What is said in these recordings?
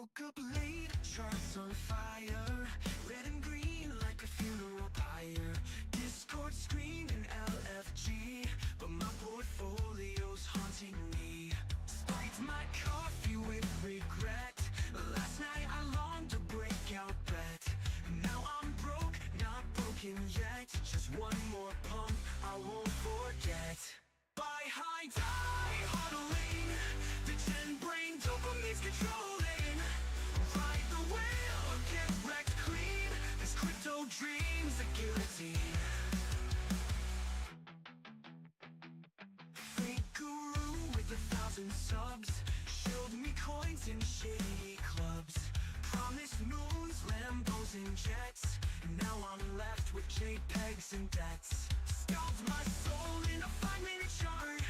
Woke up late, charts on fire, red and green like a funeral pyre. Discord screaming LFG, but my portfolio's haunting me. Spiked my coffee with regret. Last night I longed to break out bet. Now I'm broke, not broken yet. Just one more pump I won't forget. Buy high, die huddling. The 10 brain dopamine's controlling. Ride the whale or get wrecked clean. This crypto dream's a guillotine. Fake guru with 1,000 subs showed me coins in shady clubs. Promised moons, Lambos and jets. Now I'm left with JPEGs and debts. Scalped my soul in a 5-minute chart.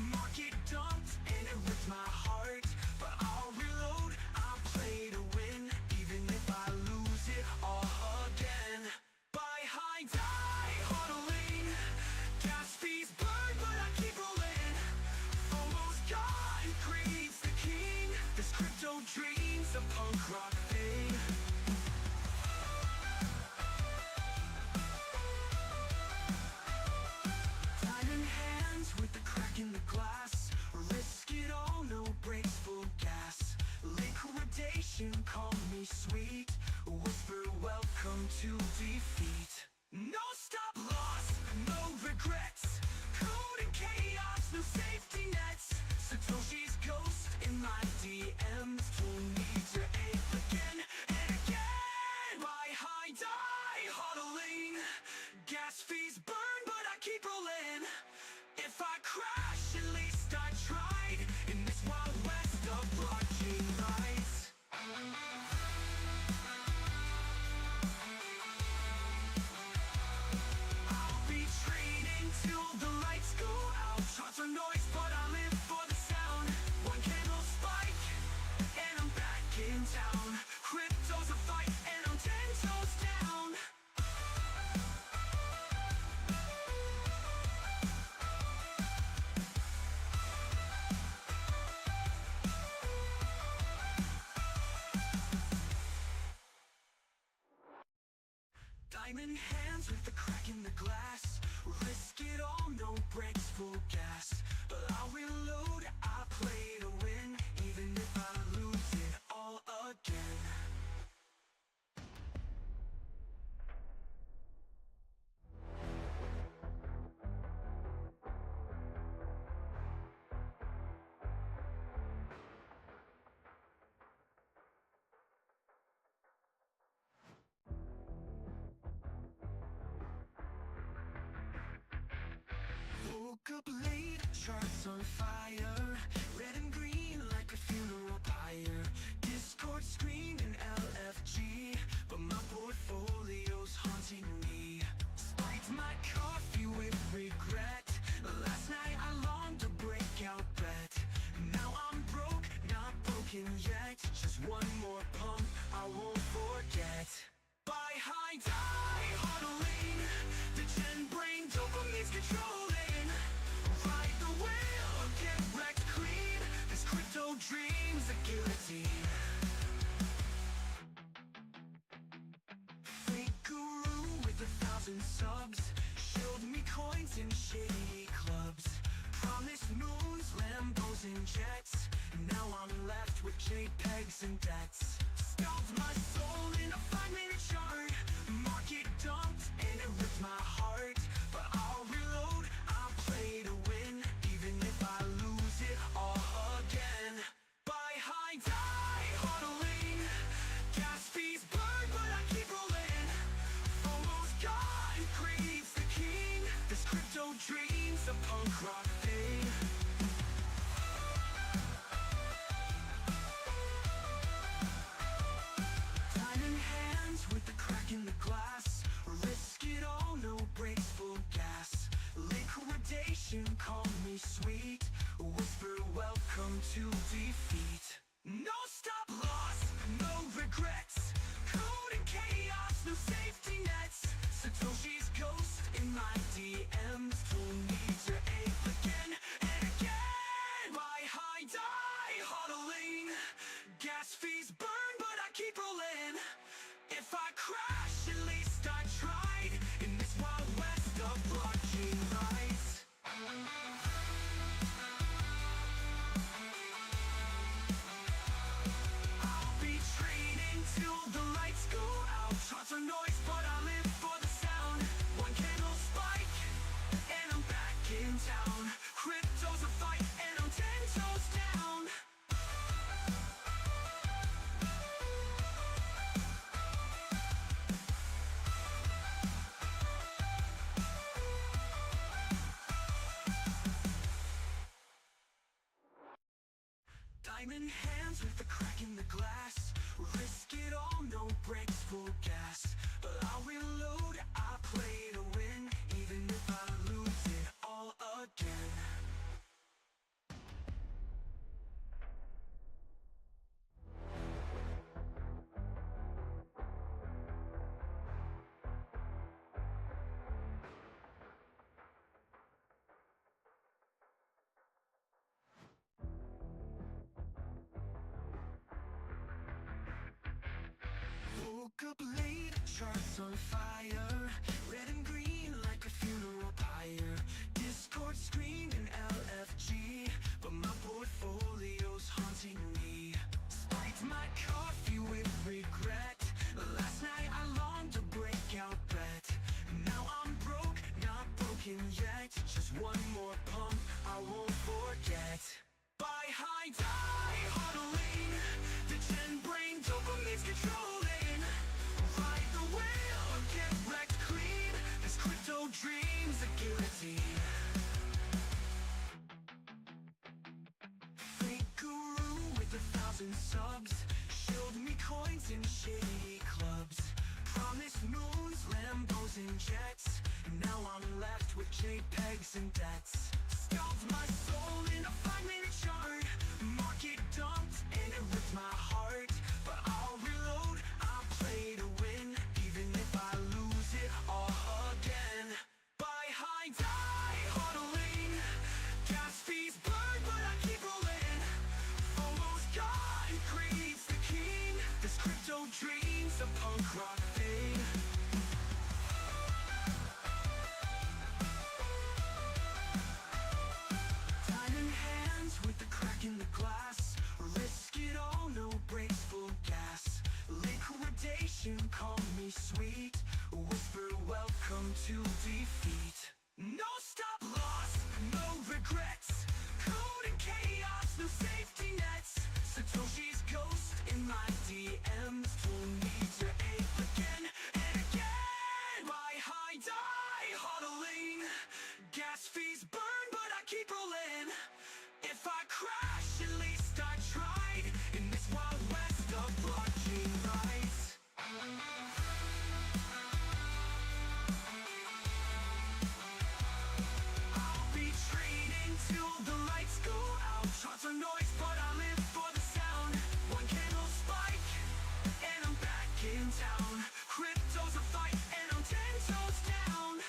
Market dumped and it ripped my heart. But I'll reload, I'll play to win, even if I lose it all again. Buy high, die huddling. Gas fees burn, but I keep rolling. Almost gone, greed's the king. This crypto dream's a punk rock thing. In the glass, risk it all, no brakes, full gas. Liquidation, call me sweet. Whisper welcome to defeat. No stop loss, no regrets. Code and chaos, no safety nets. Satoshi's ghost in my DMs. Told me to ape again and again. Buy high, die huddling. Gas fees burn, but I keep rolling. If I crash, at least I tried. In this wild west of blockchain rights. I'll be trading till the lights go out. Charts are noise, but I live for the sound. One candle spike, and I'm back in town. Crypto's a fight, and I'm 10 toes down. Diamond hands with the crack in the glass. Risk it all, no brakes, full gas. But I'll reload, I play to win, even if I lose it all again. Woke up late, charts on fire, red and green like a funeral pyre. Discord screaming LFG, but my portfolio's haunting me. Spiked my coffee with regret. Last night I longed to break out bet. Now I'm broke, not broken yet. Just one more pump I won't forget. Buy high, die huddling. The 10 brain dopamine's controlling. Ride the whale or get wrecked clean. This crypto dream's a guillotine. Fake guru with 1,000 subs showed me coins in shady clubs. Promised moons, Lambos and jets. Now I'm left with JPEGs and debts. Scalped my soul in a 5-minute chart. Market dumped and it ripped my heart. But I'll reload, I'll play to win, even if I lose it all again. Buy high, die huddling. Gas fees burn, but I keep rolling. Almost gone, greed's the king. This crypto dream's a punk rock thing. In the glass, risk it all, no brakes, full gas. Liquidation, call me sweet. Whisper welcome to defeat. No stop loss, no regrets. Code and chaos, no safety nets. Satoshi's ghost in my DMs. Told me to ape again and Diamond hands with the crack in the glass. Risk it all, no brakes, full gas. But I'll reload, I play to win, even if I lose it all again. Woke up late, charts on fire, red and green like a funeral pyre. Discord screen and LFG, but my portfolio's haunting me. Spiked my coffee with regret. Last night I longed to break out bet. Now I'm broke, not broken yet. Just one more pump, I won't forget. Buy high, die huddling. The gen brain dopamine's controlling. Ride the whale or get wrecked clean. This crypto dream's a guillotine. Fake guru with 1,000 subs showed me coins in shady clubs. Promised moons, Lambos and jets. Now I'm left with JPEGs and debts. Scalped my soul in a 5-minute chart. Market dumped and it ripped my heart. But I'll reload, I'll play to win, even if I lose it all again. Buy high, die huddling. Gas fees burn, but I keep rolling. Almost God, greed's the king. This crypto dream's a punk rock thing. Diamond hands with the crack in the glass. Risk it all, no brakes, full gas. Liquidation, call me sweet. Whisper welcome to defeat. No stop loss, no regrets. Code and chaos, no safety nets. Satoshi's ghost in my DMs told me to ape again and again. Buy high, die huddling. Gas fees burn, but I keep rolling. If I crash, at least I tried. In this wild west of blockchain rights. I'll be trading till the lights go out. Shots of noise, but I live for the sound. One candle spike, and I'm back in town. Crypto's a fight, and I'm 10 toes down.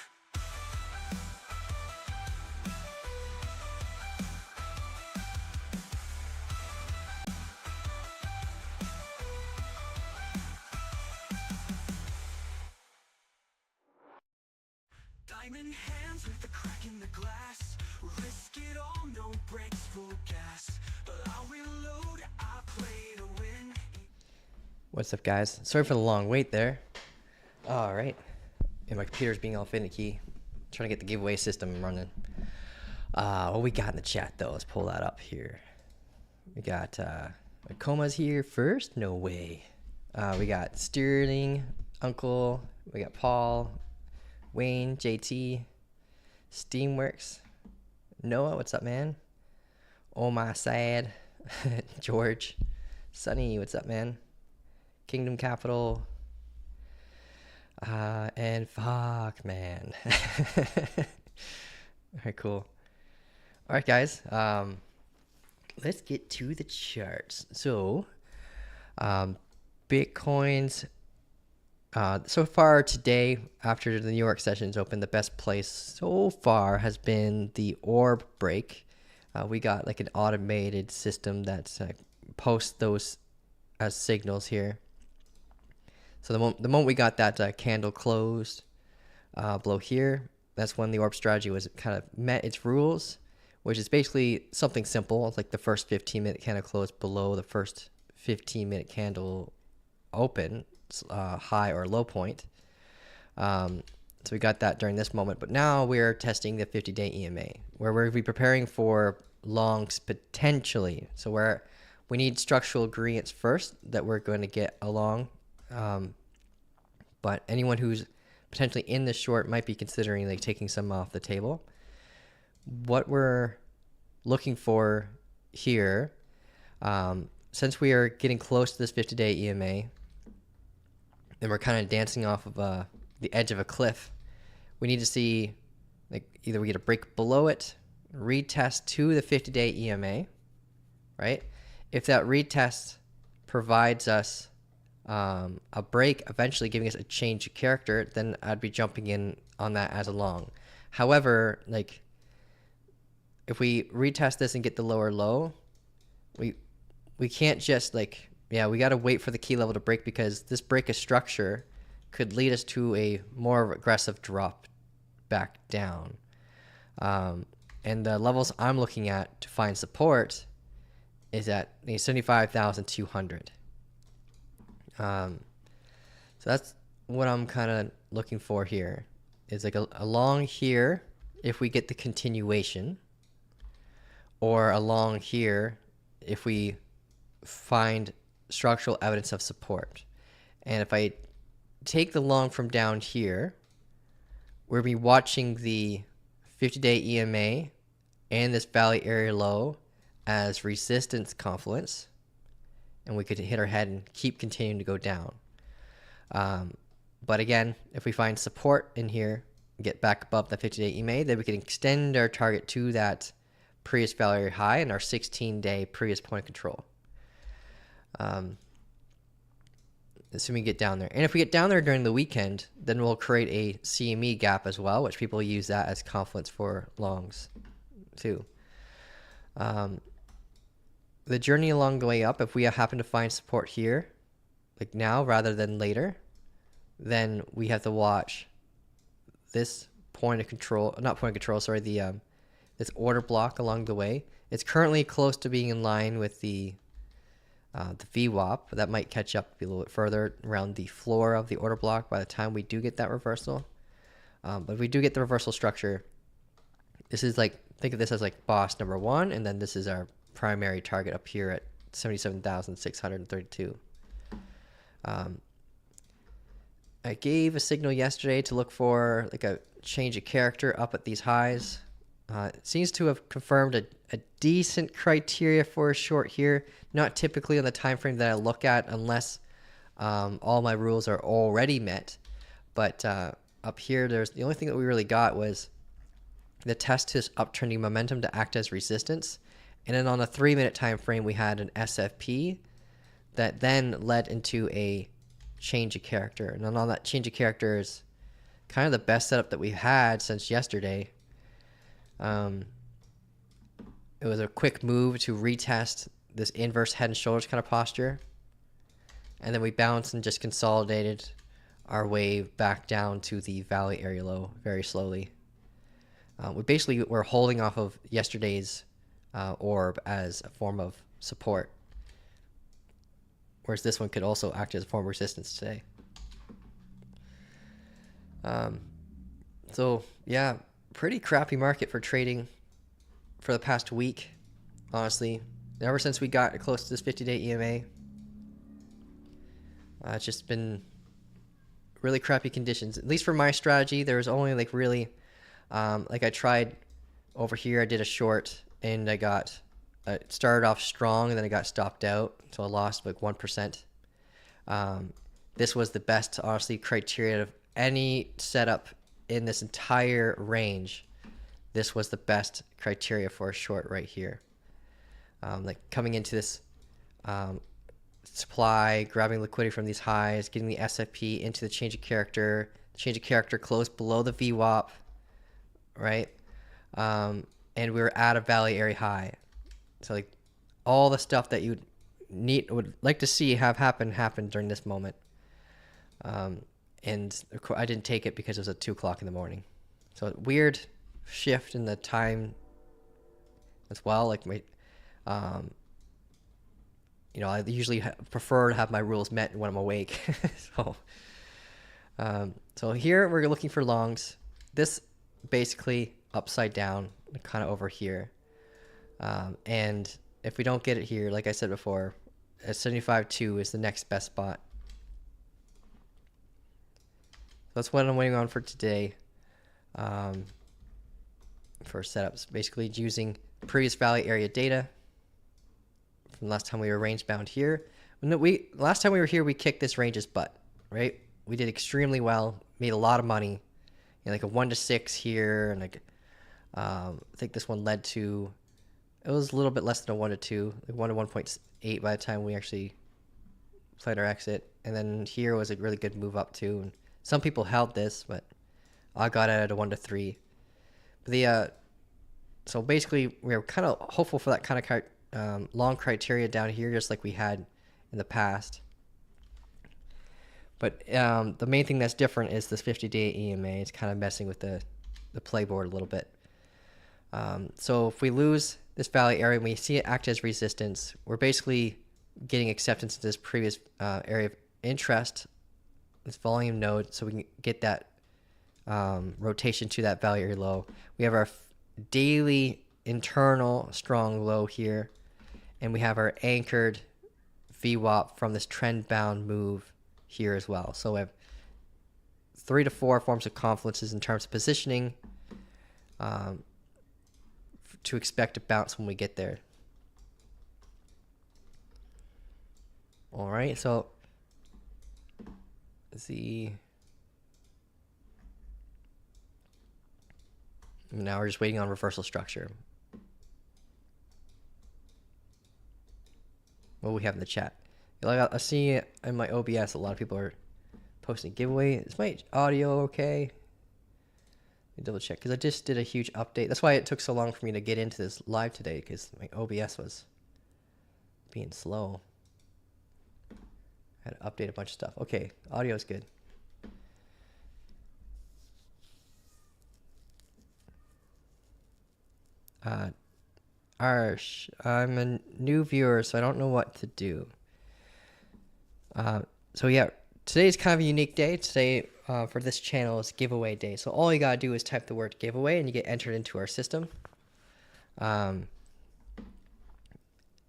Diamond hands with the crack in the glass. Risk it all, no brakes, full gas. But I'll reload, I play to win. What's up, guys? Sorry for the long wait there. All right, and my computer's being all finicky. Trying to get the giveaway system running. What we got in the chat though? Let's pull that up here. We got Coma's here first. No way. We got Sterling, Uncle. We got Paul, Wayne, JT, Steamworks, Noah. What's up, man? Oh my sad. George, Sunny. What's up, man? Kingdom Capital. And fuck, man. All right, cool. All right, guys. Let's get to the charts. So, Bitcoin's so far today, after the New York sessions open, the best place so far has been the orb break. We got like an automated system that posts those as signals here. So the moment we got that candle closed below here, that's when the orb strategy was kind of met its rules, which is basically something simple. It's like the first 15-minute candle closed below the first 15-minute candle open, high or low point. So we got that during this moment, but now we're testing the 50-day EMA, where we're going to be preparing for longs potentially. So we need structural agreements first that we're going to get along. But anyone who's potentially in the short might be considering like taking some off the table. What we're looking for here Since we are getting close to this 50-day EMA, and we're kind of dancing off of the edge of a cliff, we need to see, like, either we get a break below it, retest to the 50-day EMA, right? If that retest provides us a break, eventually giving us a change of character, then I'd be jumping in on that as a long. However, like, if we retest this and get the lower low, we can't just, like, yeah, we got to wait for the key level to break, because this break of structure could lead us to a more aggressive drop back down. And the levels I'm looking at to find support is at 75,200. So that's what I'm kind of looking for here, is like a long here if we get the continuation, or a long here if we find structural evidence of support. And if I take the long from down here, we'll be watching the 50-day EMA and this valley area low as resistance confluence, and we could hit our head and keep continuing to go down. But again, if we find support in here, get back above the 50-day EMA, then we can extend our target to that previous valley area high and our 16-day previous point of control. Assuming we get down there. And if we get down there during the weekend, then we'll create a CME gap as well, which people use that as confluence for longs too. The journey along the way up, if we happen to find support here, like now rather than later, then we have to watch this point of control, not point of control, sorry, this order block along the way. It's currently close to being in line with the VWAP, but that might catch up a little bit further around the floor of the order block by the time we do get that reversal. But if we do get the reversal structure, this is like, think of this as like boss number one, and then this is our primary target up here at 77,632. I gave a signal yesterday to look for like a change of character up at these highs. It seems to have confirmed a decent criteria for a short here. Not typically on the time frame that I look at unless all my rules are already met. But up here, there's the only thing that we really got was the test to this uptrending momentum to act as resistance. And then on a 3-minute time frame, we had an SFP that then led into a change of character. And then on that change of character is kind of the best setup that we've had since yesterday. It was a quick move to retest this inverse head and shoulders kind of posture. And then we bounced and just consolidated our way back down to the valley area low very slowly. We basically were holding off of yesterday's orb as a form of support, whereas this one could also act as a form of resistance today. So yeah, pretty crappy market for trading for the past week, honestly. Ever since we got close to this 50-day EMA, it's just been really crappy conditions. At least for my strategy, there was only like really, like I tried over here, I did a short and I started off strong and then I got stopped out. So I lost like 1%. This was the best, honestly, criteria of any setup in this entire range. This was the best criteria for a short right here. Like coming into this supply, grabbing liquidity from these highs, getting the SFP into the change of character closed below the VWAP, right? And we were at a valley area high. So like all the stuff that you would like to see happened during this moment. And I didn't take it because it was at 2 o'clock in the morning. So weird shift in the time as well. Like I usually prefer to have my rules met when I'm awake. So here we're looking for longs. This basically upside down, kind of over here. And if we don't get it here, like I said before, 75.2 is the next best spot. That's what I'm waiting on for today. For setups, basically using previous valley area data from last time we were range bound here. Last time we were here, we kicked this range's butt, right? We did extremely well, made a lot of money, like a 1 to 6 here, and like I think this one led to, it was a little bit less than a 1 to 2, like 1 to 1.8 by the time we actually played our exit. And then here was a really good move up too. And some people held this, but I got it at a 1 to 3. But so basically we were kind of hopeful for that kind of long criteria down here, just like we had in the past. But the main thing that's different is this 50-day EMA. It's kind of messing with the playboard a little bit. So if we lose this value area and we see it act as resistance, we're basically getting acceptance to this previous area of interest, this volume node, so we can get that rotation to that value area low. We have our daily internal strong low here, and we have our anchored VWAP from this trend bound move here as well. So we have 3 to 4 forms of confluences in terms of positioning to expect a bounce when we get there. All right, so now we're just waiting on reversal structure. What do we have in the chat? I see in my OBS a lot of people are posting giveaway. Is my audio okay? Let me double check, because I just did a huge update. That's why it took so long for me to get into this live today, because my OBS was being slow. I had to update a bunch of stuff. Okay, audio is good. Arsh, I'm a new viewer, so I don't know what to do. So yeah, today's kind of a unique day. Today for this channel is giveaway day. So all you gotta do is type the word giveaway and you get entered into our system. And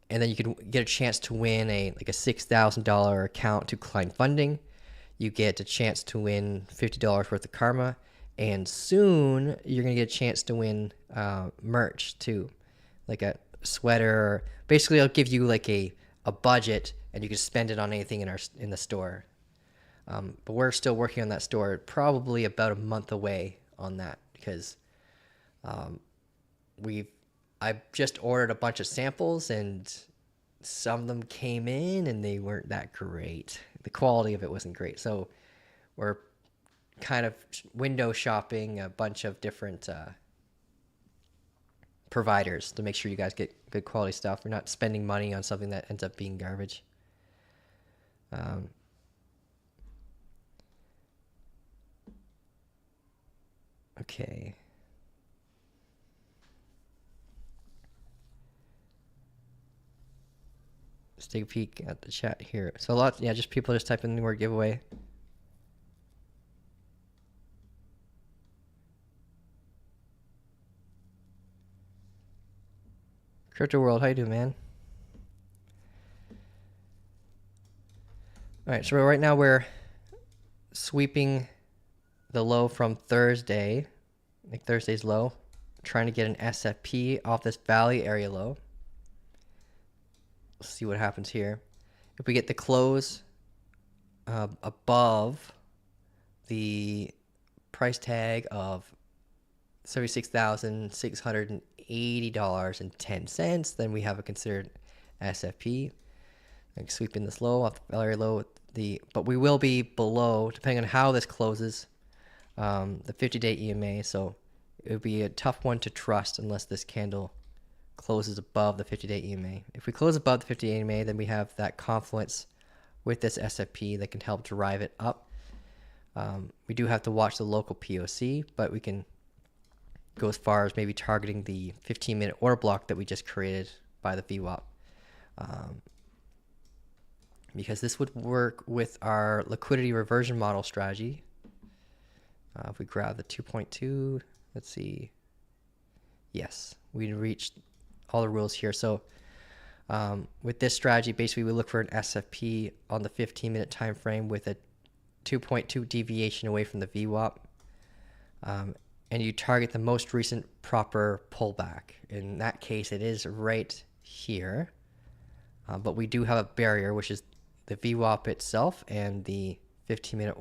then you can get a chance to win a $6,000 account to Klein Funding. You get a chance to win $50 worth of karma, and soon you're gonna get a chance to win merch too, like a sweater. Basically, I'll give you like a budget, and you can spend it on anything in the store. But we're still working on that store. Probably about a month away on that, because I just ordered a bunch of samples, and some of them came in and they weren't that great. The quality of it wasn't great. So we're kind of window shopping a bunch of different providers to make sure you guys get good quality stuff. We're not spending money on something that ends up being garbage. Okay. Let's take a peek at the chat here. So a lot, yeah, just people just type in the word giveaway. Crypto World, how you doing, man? All right, so right now we're sweeping the low from Thursday, like Thursday's low, trying to get an SFP off this valley area low. Let's see what happens here. If we get the close above the price tag of $76,680.10, then we have a considered SFP. Like sweeping this low off the valley low, but we will be below, depending on how this closes, the 50-day EMA. So it would be a tough one to trust unless this candle closes above the 50-day EMA. If we close above the 50-day EMA, then we have that confluence with this SFP that can help drive it up. We do have to watch the local POC, but we can go as far as maybe targeting the 15-minute order block that we just created by the VWAP. Because this would work with our liquidity reversion model strategy. If we grab the 2.2, let's see. Yes, we reached all the rules here. So with this strategy, basically we look for an SFP on the 15-minute time frame with a 2.2 deviation away from the VWAP. And you target the most recent proper pullback. In that case, it is right here. But we do have a barrier, which is the VWAP itself and the 15-minute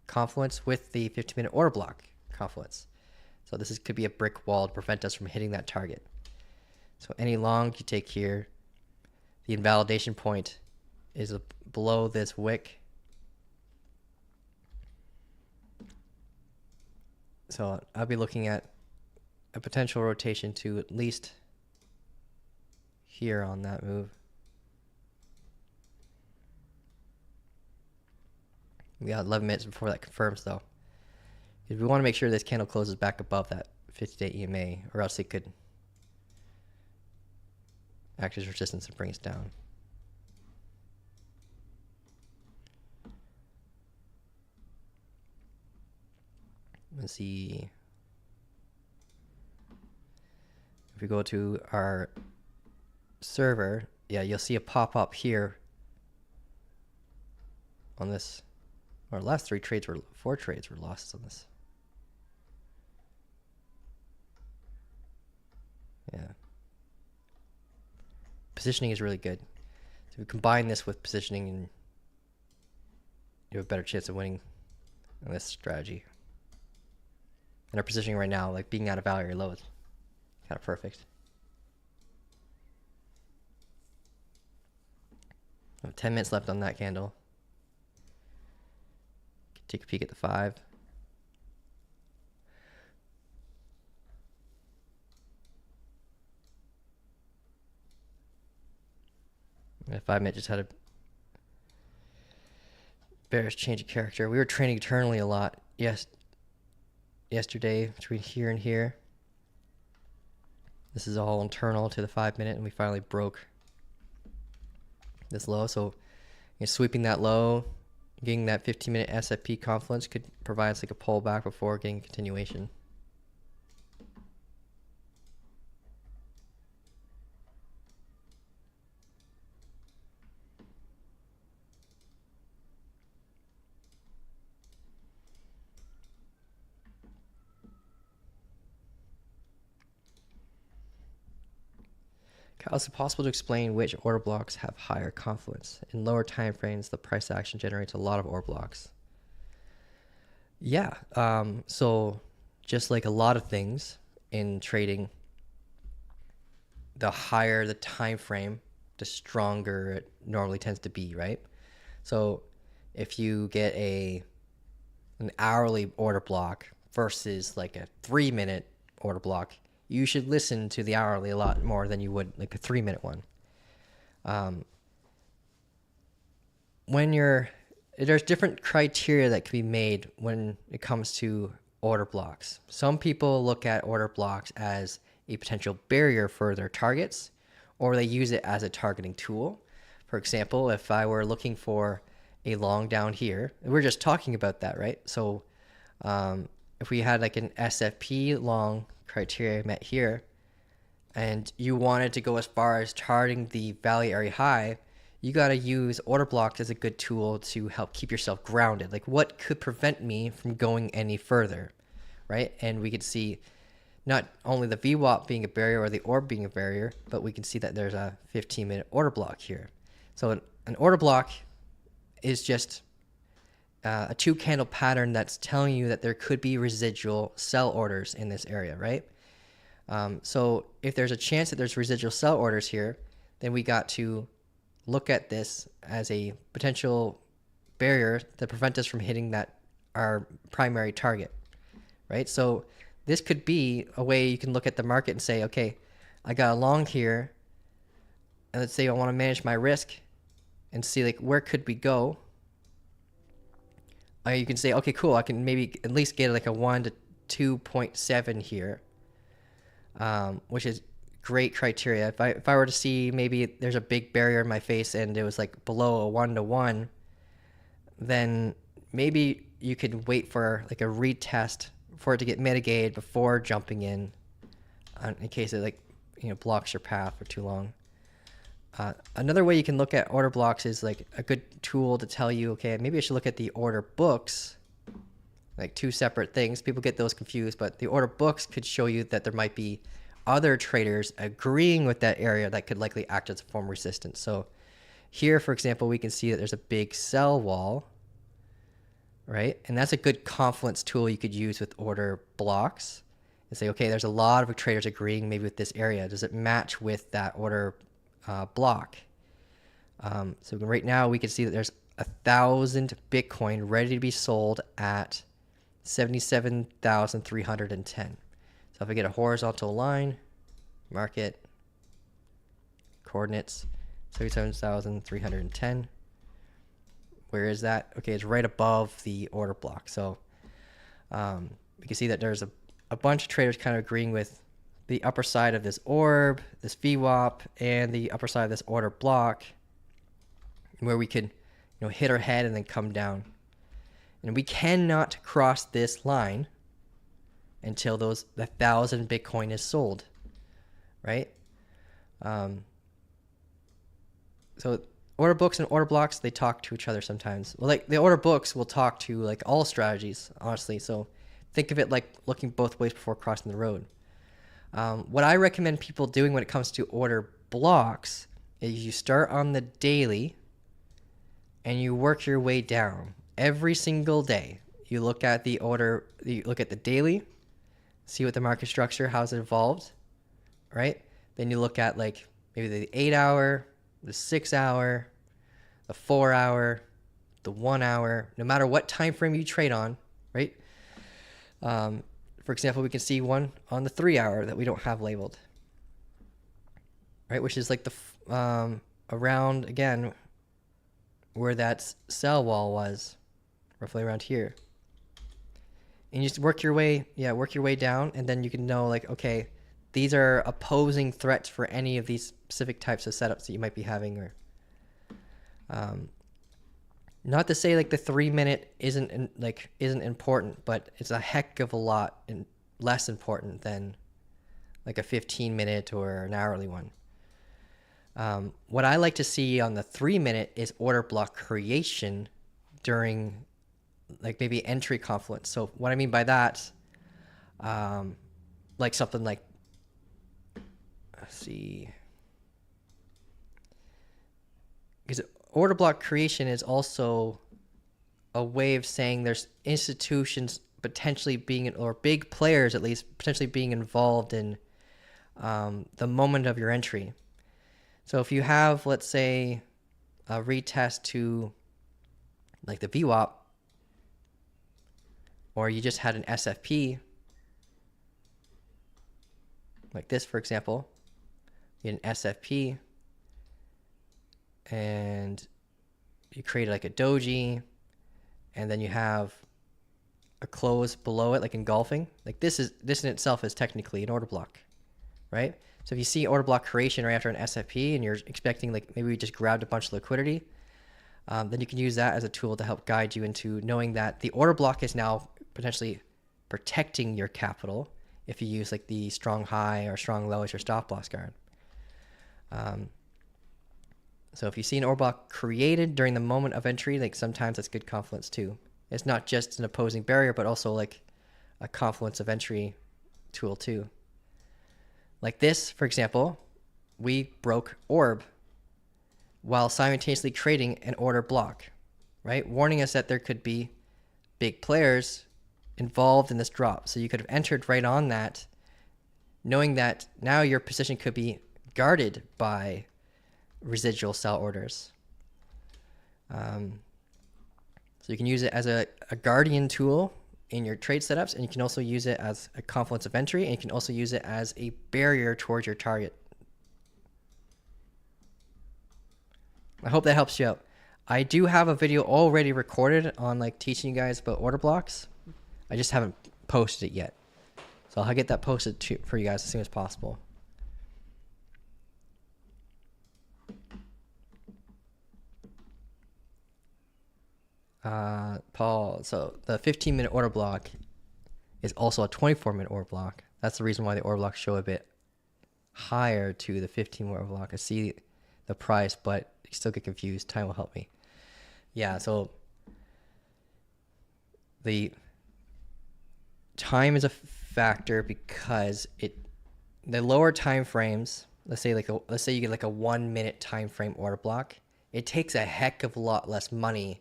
confluence with the 15-minute order block confluence. So this could be a brick wall to prevent us from hitting that target. So any long you take here, the invalidation point is below this wick. So I'll be looking at a potential rotation to at least here on that move. We got 11 minutes before that confirms though. Because we want to make sure this candle closes back above that 50-day EMA, or else it could act as resistance and bring us down. Let's see. If we go to our server, yeah, you'll see a pop up here on this. Our last four trades were losses on this. Yeah. Positioning is really good. So we combine this with positioning, and you have a better chance of winning on this strategy. And our positioning right now, like being out of value or low, is kind of perfect. We have 10 minutes left on that candle. Take a peek at the 5. The 5-minute just had a bearish change of character. We were trading eternally a lot yesterday between here and here. This is all internal to the 5-minute, and we finally broke this low. So sweeping that low, getting that 15-minute SFP confluence could provide us like a pullback before getting a continuation. How is it possible to explain which order blocks have higher confluence? In lower time frames, the price action generates a lot of order blocks. Yeah, so just like a lot of things in trading, the higher the time frame, the stronger it normally tends to be, right? So if you get an hourly order block versus like a 3-minute order block, you should listen to the hourly a lot more than you would like a 3-minute one. There's different criteria that can be made when it comes to order blocks. Some people look at order blocks as a potential barrier for their targets, or they use it as a targeting tool. For example, if I were looking for a long down here, we're just talking about that, right? So if we had like an SFP long criteria met here, and you wanted to go as far as charting the value area high, you got to use order blocks as a good tool to help keep yourself grounded. Like, what could prevent me from going any further, right? And we could see not only the VWAP being a barrier or the orb being a barrier, but we can see that there's a 15-minute order block here. So an order block is just a 2-candle pattern that's telling you that there could be residual sell orders in this area, right? So if there's a chance that there's residual sell orders here, then we got to look at this as a potential barrier to prevent us from hitting our primary target, right? So this could be a way you can look at the market and say, okay, I got a long here, and let's say I want to manage my risk and see like where could we go. You can say, okay, cool, I can maybe at least get like a 1 to 2.7 here, which is great criteria. If I were to see maybe there's a big barrier in my face and it was like below a 1 to 1, then maybe you could wait for like a retest for it to get mitigated before jumping in case it blocks your path for too long. Another way you can look at order blocks is like a good tool to tell you, okay, maybe I should look at the order books, like two separate things. People get those confused, but the order books could show you that there might be other traders agreeing with that area that could likely act as a form of resistance. So here, for example, we can see that there's a big sell wall, right? And that's a good confluence tool you could use with order blocks and say, okay, there's a lot of traders agreeing maybe with this area. Does it match with that order block? So right now we can see that there's 1,000 Bitcoin ready to be sold at 77,310. So if I get a horizontal line, market, coordinates, 77,310. Where is that? Okay, it's right above the order block. So we can see that there's a bunch of traders kind of agreeing with the upper side of this orb, this VWAP, and the upper side of this order block, where we could hit our head and then come down. And we cannot cross this line until the 1,000 Bitcoin is sold, right? So order books and order blocks, they talk to each other sometimes. Well, like the order books will talk to like all strategies, honestly. So think of it like looking both ways before crossing the road. What I recommend people doing when it comes to order blocks is you start on the daily and you work your way down every single day. You look at the order, you look at the daily, see what the market structure, how's it evolved, right? Then you look at like maybe the 8 hour, the 6 hour, the 4 hour, the 1 hour, no matter what time frame you trade on, right? For example, we can see one on the 3 hour that we don't have labeled, right? Which is like the around again where that sell wall was, roughly around here. And you just work your way down, and then you can know like, okay, these are opposing threats for any of these specific types of setups that you might be having. Or not to say like the 3 minute isn't important, but it's a heck of a lot less important than like a 15-minute or an hourly one. What I like to see on the 3 minute is order block creation during like maybe entry confluence. So what I mean by that, like something like, let's see, because order block creation is also a way of saying there's institutions potentially being, or big players at least, potentially being involved in the moment of your entry. So if you have, let's say, a retest to like the VWAP, or you just had an SFP, like this, for example, you had an SFP, and you created like a doji, and then you have a close below it, like engulfing. Like this in itself is technically an order block, right? So if you see order block creation right after an SFP, and you're expecting like maybe we just grabbed a bunch of liquidity, then you can use that as a tool to help guide you into knowing that the order block is now potentially protecting your capital if you use like the strong high or strong low as your stop loss guard. So if you see an order block created during the moment of entry, like sometimes that's good confluence too. It's not just an opposing barrier, but also like a confluence of entry tool too. Like this, for example, we broke orb while simultaneously creating an order block, right? Warning us that there could be big players involved in this drop. So you could have entered right on that, knowing that now your position could be guarded by residual sell orders. So you can use it as a guardian tool in your trade setups, and you can also use it as a confluence of entry, and you can also use it as a barrier towards your target. I hope that helps you out. I do have a video already recorded on like teaching you guys about order blocks. I just haven't posted it yet. So I'll get that posted for you guys as soon as possible. Paul, so the 15-minute order block is also a 24-minute order block. That's the reason why the order blocks show a bit higher to the 15-minute order block. I see the price, but you still get confused. Time will help me. Yeah, so the time is a factor because it the lower time frames, let's say you get like a 1 minute time frame order block, it takes a heck of a lot less money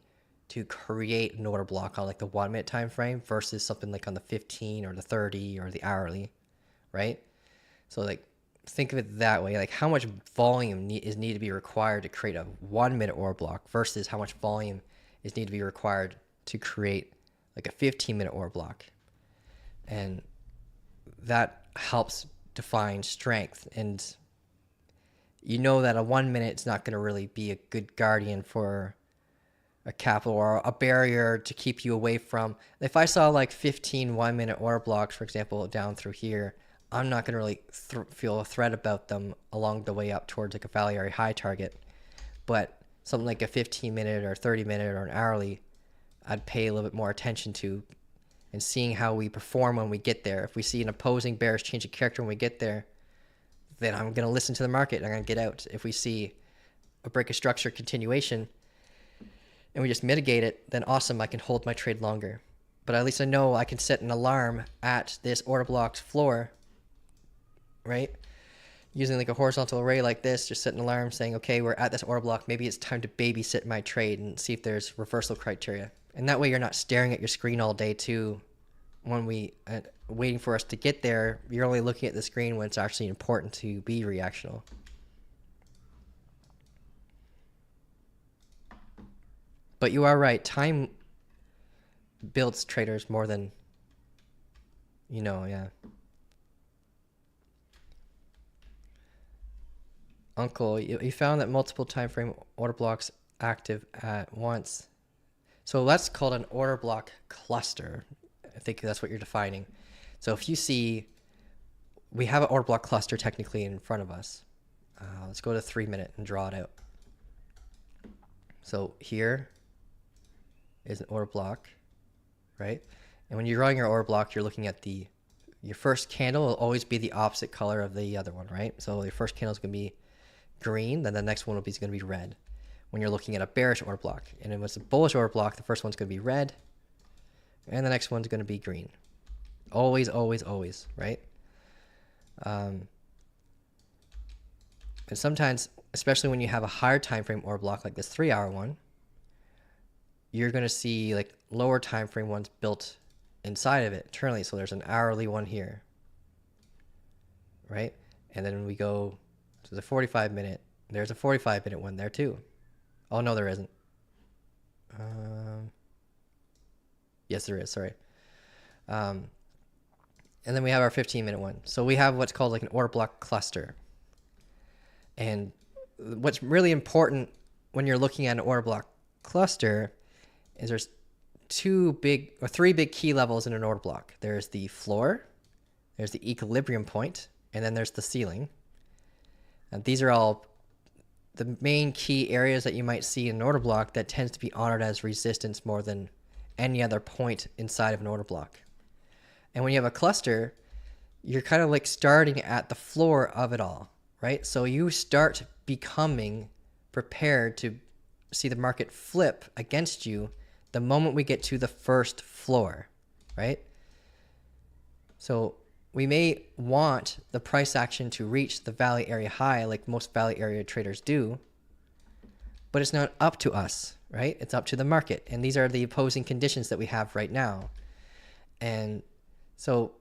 to create an order block on like the 1 minute time frame versus something like on the 15 or the 30 or the hourly, right? So like think of it that way, like how much volume need to be required to create a 1 minute order block versus how much volume is need to be required to create like a 15-minute order block. And that helps define strength. And you know that a 1 minute is not going to really be a good guardian for a capital or a barrier to keep you away from. If I saw like 15 1-minute order blocks, for example, down through here, I'm not going to really feel a threat about them along the way up towards like a value area high target. But something like a 15-minute or 30-minute or an hourly, I'd pay a little bit more attention to, and seeing how we perform when we get there. If we see an opposing bearish change of character when we get there, then I'm going to listen to the market and I'm going to get out. If we see a break of structure continuation and we just mitigate it, then awesome, I can hold my trade longer. But at least I know I can set an alarm at this order block's floor, right? Using like a horizontal array like this, just set an alarm saying, okay, we're at this order block. Maybe it's time to babysit my trade and see if there's reversal criteria. And that way you're not staring at your screen all day too. When we waiting for us to get there, you're only looking at the screen when it's actually important to be reactional. But you are right. Time builds traders more than, yeah. Uncle, you found that multiple time frame order blocks active at once. So that's called an order block cluster. I think that's what you're defining. So if you see, we have an order block cluster technically in front of us. Let's go to 3 minute and draw it out. So here is an order block, right? And when you're drawing your order block, you're looking at your first candle will always be the opposite color of the other one, right? So your first candle is going to be green, then the next one will be going to be red. When you're looking at a bearish order block, and if it's a bullish order block, the first one's going to be red, and the next one's going to be green. Always, always, always, right? And sometimes, especially when you have a higher time frame order block like this 3-hour one, you're going to see like lower time frame ones built inside of it internally. So there's an hourly one here, right? And then we go to the 45-minute. There's a 45-minute one there too. Oh, no, there isn't. Yes, there is. Sorry. And then we have our 15-minute one. So we have what's called like an order block cluster. And what's really important when you're looking at an order block cluster is there's three big key levels in an order block. There's the floor, there's the equilibrium point, and then there's the ceiling. And these are all the main key areas that you might see in an order block that tends to be honored as resistance more than any other point inside of an order block. And when you have a cluster, you're kind of like starting at the floor of it all, right? So you start becoming prepared to see the market flip against you the moment we get to the first floor, right? So we may want the price action to reach the value area high like most value area traders do, but it's not up to us, right? It's up to the market. And these are the opposing conditions that we have right now. And so,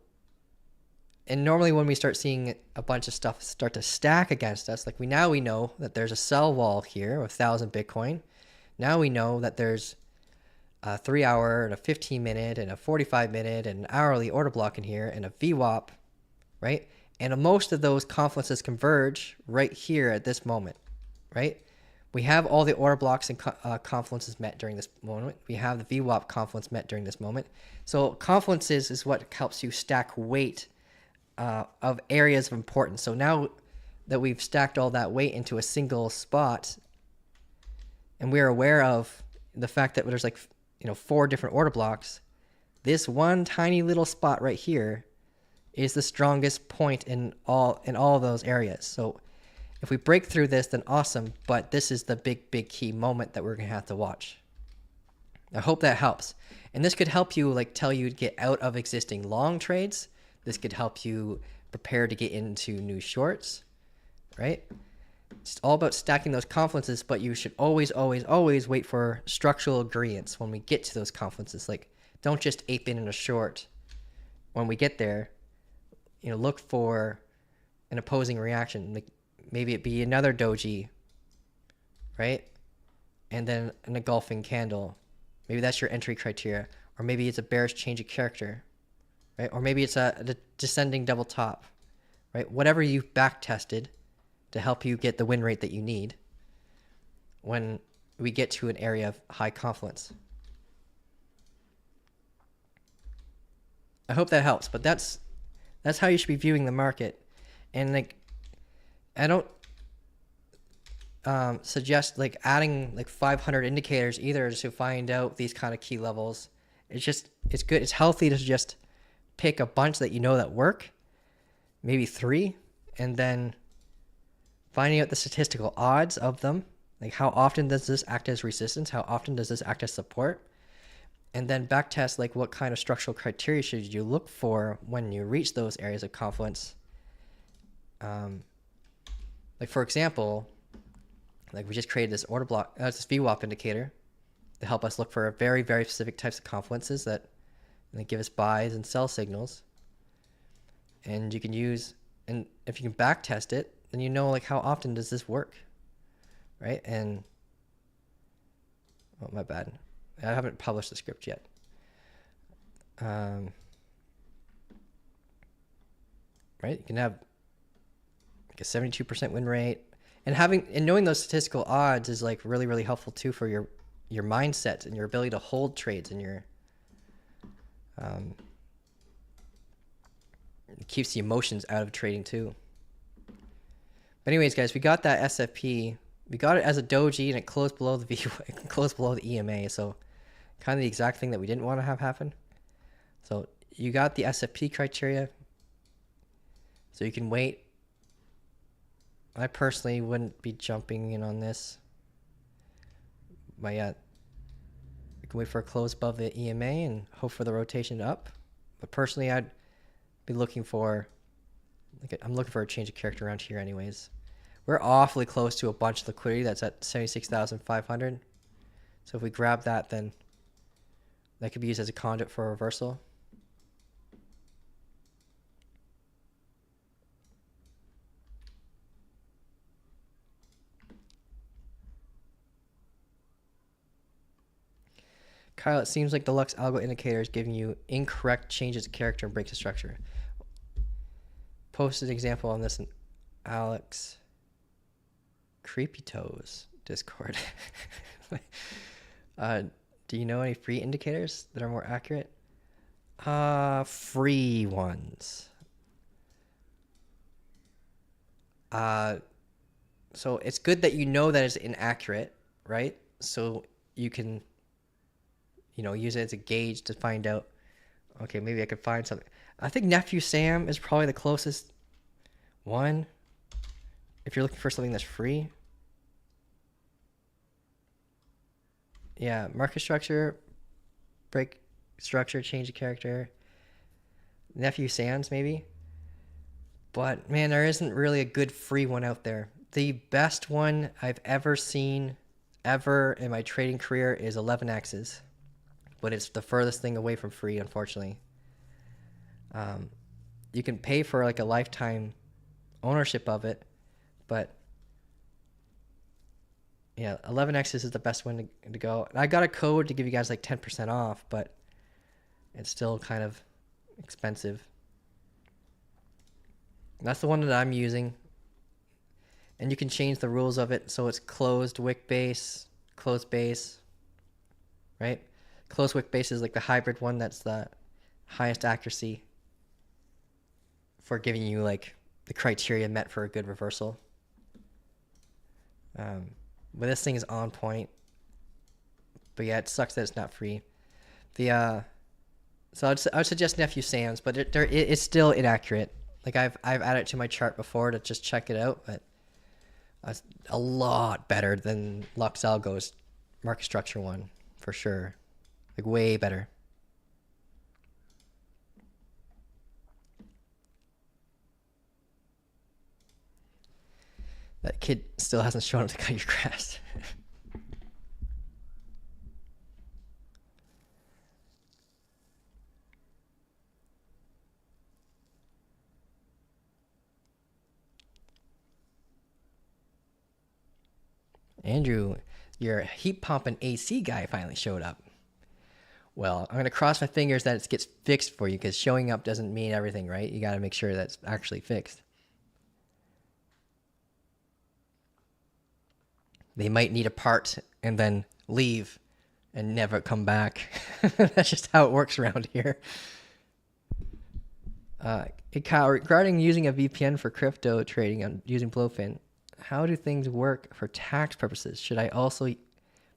and normally when we start seeing a bunch of stuff start to stack against us, like we know that there's a sell wall here of 1,000 Bitcoin. Now we know that there's a 3-hour and a 15-minute and a 45-minute and an hourly order block in here and a VWAP, right? And most of those confluences converge right here at this moment, right? We have all the order blocks and confluences met during this moment. We have the VWAP confluence met during this moment. So confluences is what helps you stack weight of areas of importance. So now that we've stacked all that weight into a single spot, and we're aware of the fact that there's like 4 different order blocks, this one tiny little spot right here is the strongest point in all of those areas. So if we break through this, then awesome, but this is the big key moment that we're going to have to watch. I hope that helps. And this could help you, like, tell you to get out of existing long trades. This could help you prepared to get into new shorts, right? It's all about stacking those confluences, but you should always, always, always wait for structural agreements when we get to those confluences. Like, don't just ape in a short when we get there. You know, look for an opposing reaction. Like, maybe it be another doji, right? And then an engulfing candle. Maybe that's your entry criteria. Or maybe it's a bearish change of character, right? Or maybe it's a descending double top, right? Whatever you've back tested to help you get the win rate that you need when we get to an area of high confluence. I hope that helps, but that's how you should be viewing the market. And like, I don't suggest like adding like 500 indicators either to find out these kind of key levels. It's good. It's healthy to just pick a bunch that you know that work, maybe 3, and then finding out the statistical odds of them. Like, how often does this act as resistance? How often does this act as support? And then backtest, like, what kind of structural criteria should you look for when you reach those areas of confluence? Like, for example, like we just created this order block, this VWAP indicator to help us look for very, very specific types of confluences that give us buys and sell signals. And you can use, and if you can backtest it, then you know, like, how often does this work, right? And, oh, my bad. I haven't published the script yet. Right? You can have like a 72% win rate. And knowing those statistical odds is like really, really helpful too for your mindset and your ability to hold trades and your it keeps the emotions out of trading too. But anyways, guys, we got that SFP. We got it as a doji, and it closed below the it closed below the EMA. So kind of the exact thing that we didn't want to have happen. So you got the SFP criteria. So you can wait. I personally wouldn't be jumping in on this. But yeah, we can wait for a close above the EMA and hope for the rotation up. But personally, I'd be looking for, I'm looking for a change of character around here anyways. We're awfully close to a bunch of liquidity that's at 76,500. So if we grab that, then that could be used as a conduit for a reversal. Kyle, it seems like the Lux Algo indicator is giving you incorrect changes of character and breaks of structure. Posted an example on this in Alex Creepy Toes Discord. Do you know any free indicators that are more accurate? Free ones. So it's good that you know that it's inaccurate, right? So you can, use it as a gauge to find out, okay, maybe I could find something. I think Nephew Sam is probably the closest one if you're looking for something that's free. Yeah, market structure, break structure, change of character. Nephew Sam's maybe. But man, there isn't really a good free one out there. The best one I've ever seen ever in my trading career is 11X's. But it's the furthest thing away from free, unfortunately. You can pay for like a lifetime ownership of it, but yeah, 11X's is the best one to go. And I got a code to give you guys like 10% off, but it's still kind of expensive. That's the one that I'm using. And you can change the rules of it so it's closed wick base, closed base, right? Closed wick base is like the hybrid one that's the highest accuracy for giving you like the criteria met for a good reversal. But this thing is on point. But yeah, it sucks that it's not free. So I would suggest Nephew Sam's, but it's still inaccurate. Like I've added it to my chart before to just check it out, but it's a lot better than Lux Algo's market structure one for sure. Like way better. That kid still hasn't shown up to cut your grass. Andrew, your heat pump and AC guy finally showed up. Well, I'm going to cross my fingers that it gets fixed for you, because showing up doesn't mean everything, right? You got to make sure that's actually fixed. They might need a part and then leave and never come back. That's just how it works around here. Hey Kyle, regarding using a VPN for crypto trading and using Bluefin, how do things work for tax purposes? Should I also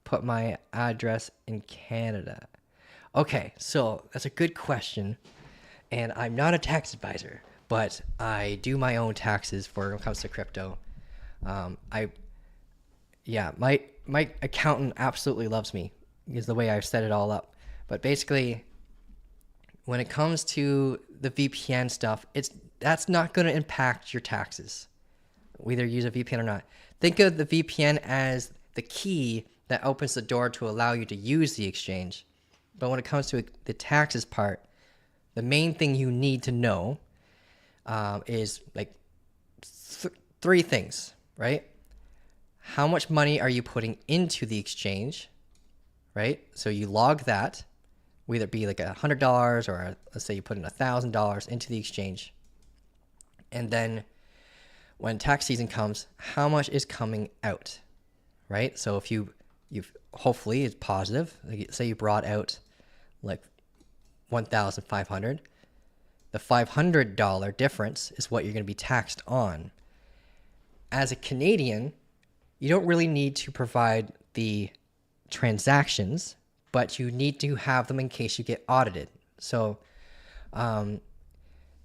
put my address in Canada? Okay, so that's a good question. And I'm not a tax advisor, but I do my own taxes when it comes to crypto. My accountant absolutely loves me, is the way I've set it all up. But basically, when it comes to the VPN stuff, that's not going to impact your taxes, whether you use a VPN or not. Think of the VPN as the key that opens the door to allow you to use the exchange. But when it comes to the taxes part, the main thing you need to know is like three things, right? How much money are you putting into the exchange, right? So you log that, whether it be like $100 or let's say you put in $1,000 into the exchange. And then when tax season comes, how much is coming out, right? So if you've hopefully it's positive, like say you brought out like 1,500, the $500 difference is what you're going to be taxed on. As a Canadian, you don't really need to provide the transactions, but you need to have them in case you get audited. So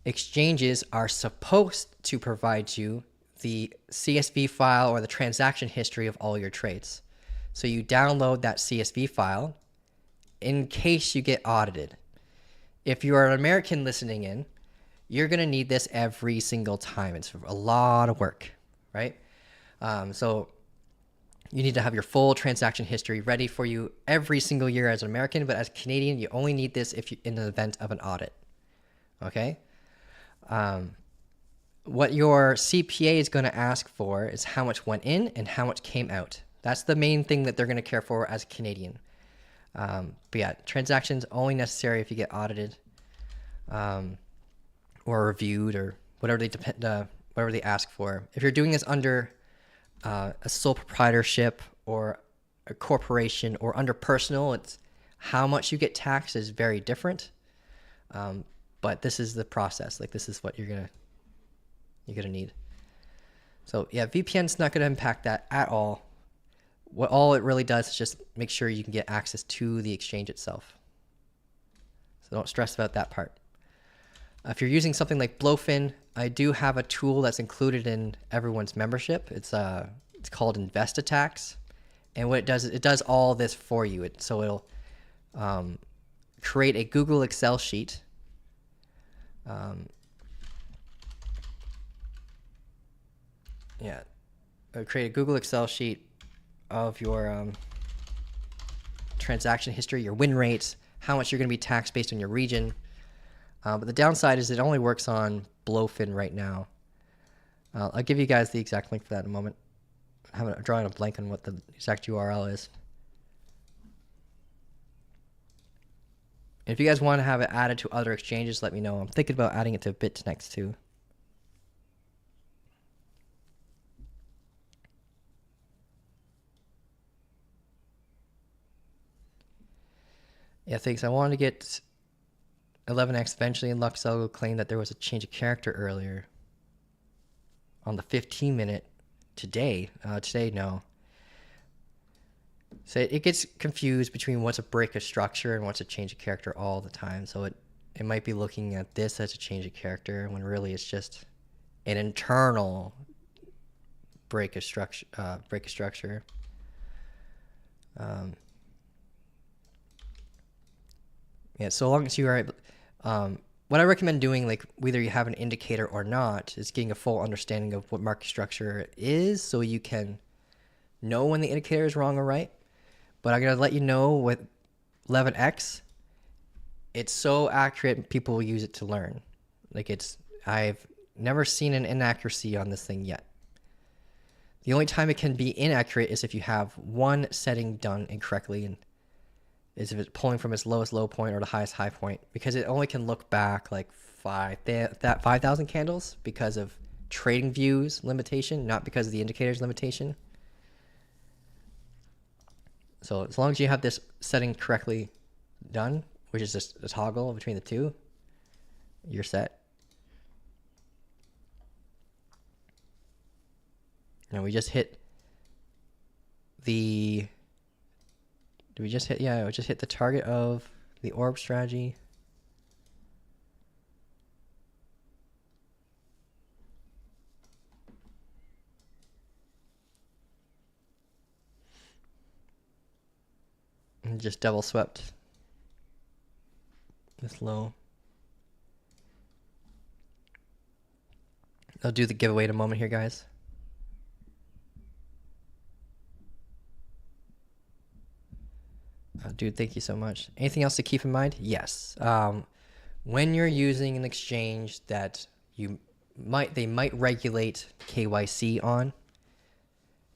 exchanges are supposed to provide you the CSV file or the transaction history of all your trades. So you download that CSV file in case you get audited. If you are an American listening in, you're going to need this every single time. It's a lot of work, right? So you need to have your full transaction history ready for you every single year as an American, but as a Canadian, you only need this if you in the event of an audit. Okay? What your CPA is going to ask for is how much went in and how much came out. That's the main thing that they're going to care for as a Canadian. But yeah, transactions only necessary if you get audited or reviewed or whatever they ask for. If you're doing this under a sole proprietorship or a corporation or under personal, it's how much you get taxed is very different. But this is the process. Like this is what you're gonna need. So yeah, VPN's not gonna impact that at all. What all it really does is just make sure you can get access to the exchange itself. So don't stress about that part. If you're using something like Bluefin, I do have a tool that's included in everyone's membership. It's called InvestiTax, and what it does is it does all this for you. So it'll create a Google Excel sheet. It'll create a Google Excel sheet of your transaction history, your win rates, how much you're going to be taxed based on your region. But the downside is it only works on Bluefin right now. I'll give you guys the exact link for that in a moment. I'm drawing a blank on what the exact URL is. If you guys want to have it added to other exchanges, let me know. I'm thinking about adding it to BitNext too. Yeah, thanks. I wanted to get 11x eventually, and Luxelgo claimed that there was a change of character earlier on the 15-minute today. Today, no. So it gets confused between what's a break of structure and what's a change of character all the time. So it might be looking at this as a change of character when really it's just an internal break of structure. Yeah, so long as you are what I recommend doing, like whether you have an indicator or not, is getting a full understanding of what market structure is so you can know when the indicator is wrong or right. But I'm going to let you know with 11x, it's so accurate, people will use it to learn. Like I've never seen an inaccuracy on this thing yet. The only time it can be inaccurate is if you have one setting done incorrectly, and is if it's pulling from its lowest low point or the highest high point, because it only can look back like 5,000 candles because of trading views limitation, not because of the indicators limitation. So as long as you have this setting correctly done, which is just a toggle between the two, you're set. And we just hit the, did we just hit, yeah, we just hit the target of the orb strategy. And just double swept this low. I'll do the giveaway in a moment here, guys. Dude, thank you so much. Anything else to keep in mind? Yes. When you're using an exchange that they might regulate KYC on,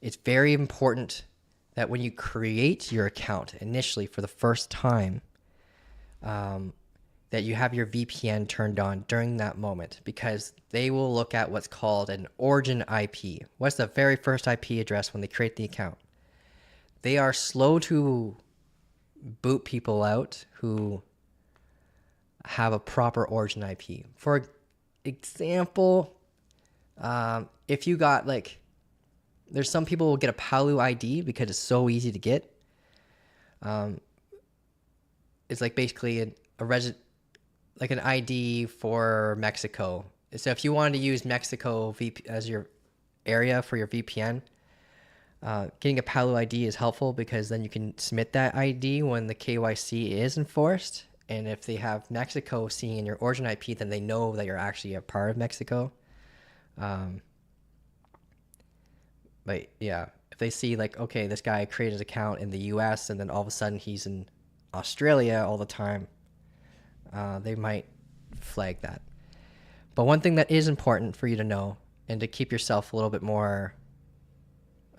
it's very important that when you create your account initially for the first time, that you have your VPN turned on during that moment, because they will look at what's called an origin IP. What's the very first IP address when they create the account? They are slow to boot people out who have a proper origin IP. For example, if you got like, there's some people will get a Palu ID because it's so easy to get. It's like basically like an ID for Mexico. So if you wanted to use Mexico as your area for your VPN, getting a Palu ID is helpful, because then you can submit that ID when the KYC is enforced. And if they have Mexico seeing in your origin IP, then they know that you're actually a part of Mexico. But yeah, if they see like, okay, this guy created an account in the US and then all of a sudden he's in Australia all the time, they might flag that. But one thing that is important for you to know, and to keep yourself a little bit more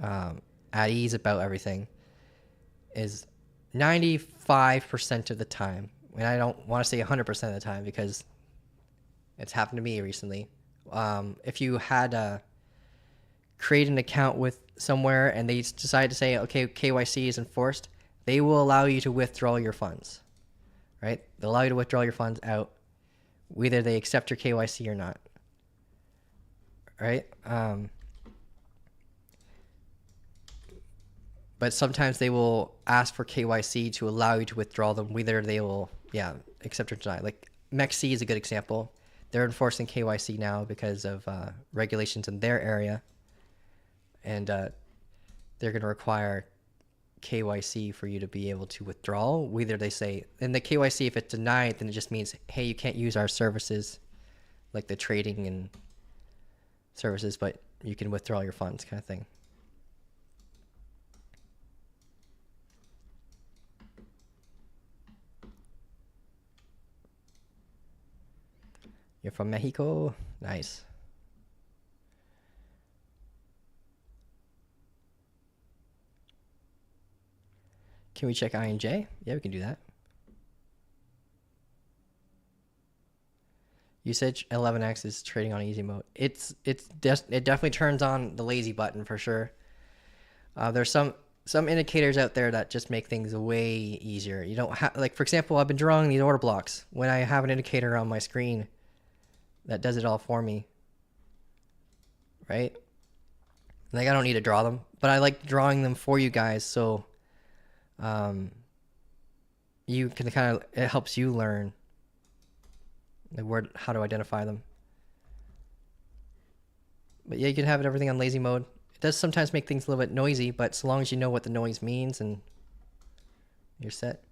at ease about everything, is 95% of the time, and I don't want to say 100% of the time because it's happened to me recently, if you had create an account with somewhere and they decide to say, okay, KYC is enforced, they will allow you to withdraw your funds, right? They'll allow you to withdraw your funds out, whether they accept your KYC or not, right? But sometimes they will ask for KYC to allow you to withdraw them, whether they will, accept or deny. Like MEXC is a good example. They're enforcing KYC now because of regulations in their area. And they're going to require KYC for you to be able to withdraw. Whether they say, and the KYC, if it's denied, then it just means, hey, you can't use our services, like the trading and services, but you can withdraw your funds, kind of thing. You're from Mexico? Nice. Can we check INJ? Yeah, we can do that. Usage 11x is trading on easy mode. It definitely turns on the lazy button for sure. There's some indicators out there that just make things way easier. You don't have, like, for example, I've been drawing these order blocks. When I have an indicator on my screen that does it all for me, right? Like, I don't need to draw them, but I like drawing them for you guys, so you can kind of, it helps you learn how to identify them. But yeah, you can have everything on lazy mode. It does sometimes make things a little bit noisy, but so long as you know what the noise means, and you're set.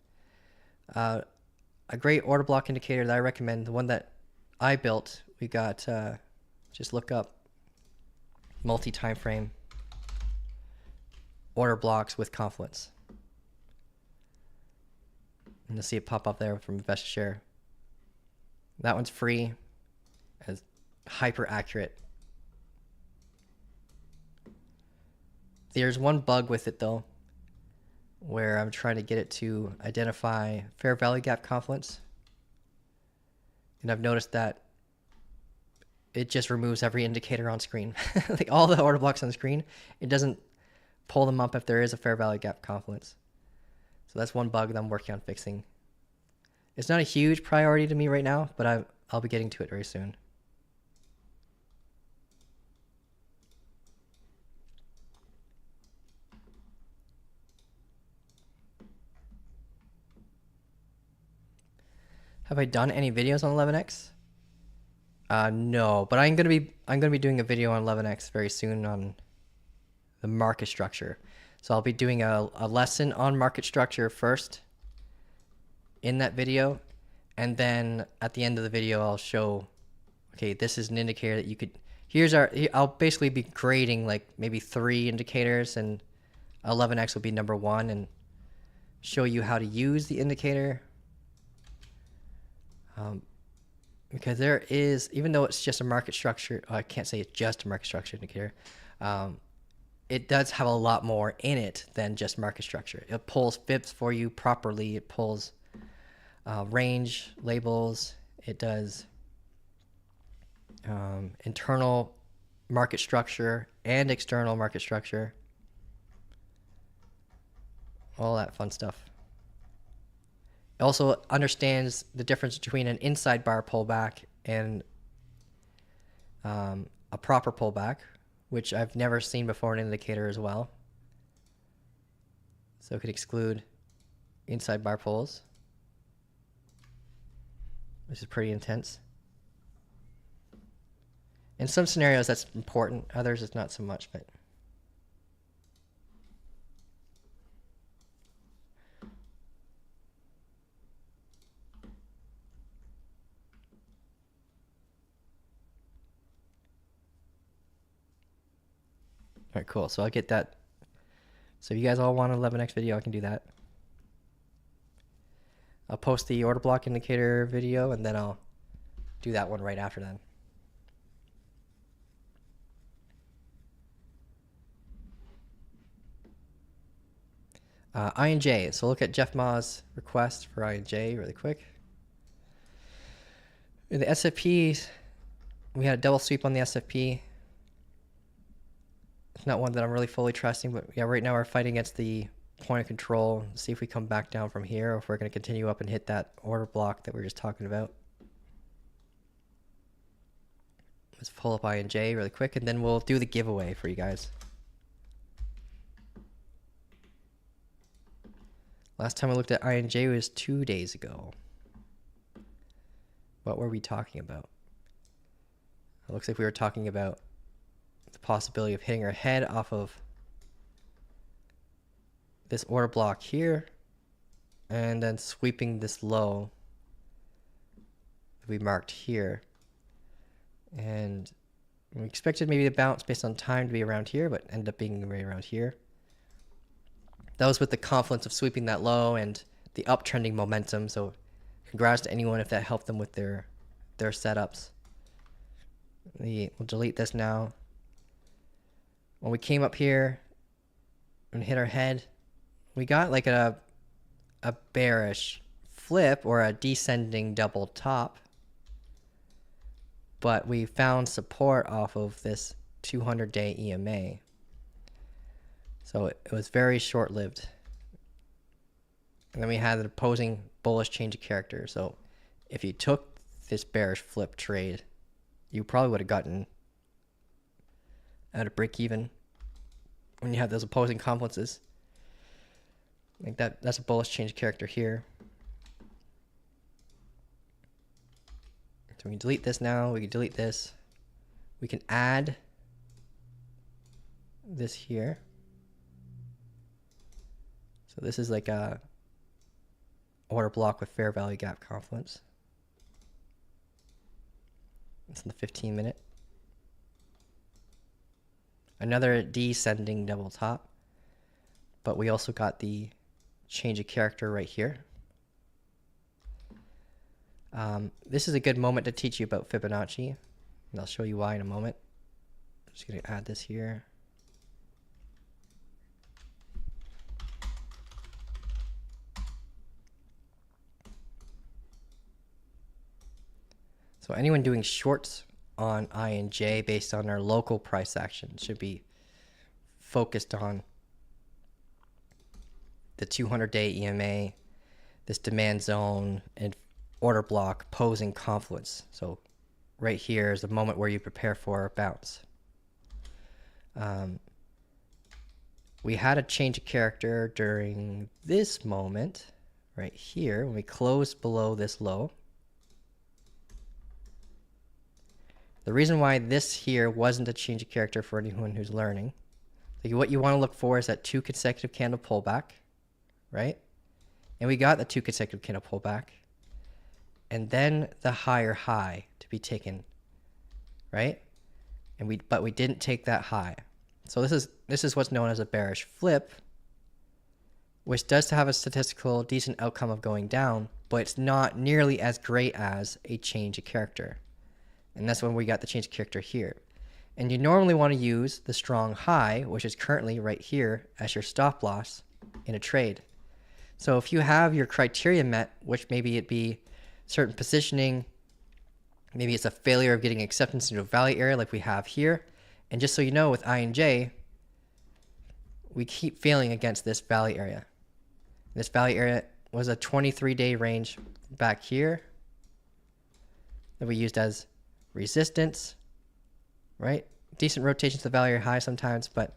a great order block indicator that I recommend, the one that I built, we got, just look up multi-time frame order blocks with confluence. And you'll see it pop up there from InvestiShare. That one's free, as hyper accurate. There's one bug with it though, where I'm trying to get it to identify fair value gap confluence. And I've noticed that it just removes every indicator on screen. Like all the order blocks on screen, it doesn't pull them up if there is a fair value gap confluence. So that's one bug that I'm working on fixing. It's not a huge priority to me right now, but I'll be getting to it very soon. Have I done any videos on 11x? No, but I'm gonna be doing a video on 11x very soon on the market structure. So I'll be doing a lesson on market structure first in that video, and then at the end of the video I'll show, okay, this is an indicator that you could, I'll basically be grading like maybe 3 indicators, and 11x will be number 1, and show you how to use the indicator. Because there is, even though it's just a market structure, I can't say it's just a market structure indicator, it does have a lot more in it than just market structure. It pulls fibs for you properly. It pulls range labels. It does internal market structure and external market structure. All that fun stuff. It also understands the difference between an inside bar pullback and a proper pullback, which I've never seen before in an indicator as well. So it could exclude inside bar pulls, which is pretty intense. In some scenarios that's important, others it's not so much, but all right, cool. So I'll get that. So if you guys all want an 11x video, I can do that. I'll post the order block indicator video, and then I'll do that one right after that. INJ. So look at Jeff Ma's request for INJ really quick. In the SFP, we had a double sweep on the SFP. It's not one that I'm really fully trusting, but yeah, right now we're fighting against the point of control. See if we come back down from here, or if we're going to continue up and hit that order block that we were just talking about. Let's pull up INJ really quick, and then we'll do the giveaway for you guys. Last time I looked at INJ was 2 days ago. What were we talking about? It looks like we were talking about the possibility of hitting our head off of this order block here, and then sweeping this low that we marked here. And we expected maybe the bounce based on time to be around here, but ended up being right around here. That was with the confluence of sweeping that low and the uptrending momentum. So congrats to anyone if that helped them with their setups. We'll delete this now. When we came up here and hit our head, we got like a bearish flip or a descending double top, but we found support off of this 200-day EMA. So it was very short-lived. And then we had an opposing bullish change of character. So if you took this bearish flip trade, you probably would have gotten at a break even when you have those opposing confluences. Like that's a bullish change of character here. So we can delete this now. We can delete this. We can add this here. So this is like a order block with fair value gap confluence. It's in the 15-minute. Another descending double top, but we also got the change of character right here. This is a good moment to teach you about Fibonacci, and I'll show you why in a moment. I'm just going to add this here. So anyone doing shorts on I and J based on our local price action should be focused on the 200-day EMA, this demand zone, and order block posing confluence. So right here is the moment where you prepare for a bounce. We had a change of character during this moment right here when we closed below this low. The reason why this here wasn't a change of character for anyone who's learning, like what you want to look for is that 2 consecutive candle pullback, right? And we got the 2 consecutive candle pullback, and then the higher high to be taken, right? But we didn't take that high. So this is what's known as a bearish flip, which does have a statistical decent outcome of going down, but it's not nearly as great as a change of character. And that's when we got the change of character here. And you normally want to use the strong high, which is currently right here, as your stop loss in a trade. So if you have your criteria met, which maybe it be certain positioning, maybe it's a failure of getting acceptance into a value area like we have here. And just so you know, with I and J, we keep failing against this value area. This value area was a 23-day range back here that we used as resistance, right? Decent rotation to the value area high sometimes, but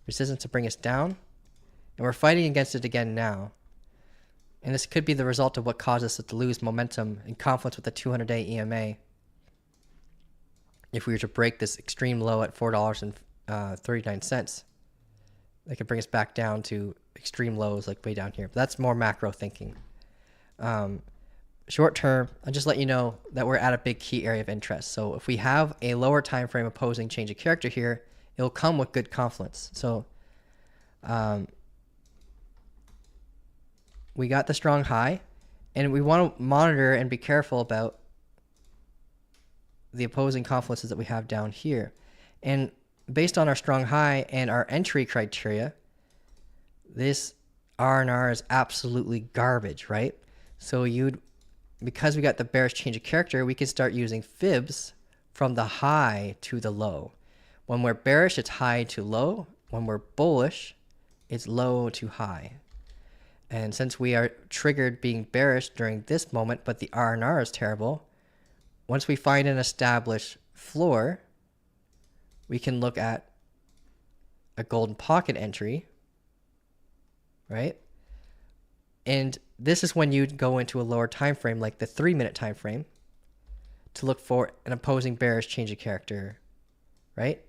resistance to bring us down. And we're fighting against it again now. And this could be the result of what caused us to lose momentum in confluence with the 200-day EMA. If we were to break this extreme low at $4.39, that could bring us back down to extreme lows like way down here. But that's more macro thinking. Short term, I'll just let you know that we're at a big key area of interest. So if we have a lower time frame opposing change of character here, it'll come with good confluence. So we got the strong high, and we want to monitor and be careful about the opposing confluences that we have down here. And based on our strong high and our entry criteria, this R&R is absolutely garbage, right? So because we got the bearish change of character, we can start using fibs from the high to the low. When we're bearish, it's high to low. When we're bullish, it's low to high. And since we are triggered being bearish during this moment, but the R&R is terrible, once we find an established floor, we can look at a golden pocket entry, right? And this is when you'd go into a lower time frame, like the 3-minute time frame, to look for an opposing bearish change of character, right?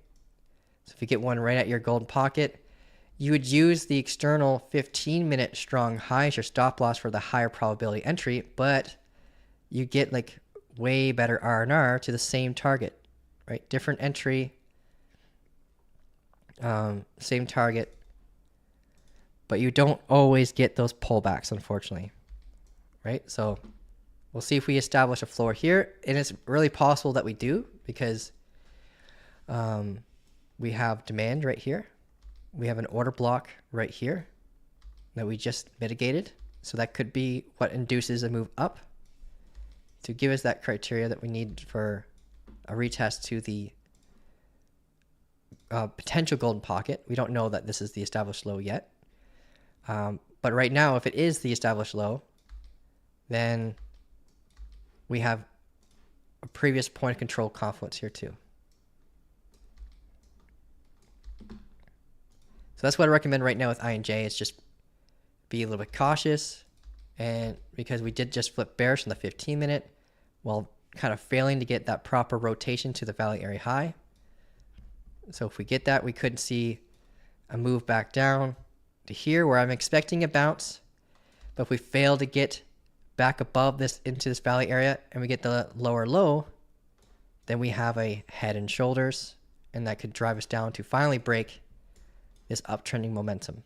So if you get one right at your golden pocket, you would use the external 15-minute strong high as your stop loss for the higher probability entry, but you get like way better R&R to the same target, right? Different entry, same target, but you don't always get those pullbacks, unfortunately, right? So we'll see if we establish a floor here, and it's really possible that we do because we have demand right here. We have an order block right here that we just mitigated. So that could be what induces a move up to give us that criteria that we need for a retest to the potential golden pocket. We don't know that this is the established low yet. But right now, if it is the established low, then we have a previous point of control confluence here too. So that's what I recommend right now with INJ is just be a little bit cautious. And because we did just flip bearish in the 15-minute while kind of failing to get that proper rotation to the value area high. So if we get that, we could see a move back down to here where I'm expecting a bounce. But if we fail to get back above this into this valley area and we get the lower low, then we have a head and shoulders, and that could drive us down to finally break this uptrending momentum.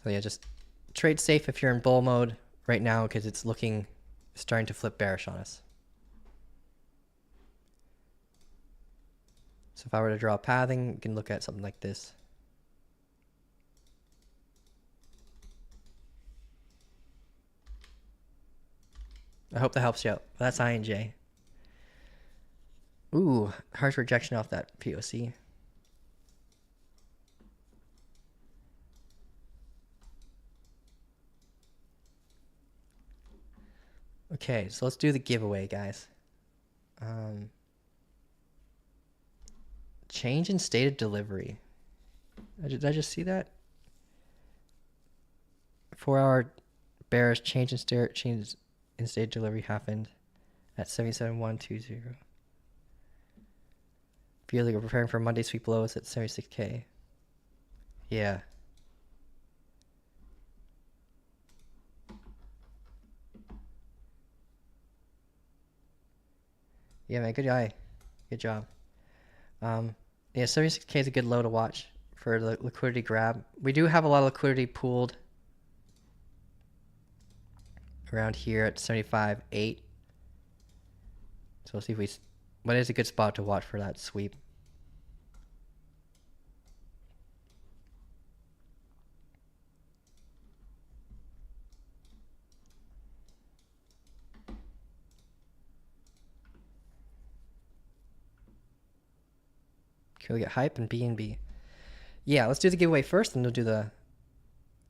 So yeah, just trade safe if you're in bull mode right now because it's starting to flip bearish on us. So if I were to draw a pathing, you can look at something like this. I hope that helps you out. That's INJ. Ooh, harsh rejection off that POC. Okay, so let's do the giveaway, guys. Change in state of delivery. Did I just see that? 4-hour bearish change in state of delivery happened at 77,120. Feels like we're preparing for Monday sweep lows at 76K. Yeah. Yeah, man, good eye. Good job. Yeah, 76K is a good low to watch for the liquidity grab. We do have a lot of liquidity pooled around here at 75.8. So we'll see if what is a good spot to watch for that sweep. Can we get hype and BNB? Yeah, let's do the giveaway first, and we'll do the.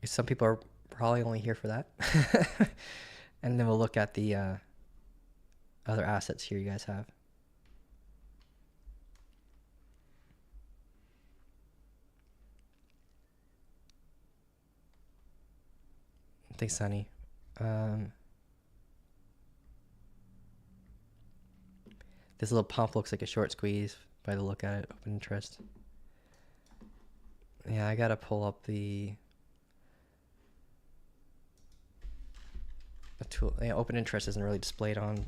Some people are probably only here for that, and then we'll look at the other assets here you guys have. Thanks, Sunny. This little pump looks like a short squeeze by the look at it. Open interest. Yeah, I gotta pull up the tool. Yeah, open interest isn't really displayed on.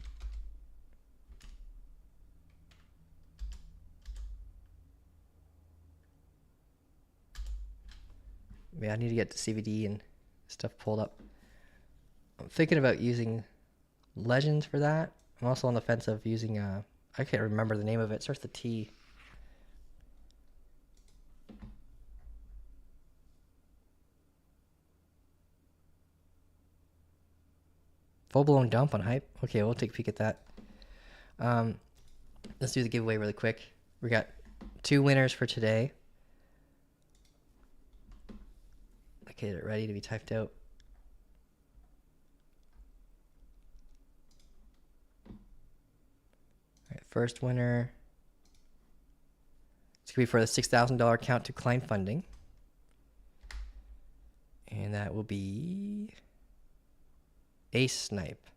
Yeah, I need to get the CVD and stuff pulled up. I'm thinking about using Legends for that. I'm also on the fence of using I can't remember the name of it. It starts with a T. Full blown dump on hype. Okay, we'll take a peek at that. Let's do the giveaway really quick. We got 2 winners for today. Okay, get it ready to be typed out. All right, first winner. It's gonna be for the $6,000 account to Klein funding, and that will be Ace Snipe.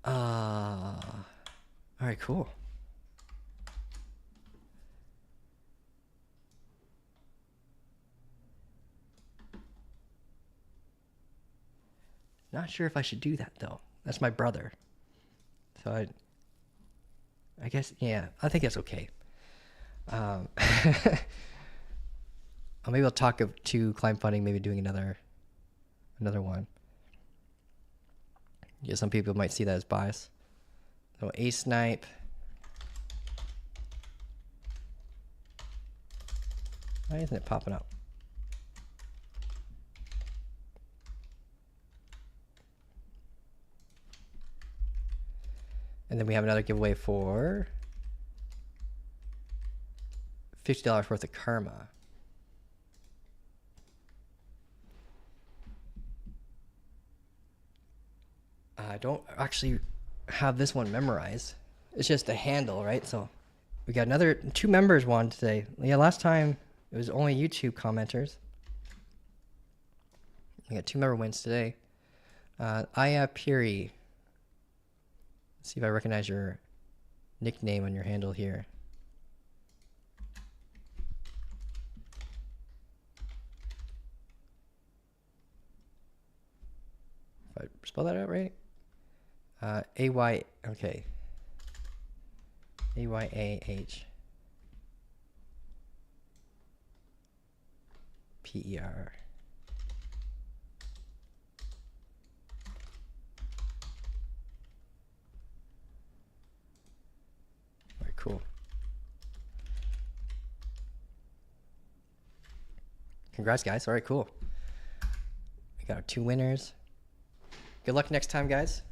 All right, cool. Not sure if I should do that though. That's my brother. So I guess, yeah, I think that's okay. Maybe I'll talk to Klein funding, maybe doing another one. Yeah, some people might see that as bias. So Ace Snipe. Why isn't it popping up? And then we have another giveaway for $50 worth of karma. I don't actually have this one memorized. It's just a handle, right? So we got 2 members won today. Yeah, last time it was only YouTube commenters. We got 2 member wins today. Aya Piri. Let's see if I recognize your nickname on your handle here. I spell that out right? A-Y, okay. A-Y-A-H-P-E-R. Very cool. Congrats, guys. All right, cool. We got our 2 winners. Good luck next time, guys.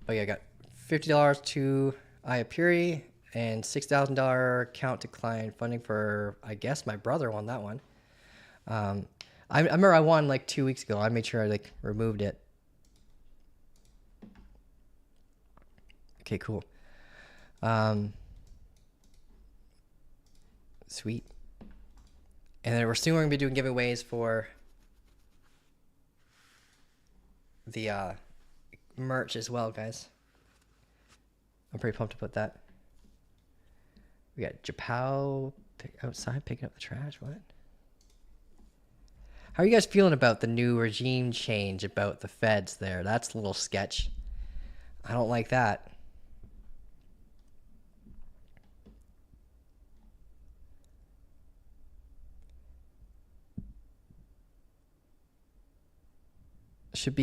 Oh yeah, I got $50 to InvestiFunding and $6,000 account to Klein funding for, I guess my brother won that one. I remember I won like 2 weeks ago. I made sure I like removed it. Okay, cool. Sweet. And then we're soon going to be doing giveaways for the merch as well, guys. I'm pretty pumped about that. We got Japow outside picking up the trash. What? How are you guys feeling about the new regime change about the feds there? That's a little sketch. I don't like that. Should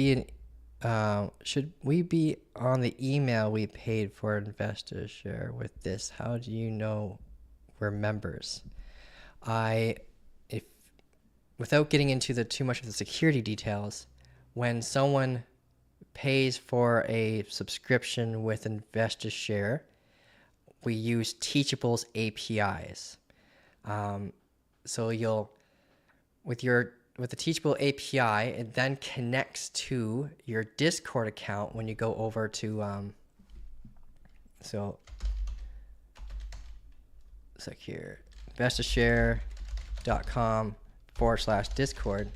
we be on the email we paid for investors share with this? How do you know we're members? Without getting into too much of the security details, when someone pays for a subscription with Investor Share, we use Teachable's APIs. So with the Teachable API, it then connects to your Discord account when you go over to here, investorshare.com/Discord.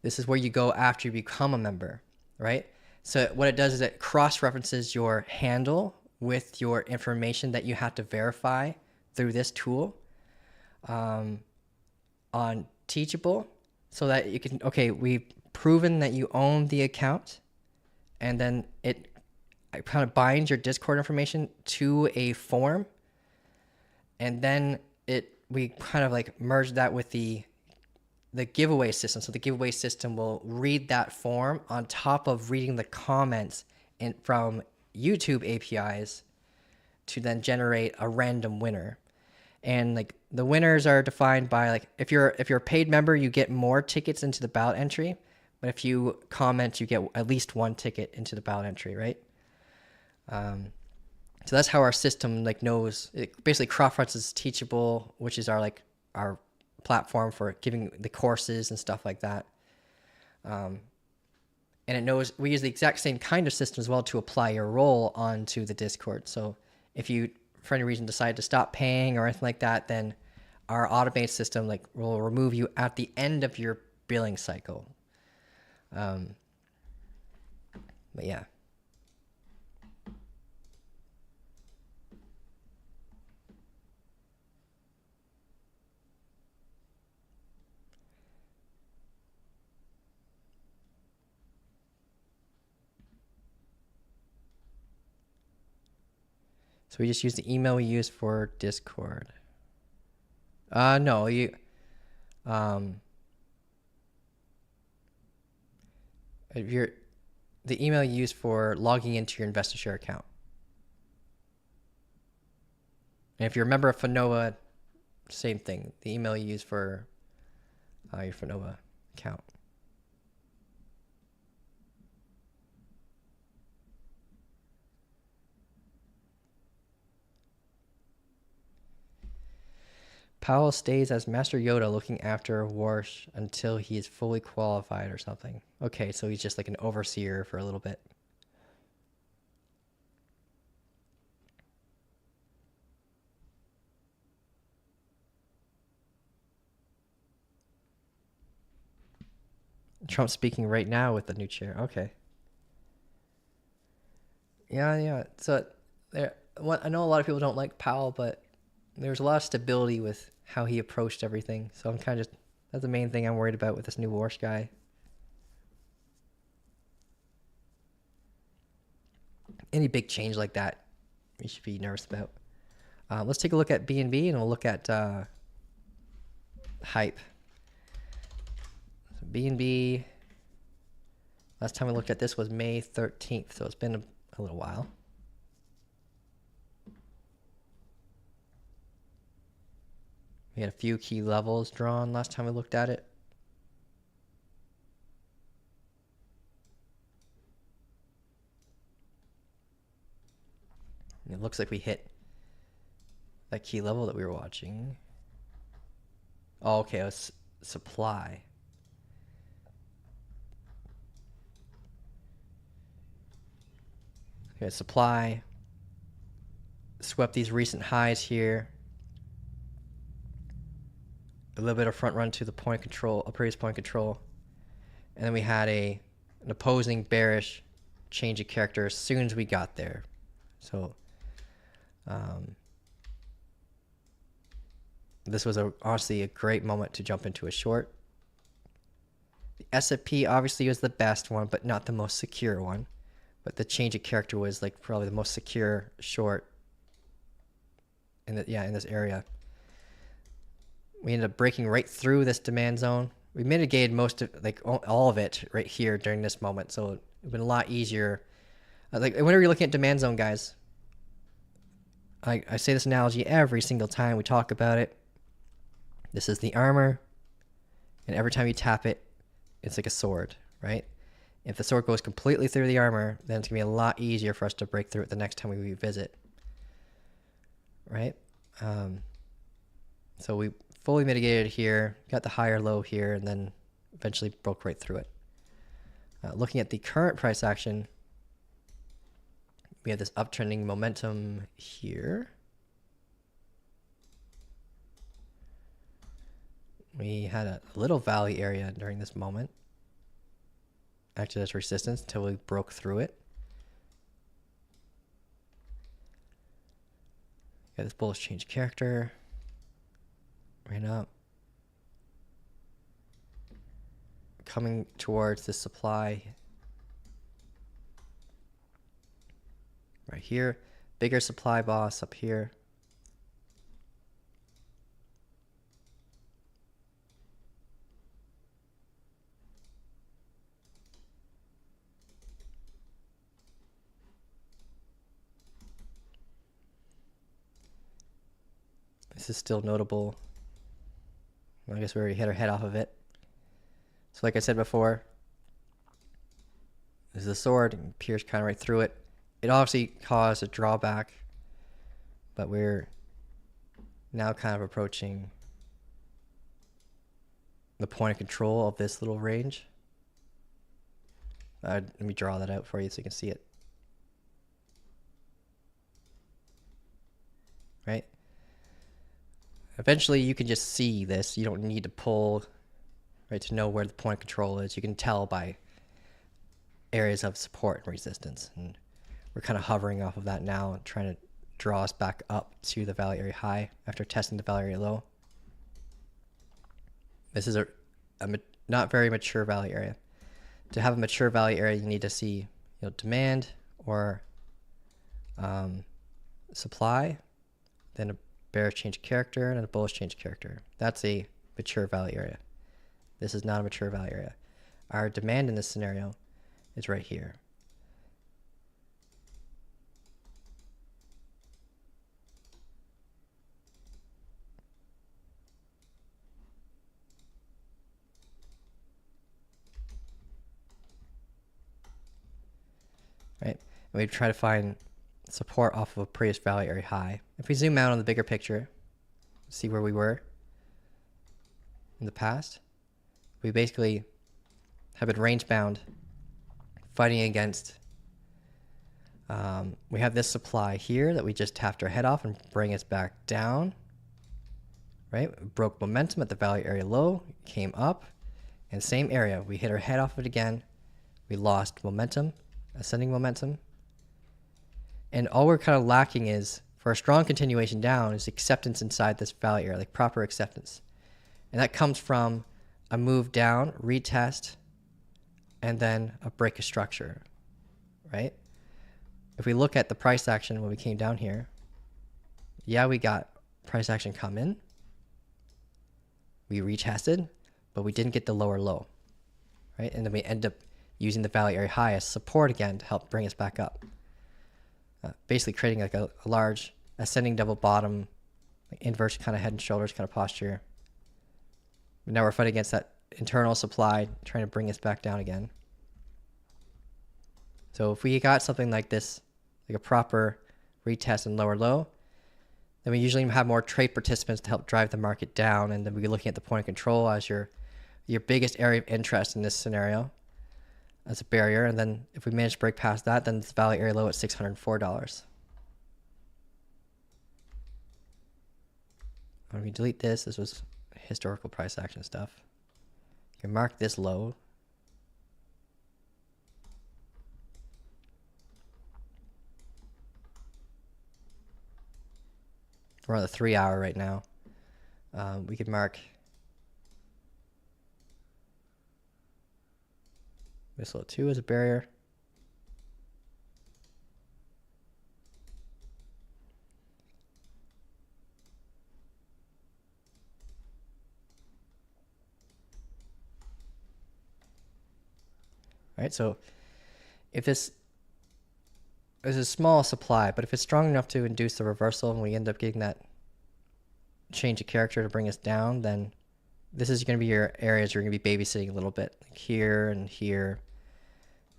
This is where you go after you become a member, right? So what it does is it cross-references your handle with your information that you have to verify through this tool on Teachable, so that you can, okay, we've proven that you own the account, and then it kind of binds your Discord information to a form, and then we kind of like merge that with the giveaway system. So the giveaway system will read that form on top of reading the comments from YouTube APIs to then generate a random winner. And like the winners are defined by, like, if you're a paid member, you get more tickets into the ballot entry, but if you comment, you get at least 1 ticket into the ballot entry, right? So that's how our system like knows. It basically cross-references Teachable, which is our platform for giving the courses and stuff like that. And it knows we use the exact same kind of system as well to apply your role onto the Discord. So if you, for any reason, decide to stop paying or anything like that, then our automated system will remove you at the end of your billing cycle. But yeah. So we just use the email we use for Discord. No, the email you use for logging into your InvestiShare account. And if you're a member of Fanova, same thing. The email you use for your Fanova account. Powell stays as Master Yoda looking after Warsh until he is fully qualified or something. Okay, so he's just like an overseer for a little bit. Trump's speaking right now with the new chair. Okay. Yeah. So I know a lot of people don't like Powell, but there's a lot of stability with how he approached everything. So I'm kind of that's the main thing I'm worried about with this new Warsh guy. any big change like that, you should be nervous about. Let's take a look at BNB and we'll look at HYPE. So BNB, last time we looked at this was May 13th, so it's been a little while. We had a few key levels drawn last time we looked at it. And it looks like we hit that key level that we were watching. Oh, okay, it was supply. Okay, supply swept these recent highs here. A little bit of front run to the point control, a previous point control. And then we had an opposing bearish change of character as soon as we got there. So this was honestly a great moment to jump into a short. The S&P obviously was the best one, but not the most secure one. But the change of character was like probably the most secure short in this area. We ended up breaking right through this demand zone. We mitigated most of, like all of it right here during this moment. So it would have been a lot easier. Like whenever you're looking at demand zone, guys, I say this analogy every single time we talk about it. This is the armor. And every time you tap it, it's like a sword, right? If the sword goes completely through the armor, then it's going to be a lot easier for us to break through it the next time we revisit, right? So we fully mitigated here, got the higher low here, and then eventually broke right through it. Looking at the current price action, we have this uptrending momentum here. We had a little valley area during this moment. Acted as resistance until we broke through it. Got this bullish change character. Right up. Coming towards the supply. Right here. Bigger supply boss up here. This is still notable. I guess we already hit our head off of it. So like I said before, this is a sword and pierced kind of right through it. It obviously caused a drawback, but we're now kind of approaching the point of control of this little range. Let me draw that out for you so you can see it. Right? Eventually you can just see this. You don't need to pull, right, to know where the point of control is. You can tell by areas of support and resistance. And we're kind of hovering off of that now and trying to draw us back up to the value area high after testing the value area low. This is a not very mature value area. To have a mature value area, you need to see, demand or supply, then a bearish change of character and a bullish change of character. That's a mature value area. This is not a mature value area. Our demand in this scenario is right here. Right? And we try to find support off of a previous value area high. If we zoom out on the bigger picture, see where we were in the past, we basically have been range bound, fighting against, we have this supply here that we just tapped our head off and bring us back down, right? We broke momentum at the value area low, came up, and same area, we hit our head off it again, we lost momentum, ascending momentum, and all we're kind of lacking is, for a strong continuation down, is acceptance inside this value area, like proper acceptance. And that comes from a move down, retest, and then a break of structure, right? if we look at the price action when we came down here, yeah, we got price action come in. We retested, but we didn't get the lower low, right? And then we end up using the value area high as support again to help bring us back up. Basically creating like a large ascending double bottom, like inverse kind of head and shoulders kind of posture. Now we're fighting against that internal supply, trying to bring us back down again. So if we got something like this, like a proper retest and lower low, then we usually have more trade participants to help drive the market down, and then we'll be looking at the point of control as your biggest area of interest in this scenario as a barrier. And then if we manage to break past that, then it's value area low at $604. When we delete this, this was historical price action stuff. You can mark this low. We're on the 3 hour right now. We could mark this low 2 as a barrier. All right, so if this is a small supply, but if it's strong enough to induce the reversal and we end up getting that change of character to bring us down, then this is going to be your areas you're going to be babysitting a little bit, like here,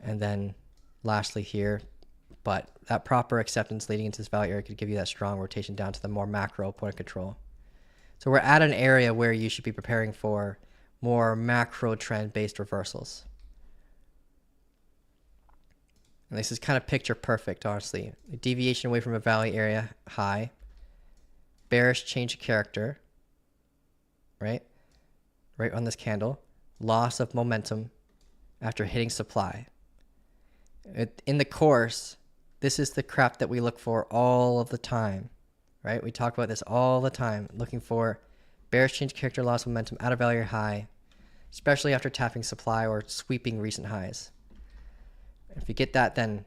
and then lastly here. But that proper acceptance leading into this value area could give you that strong rotation down to the more macro point of control. So we're at an area where you should be preparing for more macro trend based reversals. And this is kind of picture perfect, honestly. A deviation away from a value area high, bearish change of character, right? Right on this candle, loss of momentum after hitting supply. In the course, this is the crap that we look for all of the time, right? We talk about this all the time, looking for bearish change of character, loss of momentum out of value area high, especially after tapping supply or sweeping recent highs. If you get that, then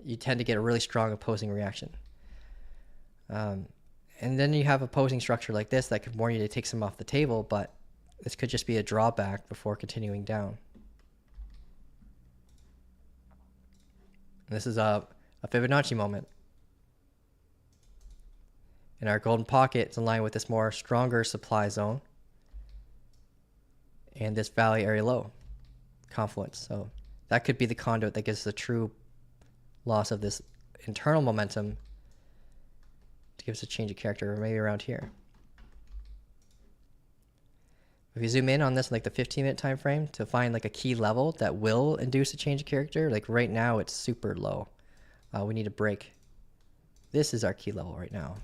you tend to get a really strong opposing reaction. And then you have opposing structure like this that could warn you to take some off the table, but this could just be a drawback before continuing down. And this is a Fibonacci moment. In our golden pocket, it's in line with this more stronger supply zone and this value area low confluence. So that could be the conduit that gives us a true loss of this internal momentum to give us a change of character, or maybe around here. If you zoom in on this, like the 15-minute time frame, to find like a key level that will induce a change of character, like right now it's super low. We need a break. This is our key level right now.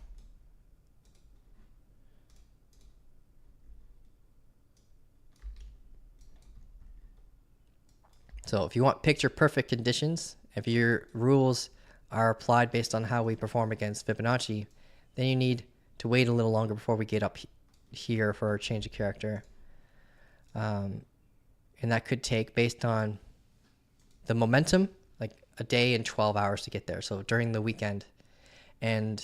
So if you want picture perfect conditions, if your rules are applied based on how we perform against Fibonacci, then you need to wait a little longer before we get up here for a change of character. And that could take, based on the momentum, like a day and 12 hours to get there. So during the weekend. And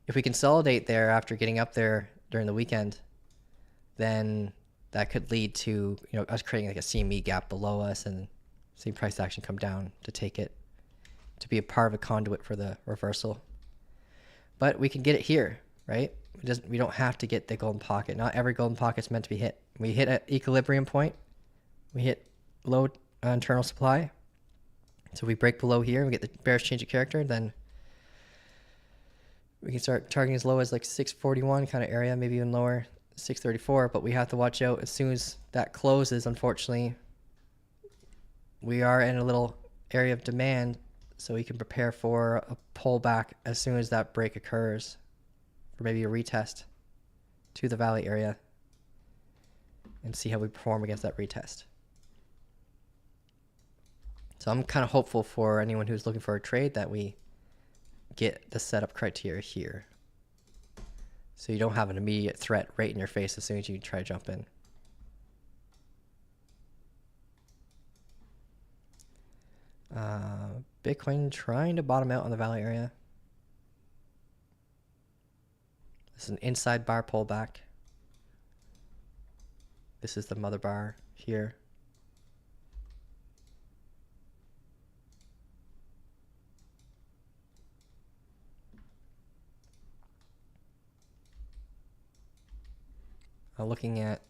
if we consolidate there after getting up there during the weekend, then that could lead to, us creating like a CME gap below us and seeing price action come down to take it, to be a part of a conduit for the reversal. But we can get it here, right? We don't have to get the golden pocket. Not every golden pocket is meant to be hit. We hit an equilibrium point. We hit low internal supply. So if we break below here, we get the bearish change of character, then we can start targeting as low as like 641 kind of area, maybe even lower, 634. But we have to watch out as soon as that closes, unfortunately. We are in a little area of demand, so we can prepare for a pullback as soon as that break occurs, or maybe a retest to the valley area, and see how we perform against that retest. So I'm kind of hopeful for anyone who's looking for a trade that we get the setup criteria here, so you don't have an immediate threat right in your face as soon as you try to jump in. Bitcoin trying to bottom out on the value area. This is an inside bar pullback. This is the mother bar here. Looking at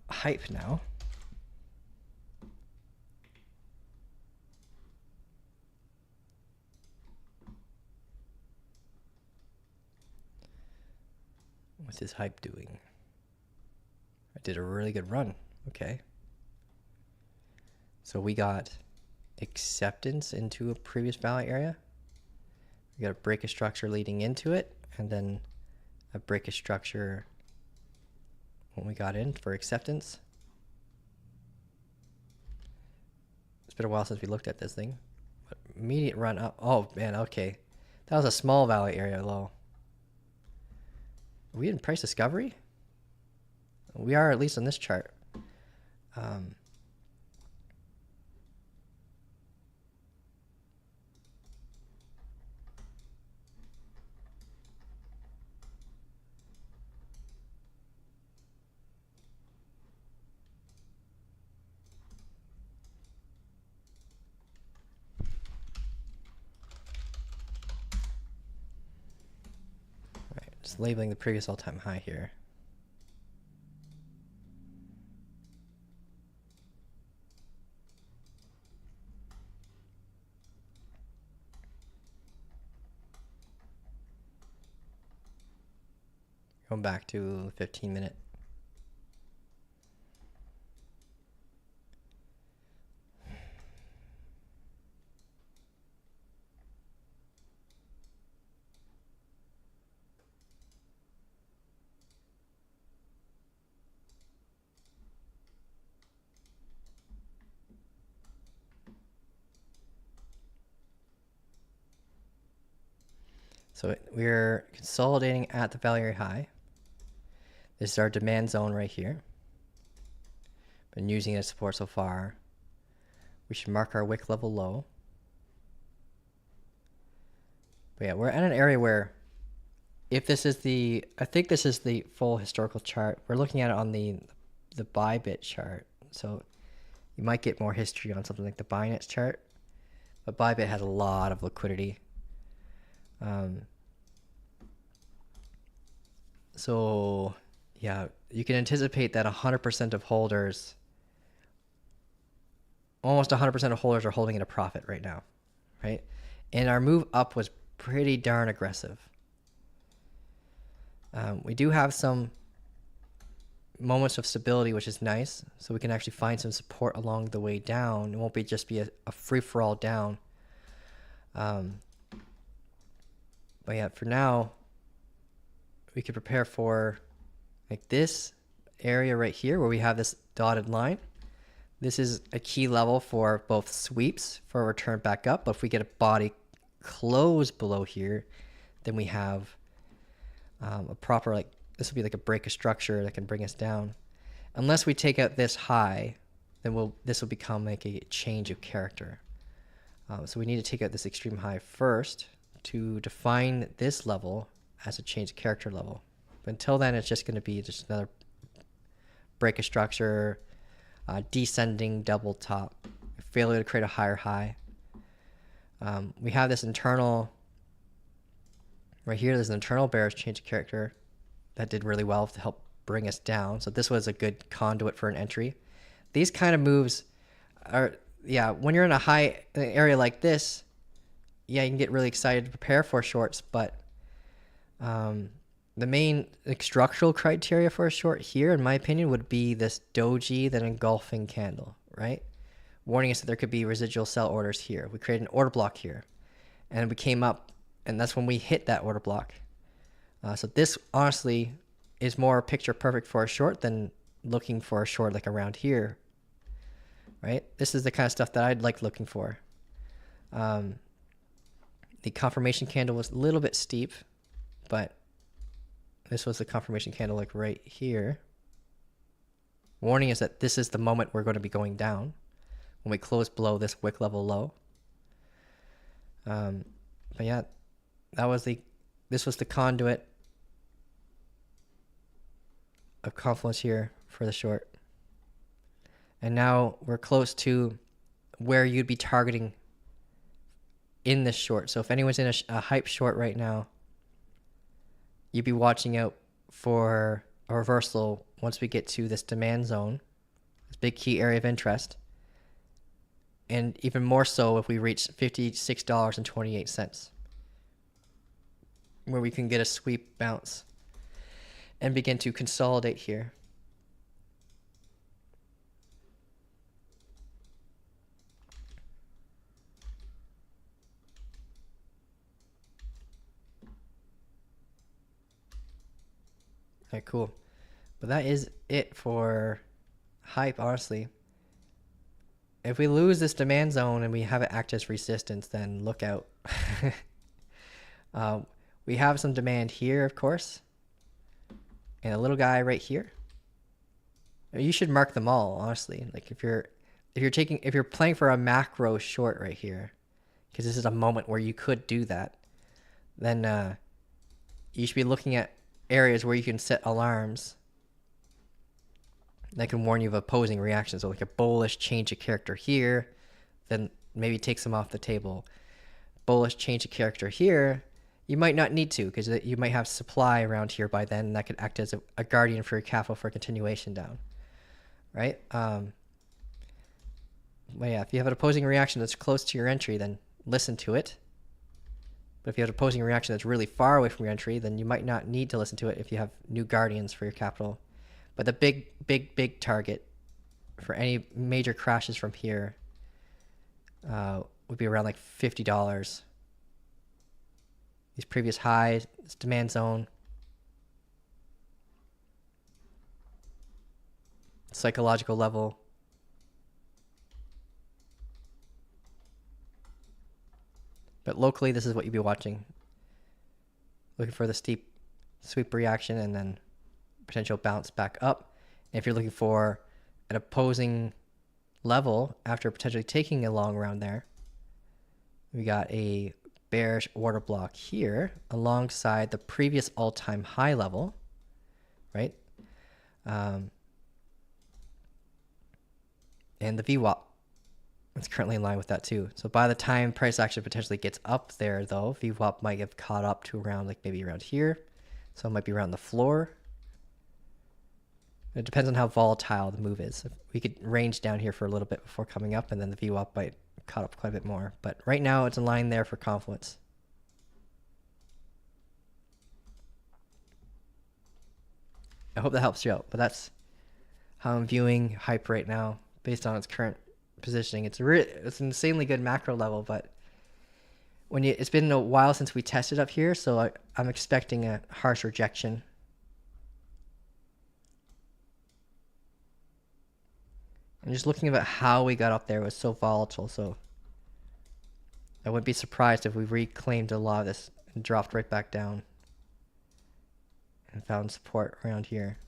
HYPE now. What's this HYPE doing? I did a really good run. Okay. So we got acceptance into a previous value area. We got a break of structure leading into it, and then a break of structure when we got in for acceptance. It's been a while since we looked at this thing. But immediate run up. Oh man, okay. That was a small value area low. Are we in price discovery? We are, at least on this chart. Just labeling the previous all-time high here. Going back to the 15-minute. So we're consolidating at the value high. This is our demand zone right here. Been using it as support so far. We should mark our wick level low. But yeah, we're at an area where if this is the, I think this is the full historical chart. We're looking at it on the Bybit chart. So you might get more history on something like the Binance chart. But Bybit has a lot of liquidity. So yeah, you can anticipate that 100% of holders, almost 100% of holders are holding at a profit right now, right? And our move up was pretty darn aggressive. We do have some moments of stability, which is nice. So we can actually find some support along the way down. It won't be just be a free-for-all down. But yeah, for now, we could prepare for like this area right here where we have this dotted line. This is a key level for both sweeps for a return back up. But if we get a body close below here, then we have a proper, like, this will be like a break of structure that can bring us down. Unless we take out this high, then this will become like a change of character. So we need to take out this extreme high first to define this level as a change of character level. But until then, it's just going to be just another break of structure, descending double top, failure to create a higher high. We have this internal, right here, there's an internal bearish change of character that did really well to help bring us down. So this was a good conduit for an entry. These kind of moves are, yeah, when you're in a high area like this, yeah, you can get really excited to prepare for shorts, but the main structural criteria for a short here, in my opinion, would be this doji, then engulfing candle, right? Warning us that there could be residual sell orders here. We created an order block here, and we came up, and that's when we hit that order block. So this, honestly, is more picture perfect for a short than looking for a short like around here, right? This is the kind of stuff that I'd like looking for. The confirmation candle was a little bit steep, but this was the confirmation candle like right here. Warning is that this is the moment we're going to be going down. when we close below this wick level low. But yeah, this was the conduit of confluence here for the short. And now we're close to where you'd be targeting in this short. So if anyone's in a hype short right now, you'd be watching out for a reversal once we get to this demand zone, this big key area of interest. And even more so if we reach $56.28, where we can get a sweep bounce and begin to consolidate here. All right, cool. But that is it for hype, honestly. If we lose this demand zone and we have it act as resistance, then look out. We have some demand here, of course, and a little guy right here. You should mark them all, honestly. Like if you're playing for a macro short right here, because this is a moment where you could do that, then you should be looking at areas where you can set alarms that can warn you of opposing reactions. So like a bullish change of character here, then maybe take some off the table. Bullish change of character here, you might not need to, because you might have supply around here by then, and that could act as a guardian for your capital for continuation down, right? But yeah, if you have an opposing reaction that's close to your entry, then listen to it. But if you have an opposing reaction that's really far away from your entry, then you might not need to listen to it if you have new guardians for your capital. But the big target for any major crashes from here would be around like $50. These previous highs, this demand zone, psychological level. But locally, this is what you'd be watching. Looking for the steep sweep reaction and then potential bounce back up. And if you're looking for an opposing level after potentially taking a long round there, we got a bearish order block here alongside the previous all-time high level, right? And the VWAP is currently in line with that too. So by the time price action potentially gets up there though, VWAP might have caught up to around like maybe around here. So it might be around the floor. It depends on how volatile the move is. We could range down here for a little bit before coming up, and then the VWAP might caught up quite a bit more. But right now it's in line there for confluence. I hope that helps you out. But that's how I'm viewing hype right now based on its current positioning. It's an insanely good macro level, but it's been a while since we tested up here, so I'm expecting a harsh rejection. And just looking at how we got up there was so volatile, so I wouldn't be surprised if we reclaimed a lot of this and dropped right back down and found support around here.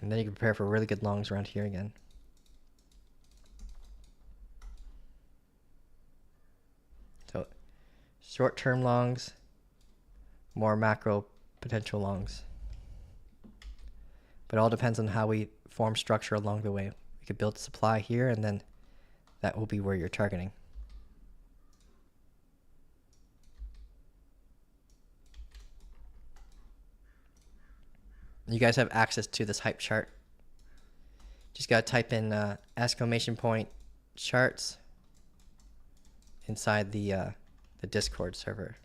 And then you can prepare for really good longs around here again. So short-term longs, more macro potential longs. But it all depends on how we form structure along the way. We could build supply here, and then that will be where you're targeting. You guys have access to this hype chart. Just got to type in exclamation point charts inside the Discord server.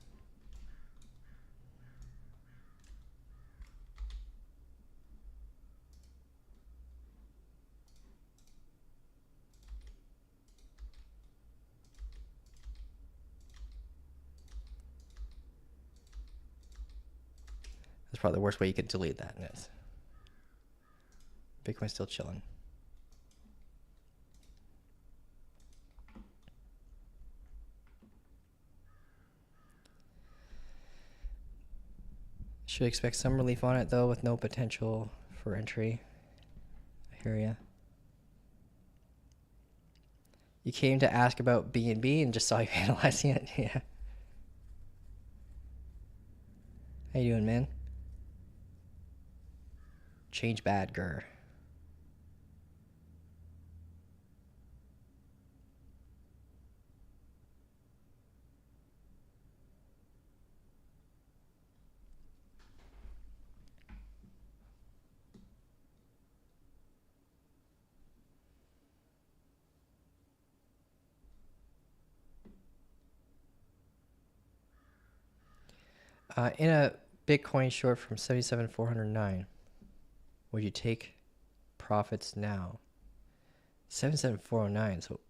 That's probably the worst way you could delete that. Is Bitcoin's still chilling. Should expect some relief on it though, with no potential for entry. I hear ya. You came to ask about BNB and just saw you analyzing it. Yeah. How you doing, man? Change bad, grr. In a Bitcoin short from 77,409, would you take profits now? 77,409. So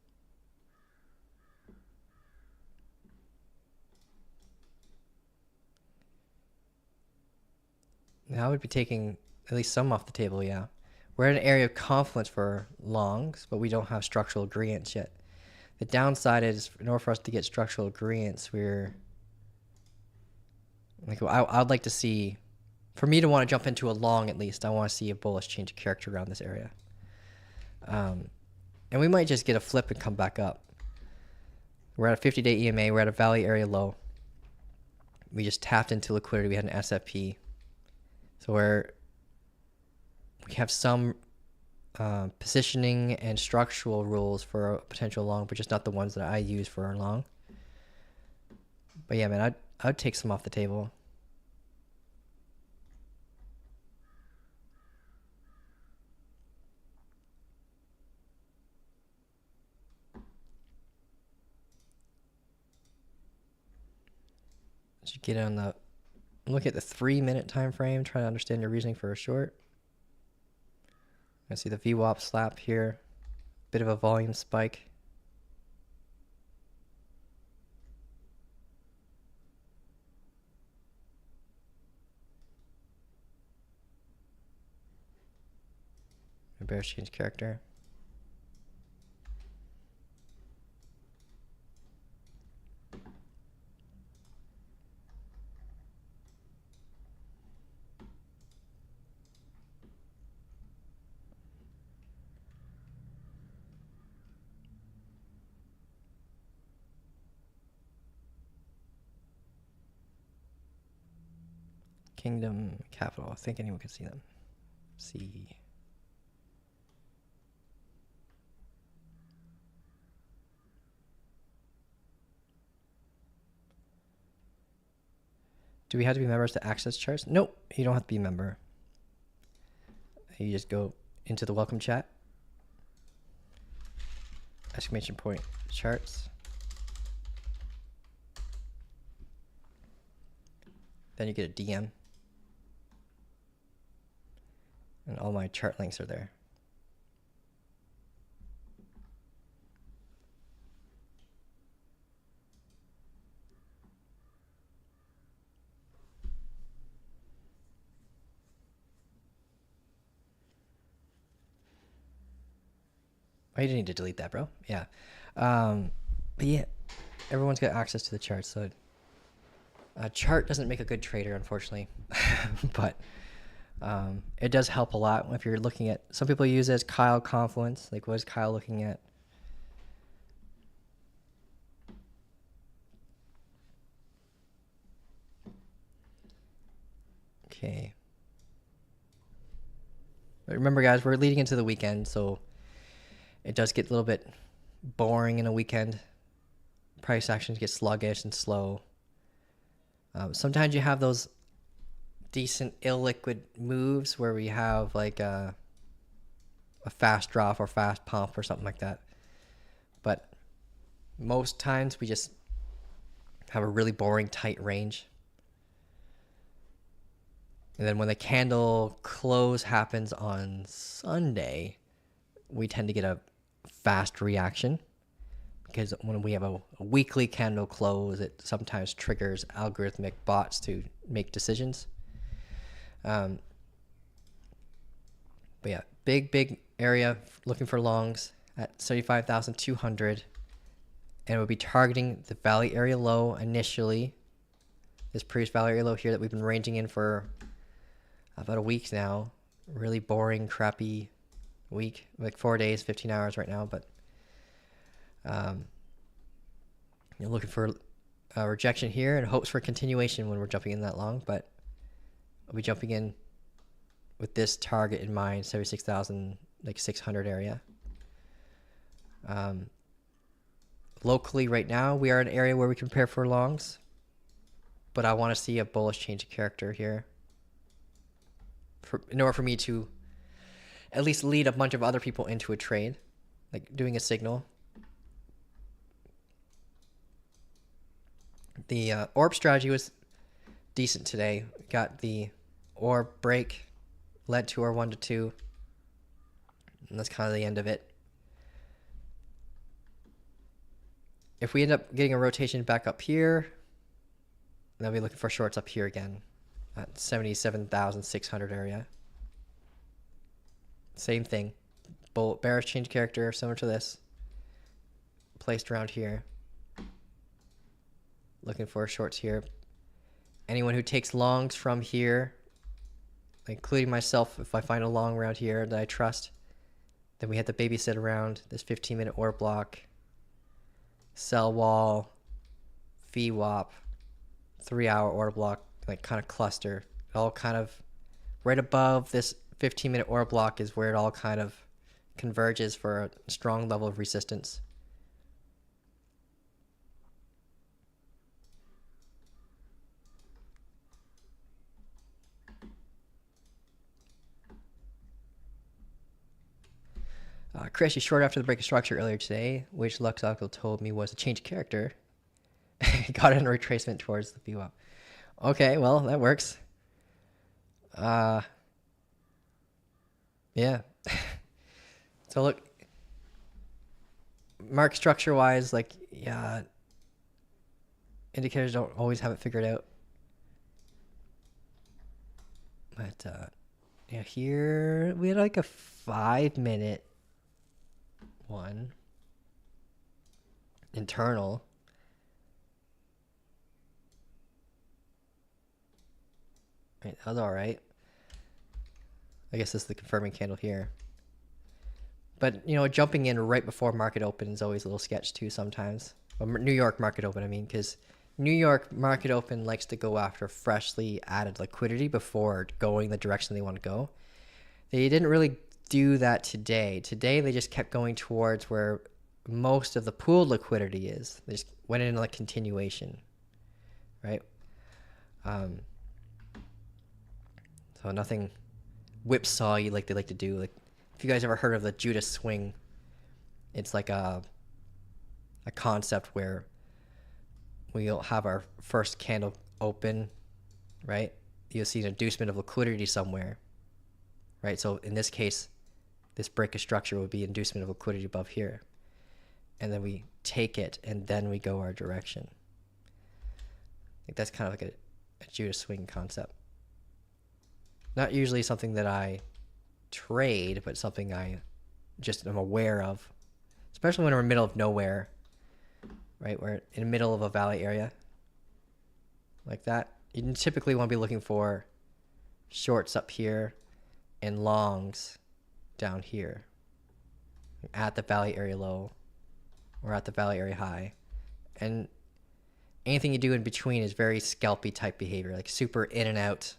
now I would be taking at least some off the table. Yeah, we're at an area of confluence for longs, but we don't have structural agreements yet. The downside is, in order for us to get structural agreements, we're like, I'd like to see, for me to want to jump into a long at least, I want to see a bullish change of character around this area. And we might just get a flip and come back up. We're at a 50-day EMA. We're at a value area low. We just tapped into liquidity. We had an SFP. So we have some positioning and structural rules for a potential long, but just not the ones that I use for our long. But yeah, man, I'd take some off the table. Should get on the look at the 3-minute time frame. Try to understand your reasoning for a short. I see the VWAP slap here. Bit of a volume spike. A bearish change character. Kingdom Capital. I think anyone can see them. See. Do we have to be members to access charts? Nope, you don't have to be a member. You just go into the welcome chat. Exclamation point charts. Then you get a DM. And all my chart links are there. Oh, you didn't need to delete that, bro. Yeah. But yeah, everyone's got access to the charts. So a chart doesn't make a good trader, unfortunately. But it does help a lot if you're looking at, some people use it as Kyle confluence. Like, what is Kyle looking at? Okay. But remember, guys, we're leading into the weekend, so it does get a little bit boring in a weekend. Price actions get sluggish and slow. Sometimes you have those decent illiquid moves where we have like a fast drop or fast pump or something like that. But most times we just have a really boring tight range. And then when the candle close happens on Sunday, we tend to get a fast reaction, because when we have a weekly candle close, it sometimes triggers algorithmic bots to make decisions. But yeah, big area looking for longs at 75,200, and we'll be targeting the value area low initially this previous value area low here that we've been ranging in for about a week now. Really boring, crappy week, like 4 days, 15 hours right now. But you're looking for a rejection here and hopes for continuation when we're jumping in that long. But I'll be jumping in with this target in mind, 76,600 area. Locally right now, we are in an area where we can prepare for longs, but I want to see a bullish change of character here in order for me to at least lead a bunch of other people into a trade, like doing a signal. The orb strategy was decent today. Got the orb break, led to our 1 to 2, and that's kind of the end of it. If we end up getting a rotation back up here, then I'll be looking for shorts up here again at 77,600 area. Same thing. Bearish change character, similar to this. Placed around here. Looking for shorts here. Anyone who takes longs from here, including myself, if I find a long around here that I trust, then we have to babysit around this 15-minute order block. Sell wall, VWAP, 3-hour order block, like kind of cluster. All kind of right above this 15-minute order block is where it all kind of converges for a strong level of resistance. Chris, you short after the break of structure earlier today, which Luxocal told me was a change of character. Got in a retracement towards the VWAP. Okay, well, that works. Yeah. So look, mark structure wise, like, yeah, indicators don't always have it figured out. But yeah, here we had like a 5-minute one internal. Right, that was all right. I guess this is the confirming candle here. But, you know, jumping in right before market open is always a little sketch too sometimes. Well, New York market open, I mean, because New York market open likes to go after freshly added liquidity before going the direction they want to go. They didn't really do that today. Today, they just kept going towards where most of the pooled liquidity is. They just went in like continuation, right? So nothing whipsaw-y like they like to do. Like, if you guys ever heard of the Judas swing, it's like a concept where we'll have our first candle open, right? You'll see an inducement of liquidity somewhere, right? So in this case, this break of structure would be inducement of liquidity above here. And then we take it, and then we go our direction. I think that's kind of like a Judas swing concept. Not usually something that I trade, but something I just am aware of, especially when we're in the middle of nowhere, right? We're in the middle of a valley area like that. You typically want to be looking for shorts up here and longs down here at the valley area low or at the valley area high. And anything you do in between is very scalpy type behavior, like super in and out,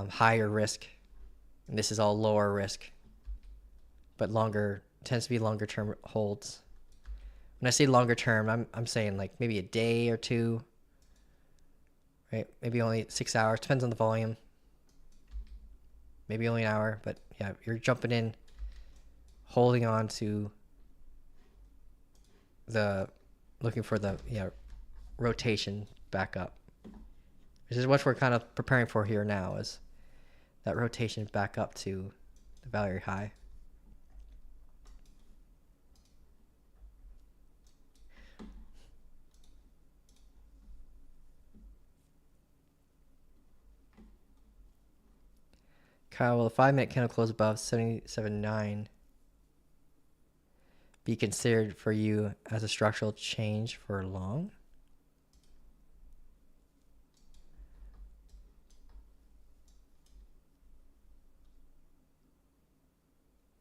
higher risk. And this is all lower risk, but tends to be longer term holds. When I say longer term, I'm saying like maybe a day or two, right? Maybe only 6 hours, depends on the volume. Maybe only an hour, but yeah, you're jumping in, holding on to looking for the rotation back up. This is what we're kind of preparing for here now, is that rotation back up to the valley high. Kyle, will the 5-minute candle close above 77.9 be considered for you as a structural change for long?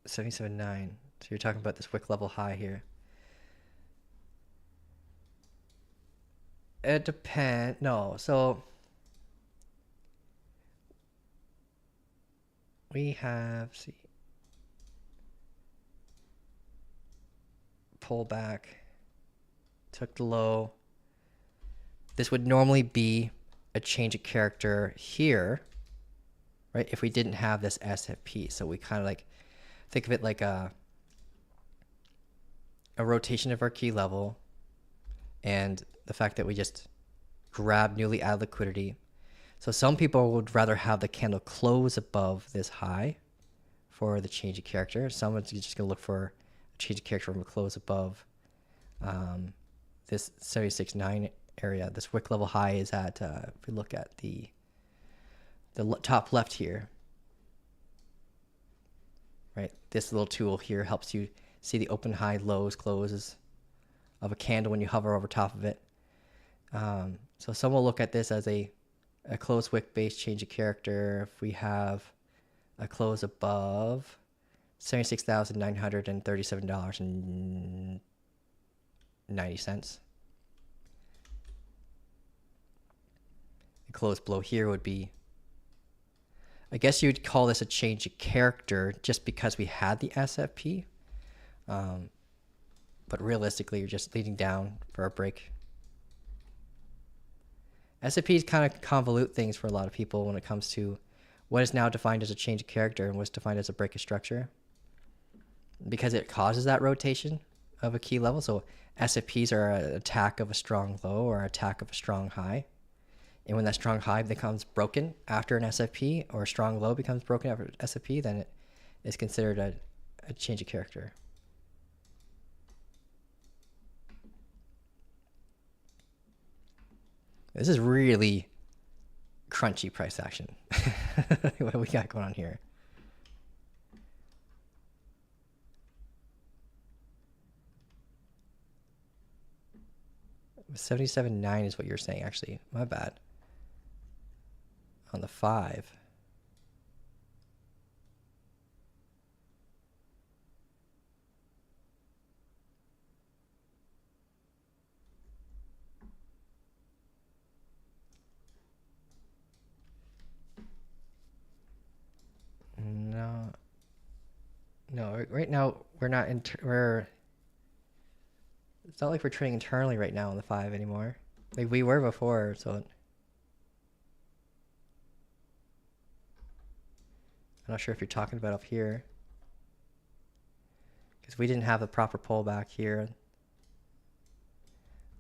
77.9. So you're talking about this wick level high here. It depends. No, so we have, see, pull back, took the low. This would normally be a change of character here, right? If we didn't have this SFP. So we kind of like think of it like a rotation of our key level and the fact that we just grab newly added liquidity. So some people would rather have the candle close above this high for the change of character. Someone's just going to look for a change of character from a close above this 76.9 area. This wick level high is at, if we look at the top left here, right? This little tool here helps you see the open, high, lows, closes of a candle when you hover over top of it. So some will look at this as a close wick based change of character. If we have a close above $76,937.90. The close below here would be, I guess you'd call this a change of character just because we had the SFP. But realistically, you're just leading down for a break. SFPs kind of convolute things for a lot of people when it comes to what is now defined as a change of character and what's defined as a break of structure, because it causes that rotation of a key level. So SFPs are an attack of a strong low or an attack of a strong high. And when that strong high becomes broken after an SFP, or a strong low becomes broken after an SFP, then it is considered a change of character. This is really crunchy price action. What do we got going on here? 77.9 is what you're saying, actually. My bad. On the 5. No, right now we're not it's not like we're trading internally right now on the 5 anymore. Like we were before, so I'm not sure if you're talking about up here, because we didn't have the proper pullback here.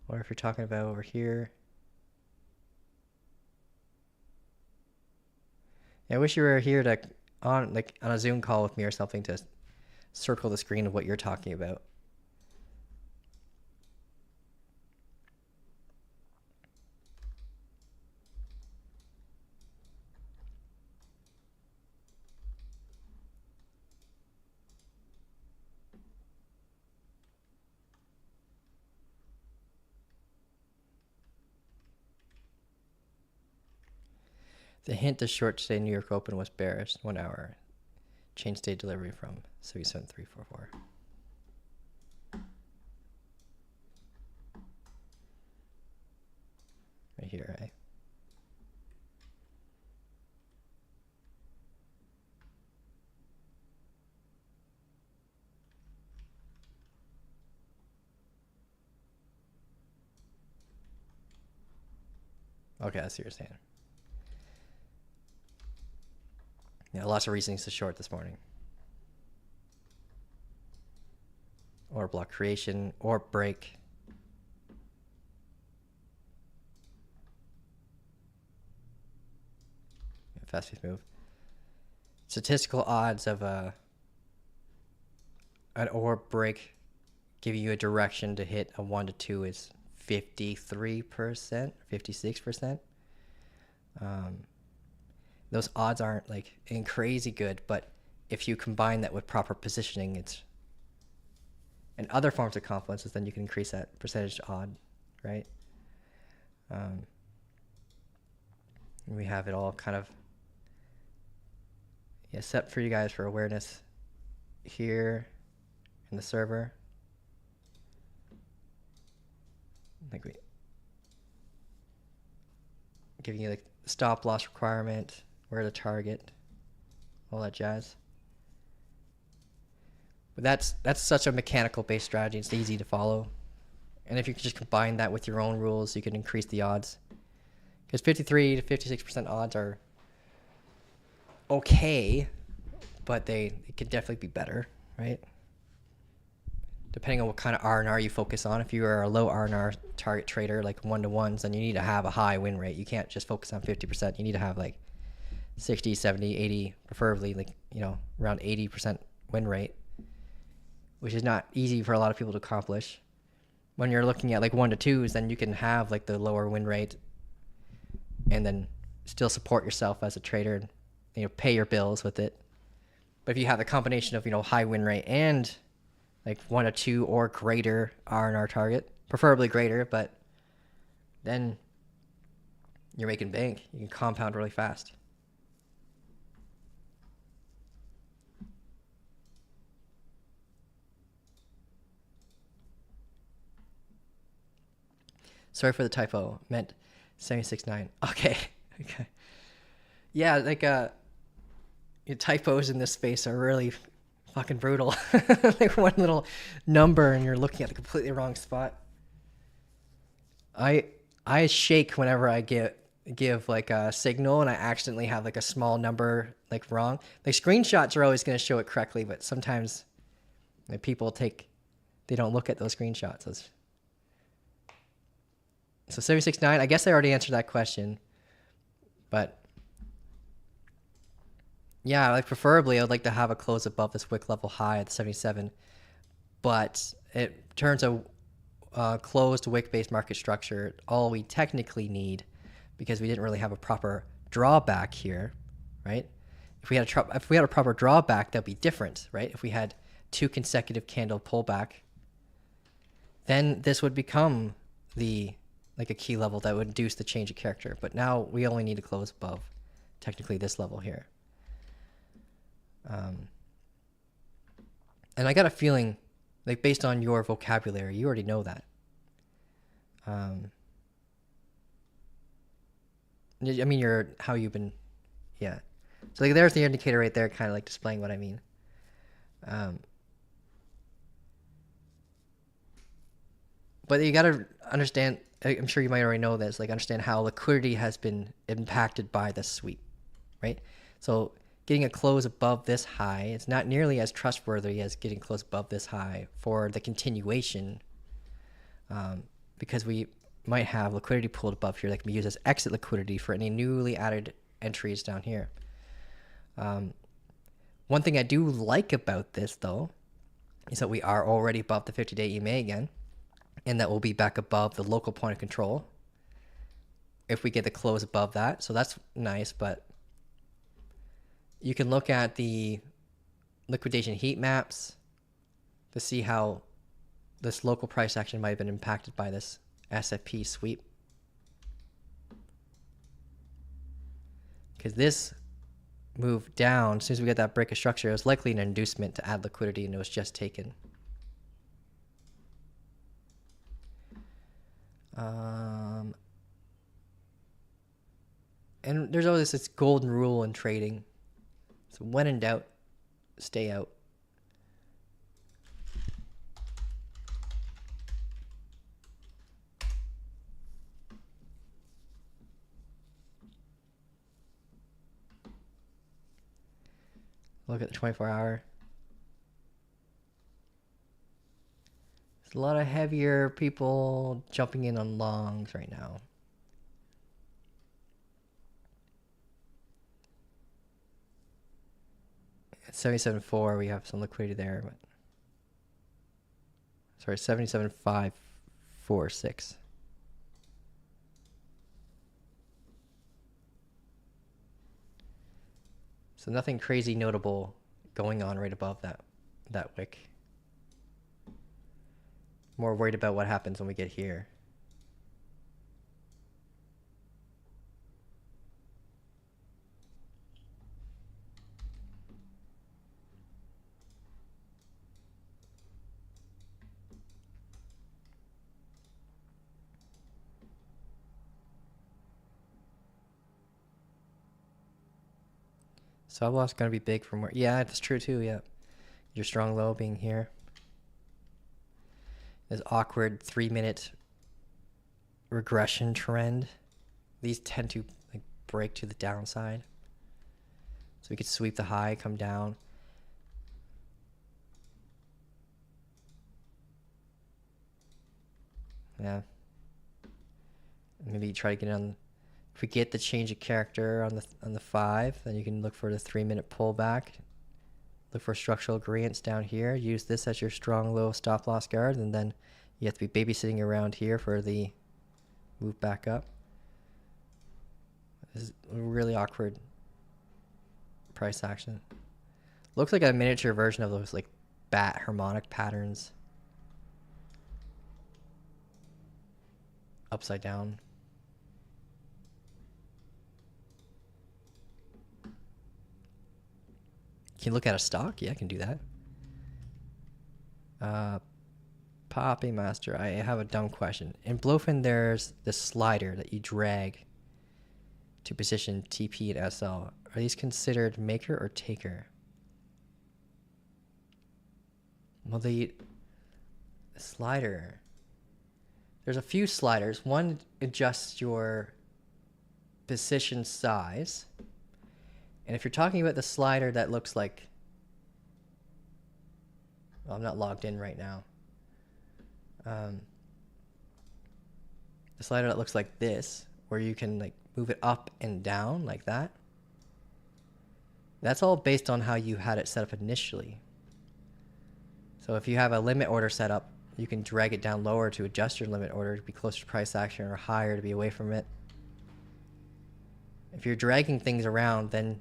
Or if you're talking about over here. Yeah, I wish you were here to on a Zoom call with me or something to circle the screen of what you're talking about. The hint to short today New York Open was bearish, 1 hour. Change day delivery from 77344. Right here, right? Okay, I see what you're saying. Yeah, lots of reasons to short this morning. Or block creation, or break. Fast pace move. Statistical odds of an or break giving you a direction to hit a 1 to 2 is 53%, 56%. Those odds aren't like crazy good, but if you combine that with proper positioning, it's and other forms of confluences, then you can increase that percentage odd, right? We have it all kind of set for you guys for awareness here in the server. I think we giving you like stop loss requirement, where to target, all that jazz. But that's such a mechanical based strategy. It's easy to follow. And if you can just combine that with your own rules, you can increase the odds. Because 53 to 56% odds are okay, but it could definitely be better, right? Depending on what kind of R&R you focus on. If you are a low R&R target trader, like 1-to-1s, then you need to have a high win rate. You can't just focus on 50%. You need to have like 60, 70, 80, preferably like, around 80% win rate, which is not easy for a lot of people to accomplish. When you're looking at like 1-to-2s, then you can have like the lower win rate and then still support yourself as a trader and, pay your bills with it. But if you have the combination of, high win rate and like 1-to-2 or greater R&R target, preferably greater, but then you're making bank. You can compound really fast. Sorry for the typo. Meant 76.9. Okay. Okay. Yeah, like typos in this space are really fucking brutal. Like one little number and you're looking at the completely wrong spot. I shake whenever I give like a signal and I accidentally have like a small number like wrong. Like screenshots are always going to show it correctly, but sometimes like, people they don't look at those screenshots. So 76.9, I guess I already answered that question, but yeah, like preferably I'd like to have a close above this wick level high at 77, but it turns a closed wick-based market structure all we technically need, because we didn't really have a proper drawback here, right? If we had a proper drawback, that'd be different, right? If we had 2 consecutive candle pullback, then this would become like a key level that would induce the change of character. But now we only need to close above technically this level here. And I got a feeling, like based on your vocabulary, you already know that. I mean, how you've been, yeah. So like, there's the indicator right there, kind of like displaying what I mean. But you got to understand, I'm sure you might already know this, like understand how liquidity has been impacted by this sweep, right? So getting a close above this high, it's not nearly as trustworthy as getting close above this high for the continuation, because we might have liquidity pulled above here that can be used as exit liquidity for any newly added entries down here. One thing I do like about this, though, is that we are already above the 50-day EMA again, and that will be back above the local point of control if we get the close above that. So that's nice, but you can look at the liquidation heat maps to see how this local price action might have been impacted by this SFP sweep. Because this move down, as soon as we get that break of structure, it was likely an inducement to add liquidity, and it was just taken. And there's always this golden rule in trading. So when in doubt, stay out. Look at the 24-hour. There's a lot of heavier people jumping in on longs right now. At 77.4, we have some liquidity there. But sorry, 77.546. So nothing crazy notable going on right above that wick. More worried about what happens when we get here. Stop loss going to be big from where, yeah, that's true too, yeah. Your strong low being here. This awkward 3-minute regression trend. These tend to like break to the downside. So we could sweep the high, come down. Yeah. Maybe try to get on. If we get the change of character on the 5, then you can look for the 3-minute pullback. Look for structural gradients down here. Use this as your strong low stop loss guard, and then you have to be babysitting around here for the move back up. This is a really awkward price action. Looks like a miniature version of those like bat harmonic patterns. Upside down. Can you look at a stock? Yeah, I can do that. Poppy Master, I have a dumb question. In Blowfin, there's this slider that you drag to position TP and SL. Are these considered maker or taker? Well, the slider, there's a few sliders. One adjusts your position size. And if you're talking about the slider that looks like, well, I'm not logged in right now. The slider that looks like this, where you can like move it up and down like that. That's all based on how you had it set up initially. So if you have a limit order set up, you can drag it down lower to adjust your limit order to be closer to price action, or higher to be away from it. If you're dragging things around, then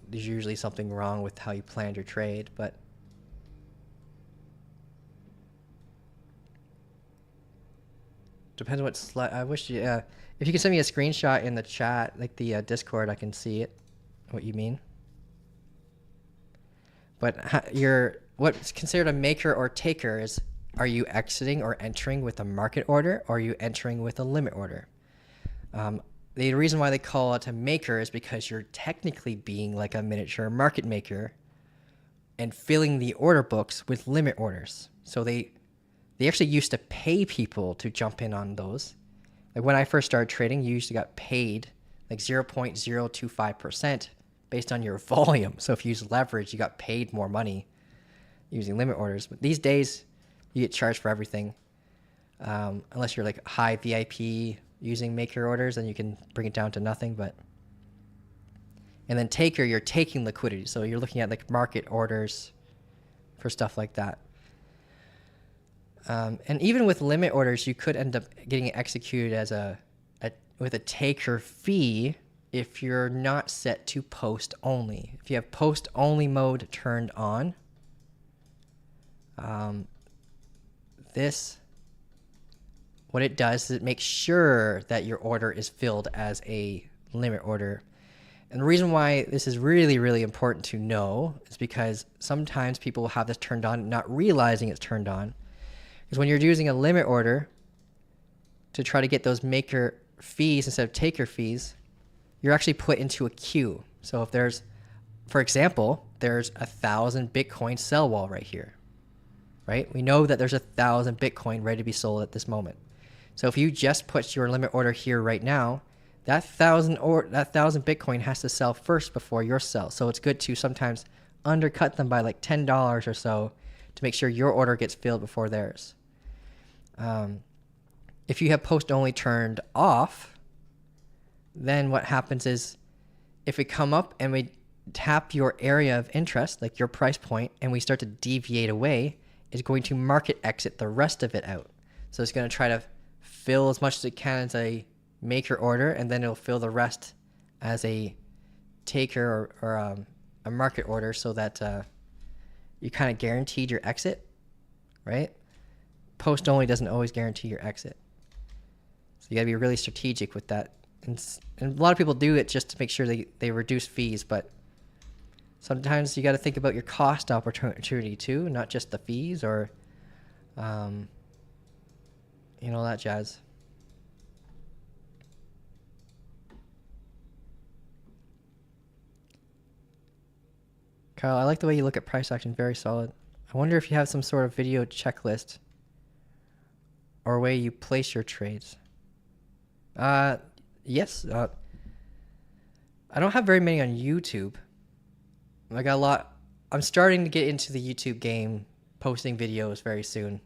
there's usually something wrong with how you planned your trade, but depends what slide. I wish you, if you could send me a screenshot in the chat, like the Discord, I can see it, what you mean. But what's considered a maker or taker is, are you exiting or entering with a market order, or are you entering with a limit order? The reason why they call it a maker is because you're technically being like a miniature market maker and filling the order books with limit orders. So they actually used to pay people to jump in on those. Like when I first started trading, you usually got paid like 0.025% based on your volume. So if you use leverage, you got paid more money using limit orders. But these days, you get charged for everything. Unless you're like high VIP using maker orders, then you can bring it down to nothing. And then taker, you're taking liquidity. So you're looking at like market orders for stuff like that. And even with limit orders, you could end up getting it executed as with a taker fee if you're not set to post only. If you have post only mode turned on, what it does is it makes sure that your order is filled as a limit order. And the reason why this is really, really important to know is because sometimes people will have this turned on not realizing it's turned on. Because when you're using a limit order to try to get those maker fees instead of taker fees, you're actually put into a queue. So if there's, for example, there's 1,000 Bitcoin sell wall right here, right? We know that there's 1,000 Bitcoin ready to be sold at this moment. So if you just put your limit order here right now, that 1,000 Bitcoin has to sell first before your sell. So it's good to sometimes undercut them by like $10 or so to make sure your order gets filled before theirs. If you have post only turned off, then what happens is if we come up and we tap your area of interest, like your price point, and we start to deviate away, it's going to market exit the rest of it out. So it's going to try to fill as much as it can as a maker order, and then it'll fill the rest as a taker or a market order, so that you kind of guaranteed your exit, right? Post only doesn't always guarantee your exit. So you got to be really strategic with that. And a lot of people do it just to make sure they reduce fees, but sometimes you got to think about your cost opportunity too, not just the fees or, that jazz. Kyle, I like the way you look at price action. Very solid. I wonder if you have some sort of video checklist or way you place your trades. Yes. I don't have very many on YouTube. I got a lot. I'm starting to get into the YouTube game, posting videos very soon.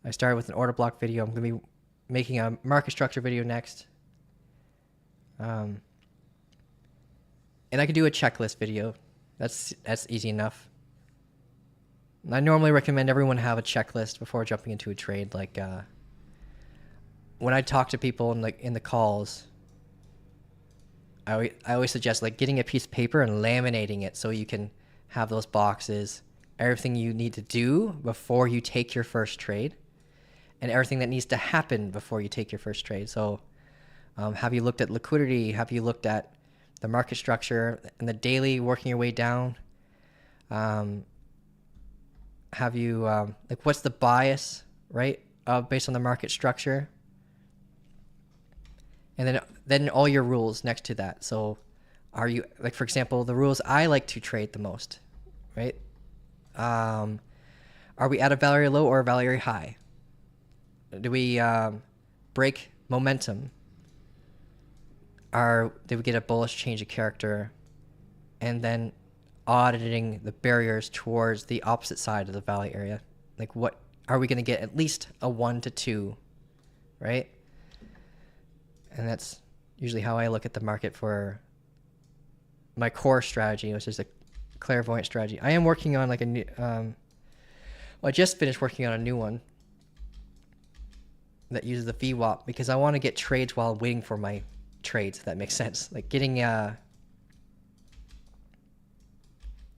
I started with an order block video. I'm going to be making a market structure video next. And I could do a checklist video. That's easy enough. I normally recommend everyone have a checklist before jumping into a trade. Like when I talk to people in the calls, I always suggest like getting a piece of paper and laminating it so you can have those boxes, everything you need to do before you take your first trade, and everything that needs to happen before you take your first trade. So have you looked at liquidity? Have you looked at the market structure and the daily, working your way down? Have you like what's the bias, right, based on the market structure? And then all your rules next to that. So are you, like, for example, the rules I like to trade the most, right? Are we at a value low or a value high? Do we break momentum? Did we get a bullish change of character? And then auditing the barriers towards the opposite side of the value area. Like, what are we going to get? At least a 1 to 2, right? And that's usually how I look at the market for my core strategy, which is a clairvoyant strategy. I am working on like a new, I just finished working on a new one that uses the VWAP because I want to get trades while waiting for my trades, if that makes sense. Like getting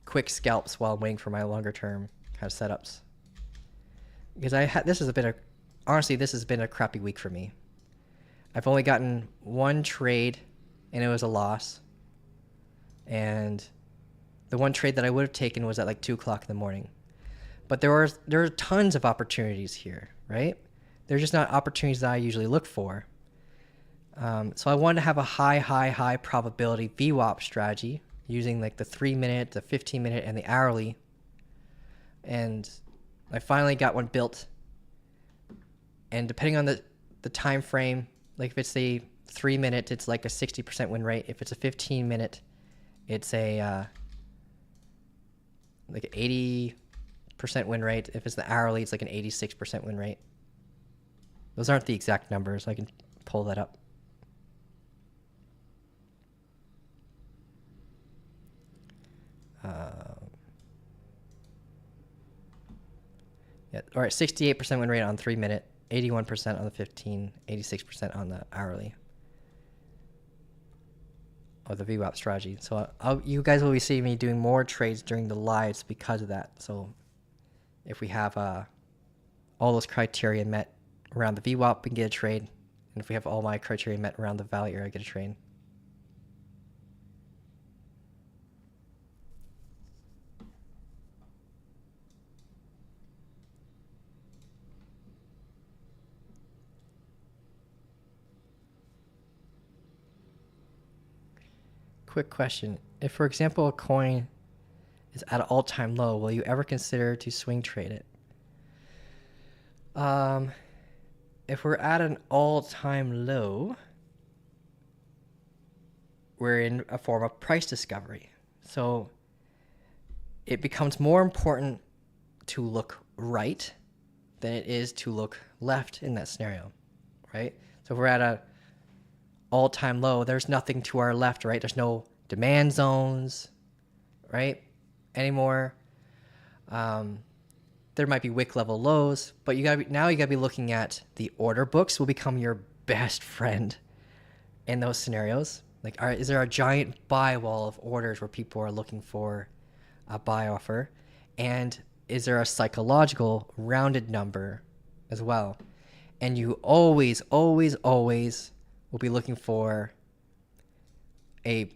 quick scalps while waiting for my longer term kind of setups. Because this has been a crappy week for me. I've only gotten one trade and it was a loss. And the one trade that I would have taken was at like 2 o'clock in the morning. But there are tons of opportunities here, right? They're just not opportunities that I usually look for. So I wanted to have a high probability VWAP strategy using like the 3-minute, the 15-minute, and the hourly. And I finally got one built. And depending on the time frame, like if it's a 3-minute, it's like a 60% win rate. If it's a 15-minute, it's a like an 80% win rate. If it's the hourly, it's like an 86% win rate. Those aren't the exact numbers. I can pull that up. Yeah, all right, 68% win rate on 3-minute, 81% on the 15, 86% on the hourly. Or the VWAP strategy. So you guys will be seeing me doing more trades during the lives because of that. So if we have all those criteria met around the VWAP, we can get a trade. And if we have all my criteria met around the value area, I get a trade. Quick question. If, for example, a coin is at an all-time low, will you ever consider to swing trade it? If we're at an all-time low, we're in a form of price discovery. So it becomes more important to look right than it is to look left in that scenario, right? So if we're at a all-time low, there's nothing to our left, right? There's no demand zones, right, anymore. There might be wick level lows, but you gotta be looking at the order books will become your best friend in those scenarios. Like, is there a giant buy wall of orders where people are looking for a buy offer? And is there a psychological rounded number as well? And you always will be looking for a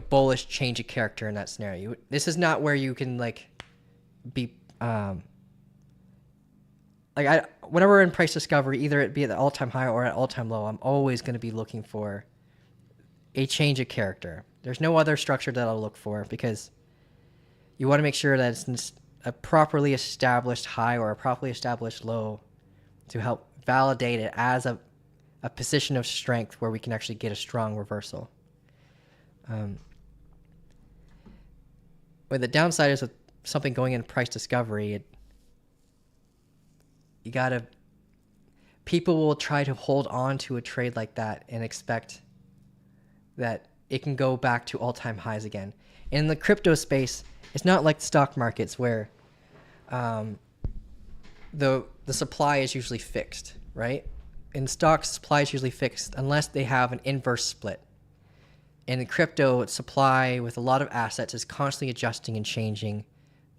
bullish change of character in that scenario. This is not where you can be whenever we're in price discovery, either it be at the all-time high or at all-time low, I'm always going to be looking for a change of character. There's no other structure that I'll look for because you want to make sure that it's a properly established high or a properly established low to help validate it as a position of strength where we can actually get a strong reversal. But the downside is with something going in price discovery, people will try to hold on to a trade like that and expect that it can go back to all-time highs again. In the crypto space, it's not like stock markets where the supply is usually fixed, right? In stocks, supply is usually fixed unless they have an inverse split. In the crypto, supply with a lot of assets is constantly adjusting and changing.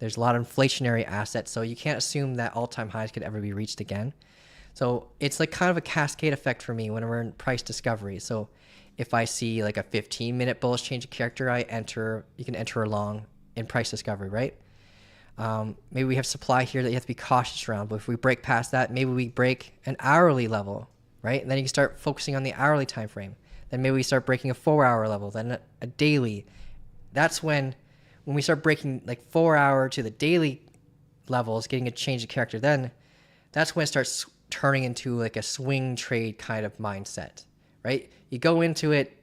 There's a lot of inflationary assets, so you can't assume that all-time highs could ever be reached again. So it's like kind of a cascade effect for me when we're in price discovery. So if I see like a 15-minute bullish change of character, you can enter along in price discovery, right? Maybe we have supply here that you have to be cautious around, but if we break past that, maybe we break an hourly level, right? And then you can start focusing on the hourly time frame. Then maybe we start breaking a 4-hour level, then a daily. That's when we start breaking like 4-hour to the daily levels, getting a change of character, then that's when it starts turning into like a swing trade kind of mindset, right? You go into it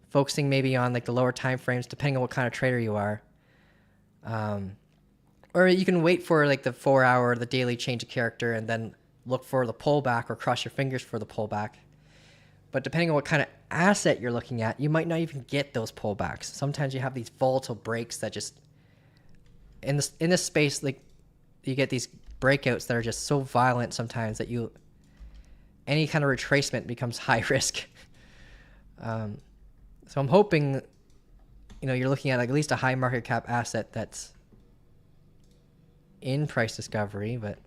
focusing maybe on like the lower time frames, depending on what kind of trader you are. Or you can wait for like the 4-hour, the daily change of character, and then look for the pullback or cross your fingers for the pullback. But depending on what kind of asset you're looking at, you might not even get those pullbacks. Sometimes you have these volatile breaks that just in this space, like you get these breakouts that are just so violent sometimes that any kind of retracement becomes high risk. So I'm hoping, you're looking at like at least a high market cap asset that's in price discovery, but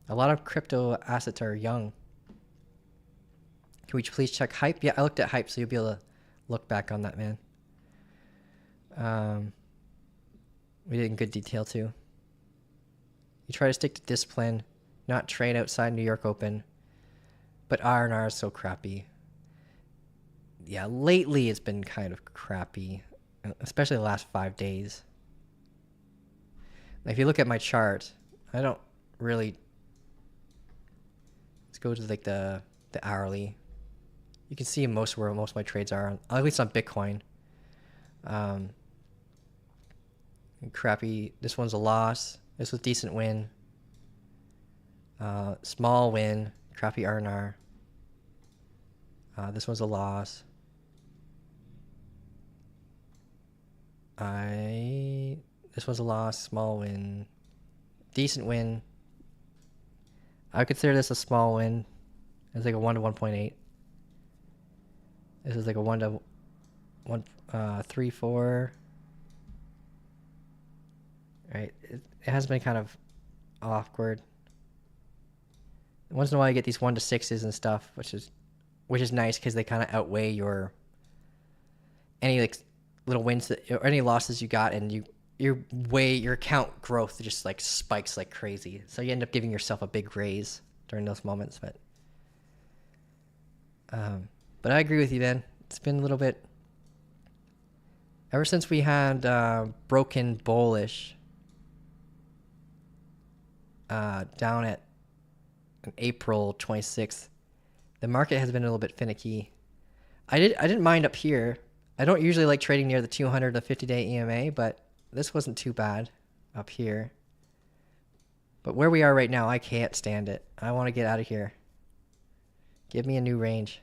a lot of crypto assets are young. Can we please check HYPE? Yeah, I looked at HYPE, so you'll be able to look back on that, man. We did in good detail too. You try to stick to discipline, not trade outside New York Open, but R&R is so crappy. Yeah, lately it's been kind of crappy, especially the last 5 days. If you look at my chart, I don't really. Let's go to like the hourly. You can see where most of my trades are, at least on Bitcoin. Crappy. This one's a loss. This was decent win. Small win. Crappy R&R. This one's a loss. This was a loss, small win, decent win. I would consider this a small win. It's like a 1 to 1.8. This is like a 1 to 3, 4. Right, it has been kind of awkward. Once in a while, you get these 1 to 6s and stuff, which is nice because they kind of outweigh any like little wins or any losses you got, and your account growth just like spikes like crazy. So you end up giving yourself a big raise during those moments. But I agree with you, man. It's been a little bit ever since we had broken bullish down at April 26th. The market has been a little bit finicky. I didn't mind up here. I don't usually like trading near the 200 to 50-day EMA, but this wasn't too bad up here. But where we are right now, I can't stand it. I want to get out of here. Give me a new range.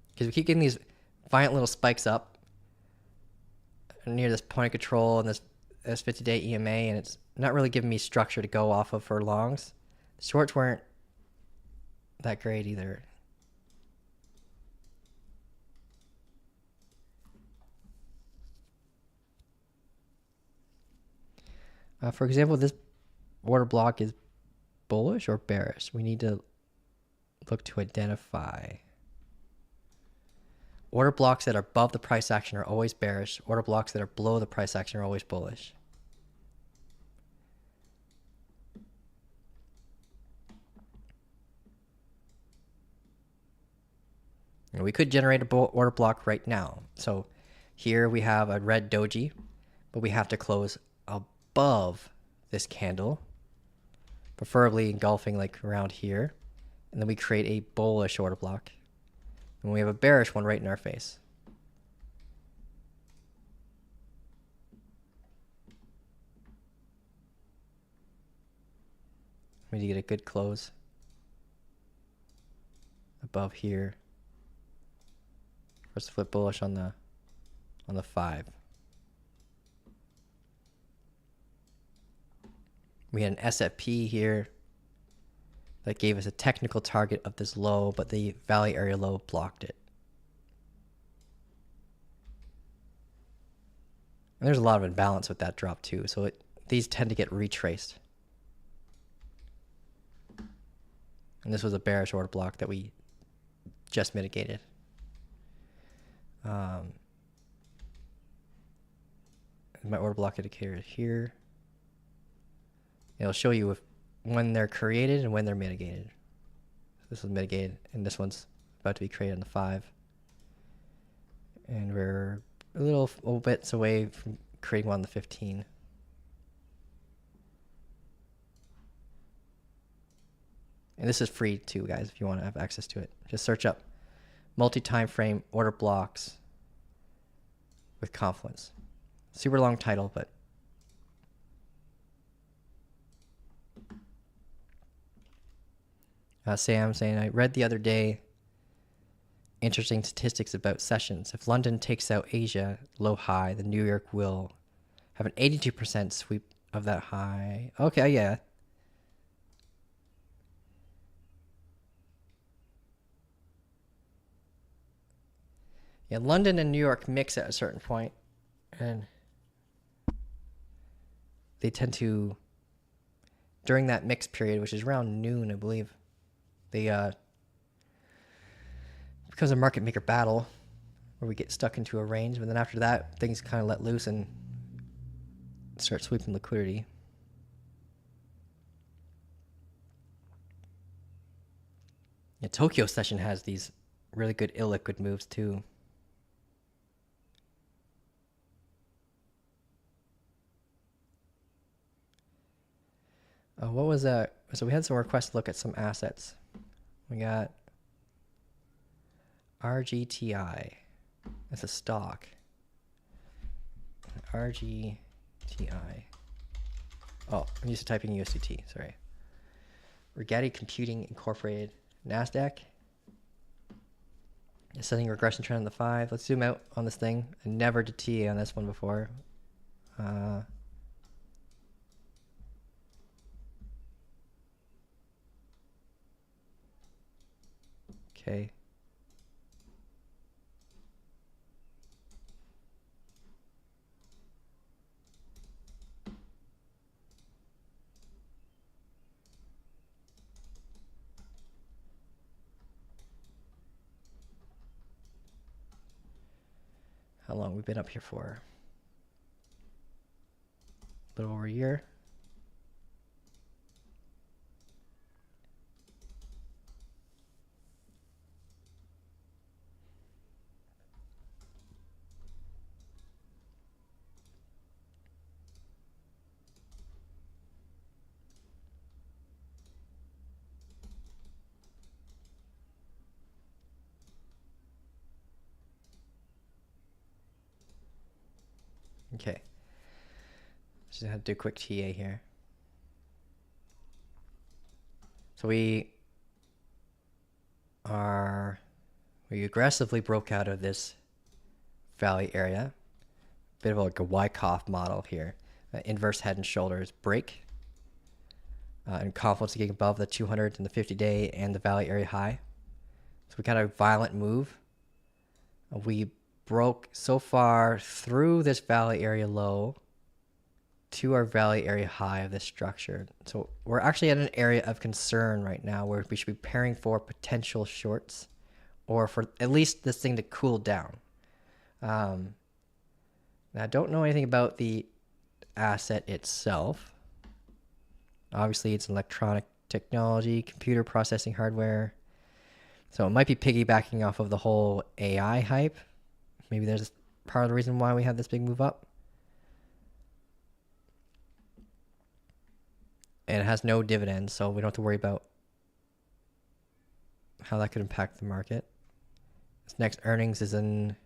Because we keep getting these violent little spikes up near this point of control and this 50-day EMA, and it's not really giving me structure to go off of for longs. The shorts weren't that great either. For example, this order block is bullish or bearish. We need to look to identify. Order blocks that are above the price action are always bearish. Order blocks that are below the price action are always bullish. And we could generate a order block right now. So here we have a red doji, but we have to close above this candle, preferably engulfing like around here. And then we create a bullish order block. And we have a bearish one right in our face. We need to get a good close above here. First flip bullish on the 5. We had an SFP here that gave us a technical target of this low, but the value area low blocked it. And there's a lot of imbalance with that drop too, so these tend to get retraced. And this was a bearish order block that we just mitigated. My order block indicator is here. It'll show you when they're created and when they're mitigated. This was mitigated, and this one's about to be created on the 5. And we're a little bits away from creating one on the 15. And this is free too, guys, if you want to have access to it. Just search up multi-time frame order blocks with confluence. Super long title, but Sam saying, I read the other day interesting statistics about sessions. If London takes out Asia low high, then New York will have an 82% sweep of that high. Okay, yeah. Yeah, London and New York mix at a certain point, and they tend to, during that mix period, which is around noon, I believe, they becomes a market maker battle where we get stuck into a range, but then after that, things kind of let loose and start sweeping liquidity. Yeah, Tokyo session has these really good illiquid moves too. What was that? So we had some requests to look at some assets. We got RGTI. That's a stock. RGTI. Oh, I'm used to typing USDT. Sorry. Rigetti Computing Incorporated. NASDAQ. Setting a regression trend on the 5. Let's zoom out on this thing. I never did TA on this one before. Okay. How long we've been up here for? A little over a year. Okay. Just have to do a quick TA here. So we aggressively broke out of this valley area. Bit of like a Wyckoff model here. Inverse head and shoulders break. And confluence getting above the 200 and the 50-day and the valley area high. So we got a violent move. We broke so far through this valley area low to our valley area high of this structure. So we're actually at an area of concern right now where we should be preparing for potential shorts or for at least this thing to cool down. Now, I don't know anything about the asset itself. Obviously, it's electronic technology, computer processing hardware. So it might be piggybacking off of the whole AI hype. Maybe there's part of the reason why we had this big move up. And it has no dividends, so we don't have to worry about how that could impact the market. Its next earnings is in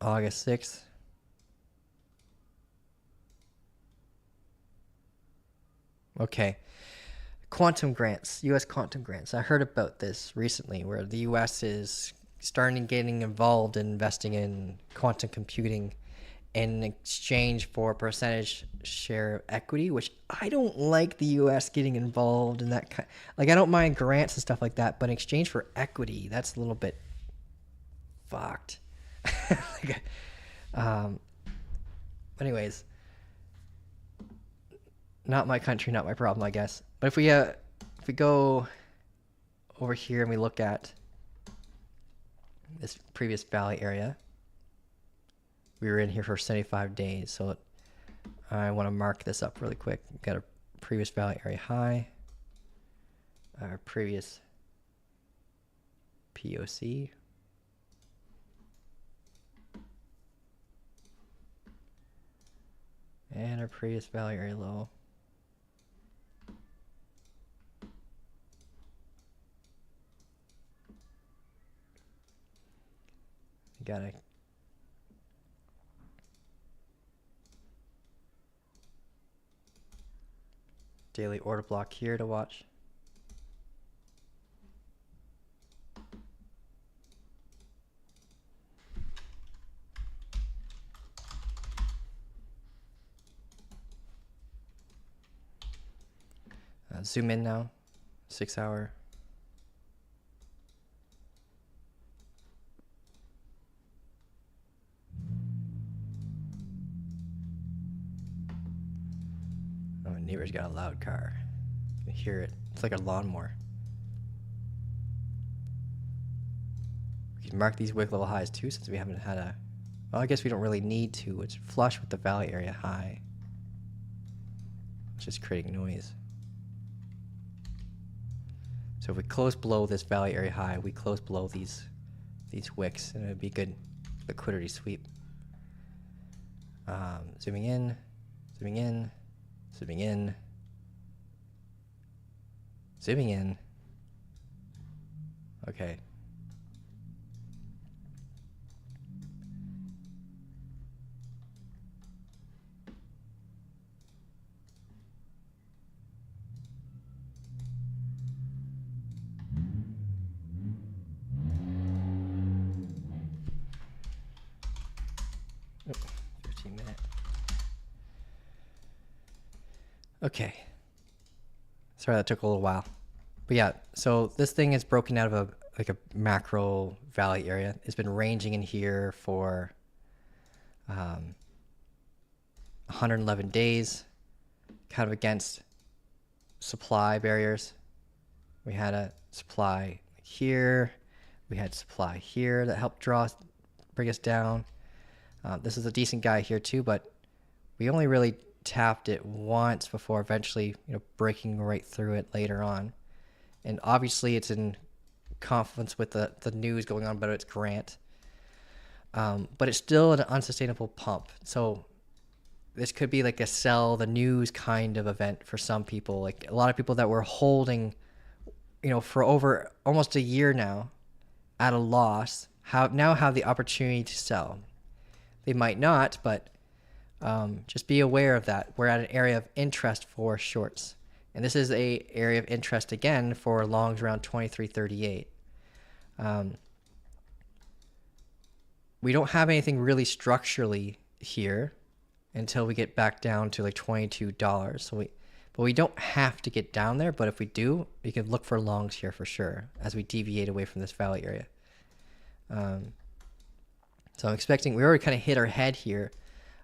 August 6th. Okay. Quantum grants, U.S. quantum grants. I heard about this recently where the U.S. is starting getting involved in investing in quantum computing in exchange for a percentage share of equity, which I don't like the U.S. getting involved in that kind. Like, I don't mind grants and stuff like that, but in exchange for equity, that's a little bit fucked. Anyways, not my country, not my problem, I guess. But if we go over here and we look at this previous valley area, we were in here for 75 days, so I want to mark this up really quick. We've got a previous valley area high, our previous POC, and our previous valley area low. You got a daily order block here to watch. Zoom in now, 6 hour. Oh, my neighbor's got a loud car. You can hear it. It's like a lawnmower. We can mark these wick level highs too, since we haven't had a... Well, I guess we don't really need to. It's flush with the valley area high. It's just creating noise. So if we close below this valley area high, we close below these wicks, and it would be good liquidity sweep. Zooming in, zooming in, zooming in, zooming in. Okay. Oh, 15 minutes. Okay. Sorry that took a little while. But yeah, so this thing is broken out of a macro valley area. It's been ranging in here for 111 days, kind of against supply barriers. We had a supply here. We had supply here that helped bring us down. This is a decent guy here too, but we only really tapped it once before eventually, breaking right through it later on. And obviously it's in confluence with the news going on about its grant. But it's still an unsustainable pump. So this could be like a sell the news kind of event for some people. Like a lot of people that were holding, for over almost a year now at a loss, now have the opportunity to sell. They might not, but just be aware of that. We're at an area of interest for shorts. And this is a area of interest again for longs around 23.38. We don't have anything really structurally here until we get back down to like $22. But we don't have to get down there. But if we do, we can look for longs here for sure as we deviate away from this valley area. So I'm expecting, we already kind of hit our head here.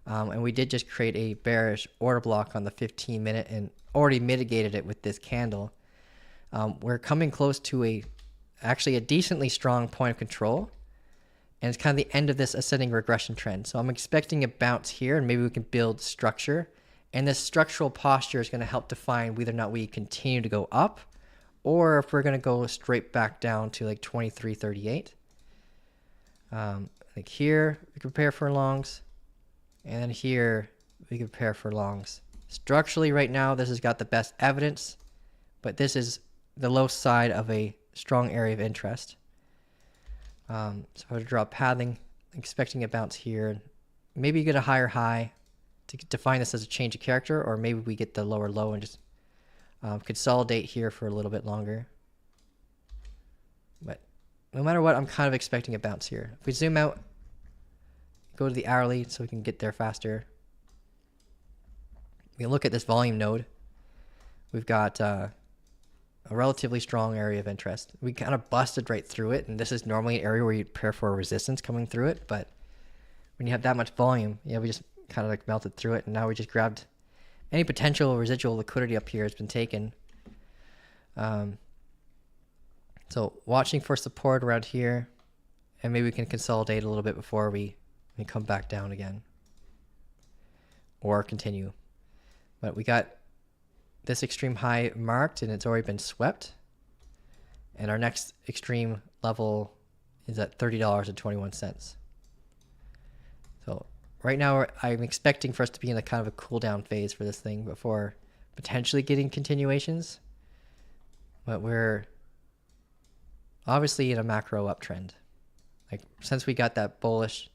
And we did just create a bearish order block on the 15 minute and already mitigated it with this candle. We're coming close to actually a decently strong point of control. And it's kind of the end of this ascending regression trend. So I'm expecting a bounce here, and maybe we can build structure. And this structural posture is going to help define whether or not we continue to go up or if we're going to go straight back down to like 23.38. Like here, we can prepare for longs, and then here, we can prepare for longs. Structurally, right now, this has got the best evidence, but this is the low side of a strong area of interest. So I would draw pathing, expecting a bounce here. Maybe get a higher high to define this as a change of character, or maybe we get the lower low and just consolidate here for a little bit longer. But no matter what, I'm kind of expecting a bounce here. If we zoom out, go to the hourly so we can get there faster. We can look at this volume node. We've got a relatively strong area of interest. We kind of busted right through it, and this is normally an area where you'd prepare for a resistance coming through it, but when you have that much volume, yeah, we just kind of like melted through it, and now we just grabbed any potential residual liquidity up here has been taken. So watching for support around here, and maybe we can consolidate a little bit before we come back down again or continue. But we got this extreme high marked, and it's already been swept. And our next extreme level is at $30.21. So right now, I'm expecting for us to be in a kind of a cool down phase for this thing before potentially getting continuations. But we're obviously in a macro uptrend. Like since we got that bullish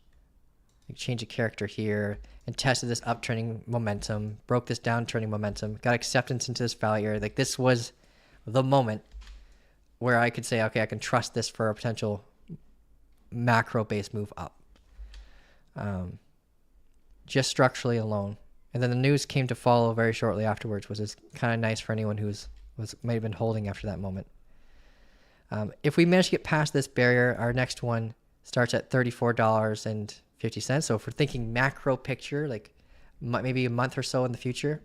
change of character here and tested this uptrending momentum, broke this downtrending momentum, got acceptance into this value area. Like this was the moment where I could say, okay, I can trust this for a potential macro-based move up. Just structurally alone. And then the news came to follow very shortly afterwards, which is kind of nice for anyone who might have been holding after that moment. If we manage to get past this barrier, our next one starts at $34.50. So if we're thinking macro picture, like maybe a month or so in the future,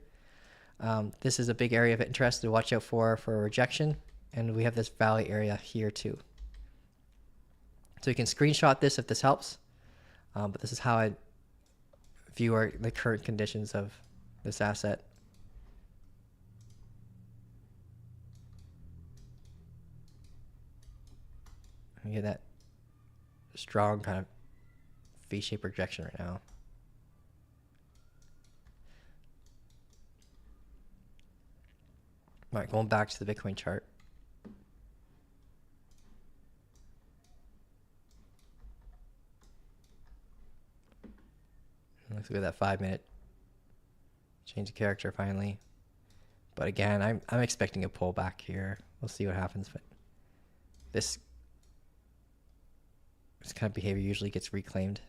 this is a big area of interest to watch out for rejection. And we have this valley area here too. So you can screenshot this if this helps. But this is how I view the current conditions of this asset. You get that strong kind of V-shaped rejection right now. All right, going back to the Bitcoin chart. Let's look at that 5-minute change of character finally. But again, I'm expecting a pullback here. We'll see what happens. But this kind of behavior usually gets reclaimed.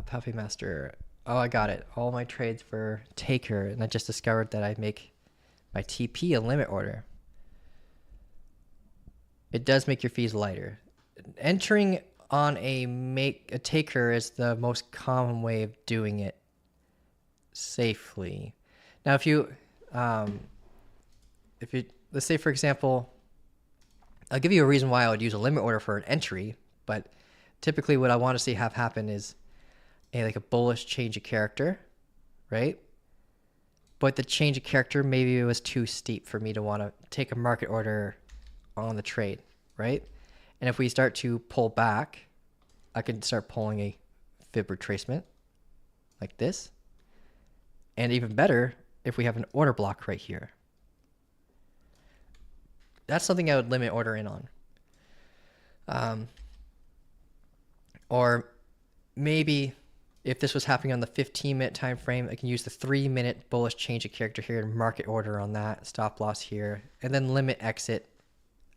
Puffy Master. Oh, I got it. All my trades for taker, and I just discovered that I make my TP a limit order. It does make your fees lighter. Entering on a taker is the most common way of doing it safely. Now, if you let's say for example, I'll give you a reason why I would use a limit order for an entry, but typically what I want to see have happen is like a bullish change of character, right? But the change of character, maybe it was too steep for me to want to take a market order on the trade, right? And if we start to pull back, I can start pulling a fib retracement like this. And even better, if we have an order block right here. That's something I would limit order in on. Or maybe if this was happening on the 15-minute time frame, I can use the 3-minute bullish change of character here and market order on that, stop loss here, and then limit exit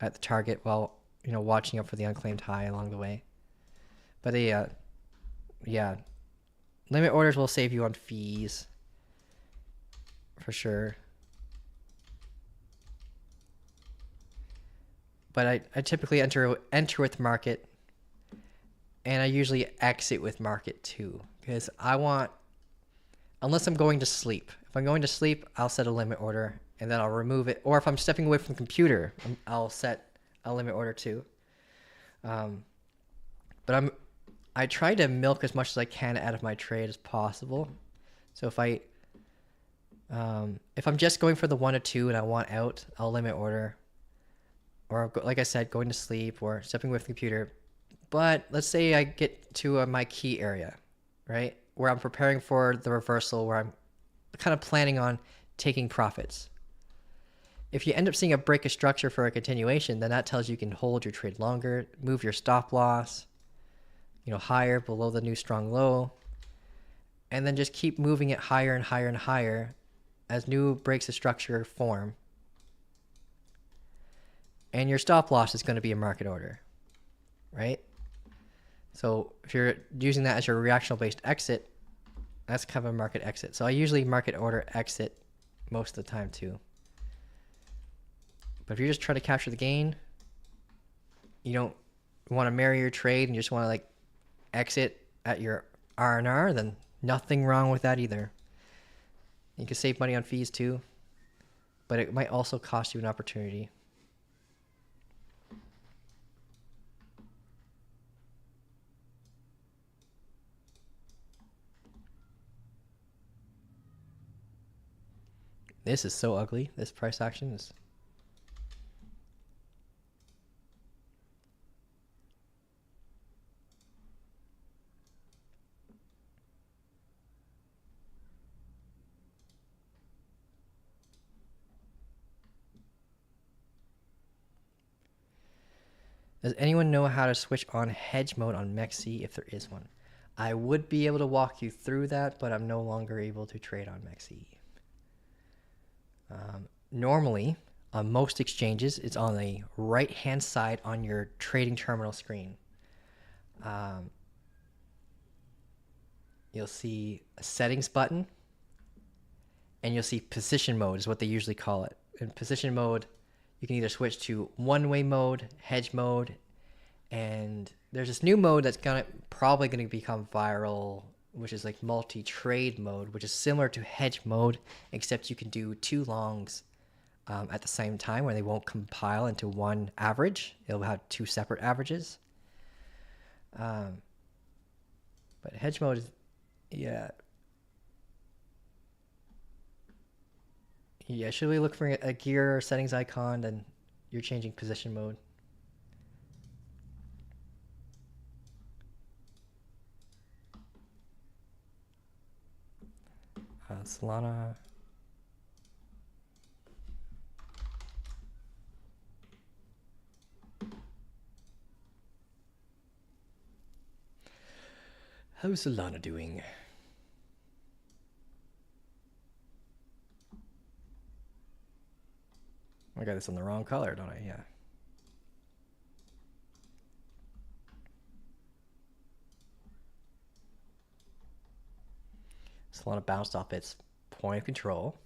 at the target while watching out for the unclaimed high along the way. But yeah, limit orders will save you on fees for sure. But I typically enter with market, and I usually exit with market too, because unless I'm going to sleep. If I'm going to sleep, I'll set a limit order and then I'll remove it. Or if I'm stepping away from the computer, I'll set a limit order too. But I try to milk as much as I can out of my trade as possible. So if I'm just going for the 1 to 2 and I want out, I'll limit order. Or like I said, going to sleep or stepping away from the computer. But let's say I get to my key area, right? Where I'm preparing for the reversal, where I'm kind of planning on taking profits. If you end up seeing a break of structure for a continuation, then that tells you can hold your trade longer, move your stop loss, higher below the new strong low, and then just keep moving it higher and higher and higher as new breaks of structure form. And your stop loss is going to be a market order, right? So if you're using that as your reactional based exit, that's kind of a market exit. So I usually market order exit most of the time too. But if you're just trying to capture the gain, you don't want to marry your trade and you just want to like exit at your R&R, then nothing wrong with that either. You can save money on fees too, but it might also cost you an opportunity. This is so ugly. This price action is... Does anyone know how to switch on hedge mode on MEXC if there is one? I would be able to walk you through that, but I'm no longer able to trade on MEXC. Normally, on most exchanges, it's on the right-hand side on your trading terminal screen. You'll see a settings button, and you'll see position mode is what they usually call it. In position mode, you can either switch to one-way mode, hedge mode, and there's this new mode that's probably going to become viral, which is like multi-trade mode, which is similar to hedge mode, except you can do 2 longs at the same time where they won't compile into one average. It'll have 2 separate averages. But hedge mode is, yeah. Yeah, should we look for a gear or settings icon, then you're changing position mode. Solana. How's Solana doing? I got this on the wrong color, don't I? Yeah. Solana bounced off its point of control.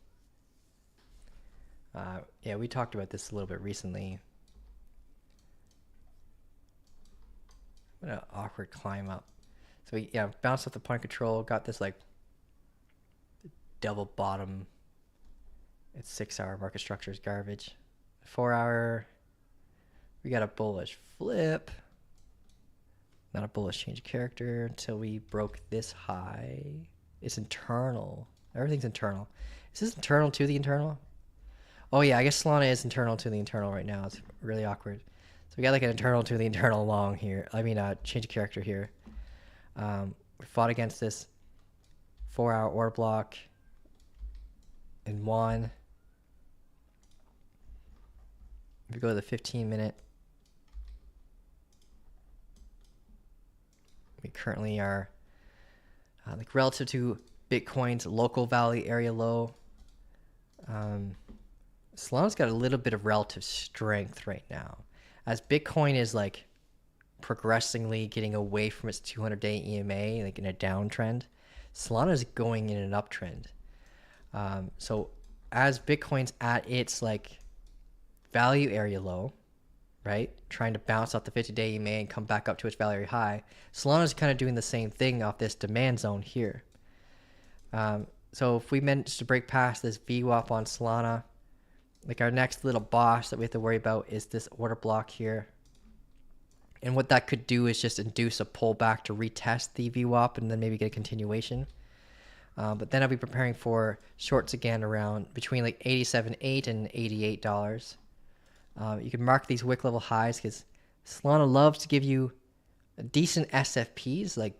Yeah, we talked about this a little bit recently. What an awkward climb up. So we bounced off the point of control, got this like double bottom. It's 6-hour market structure is garbage. 4-hour, we got a bullish flip. Not a bullish change of character until we broke this high. It's internal. Everything's internal. Is this internal to the internal? Oh yeah, I guess Solana is internal to the internal right now. It's really awkward. So we got like an internal to the internal long here. I mean, change of character here. We fought against this 4-hour order block and won. If we go to the 15-minute, we currently are like relative to Bitcoin's local valley area low. Solana's got a little bit of relative strength right now, as Bitcoin is like progressively getting away from its 200-day EMA, like in a downtrend. Solana is going in an uptrend. So as Bitcoin's at its like value area low, right, trying to bounce off the 50-day EMA and come back up to its value area high, Solana's kind of doing the same thing off this demand zone here. So if we manage to break past this VWAP on Solana, like our next little boss that we have to worry about is this order block here. And what that could do is just induce a pullback to retest the VWAP and then maybe get a continuation. But then I'll be preparing for shorts again around between like $87.8 and $88. You can mark these wick level highs because Solana loves to give you decent SFPs. Like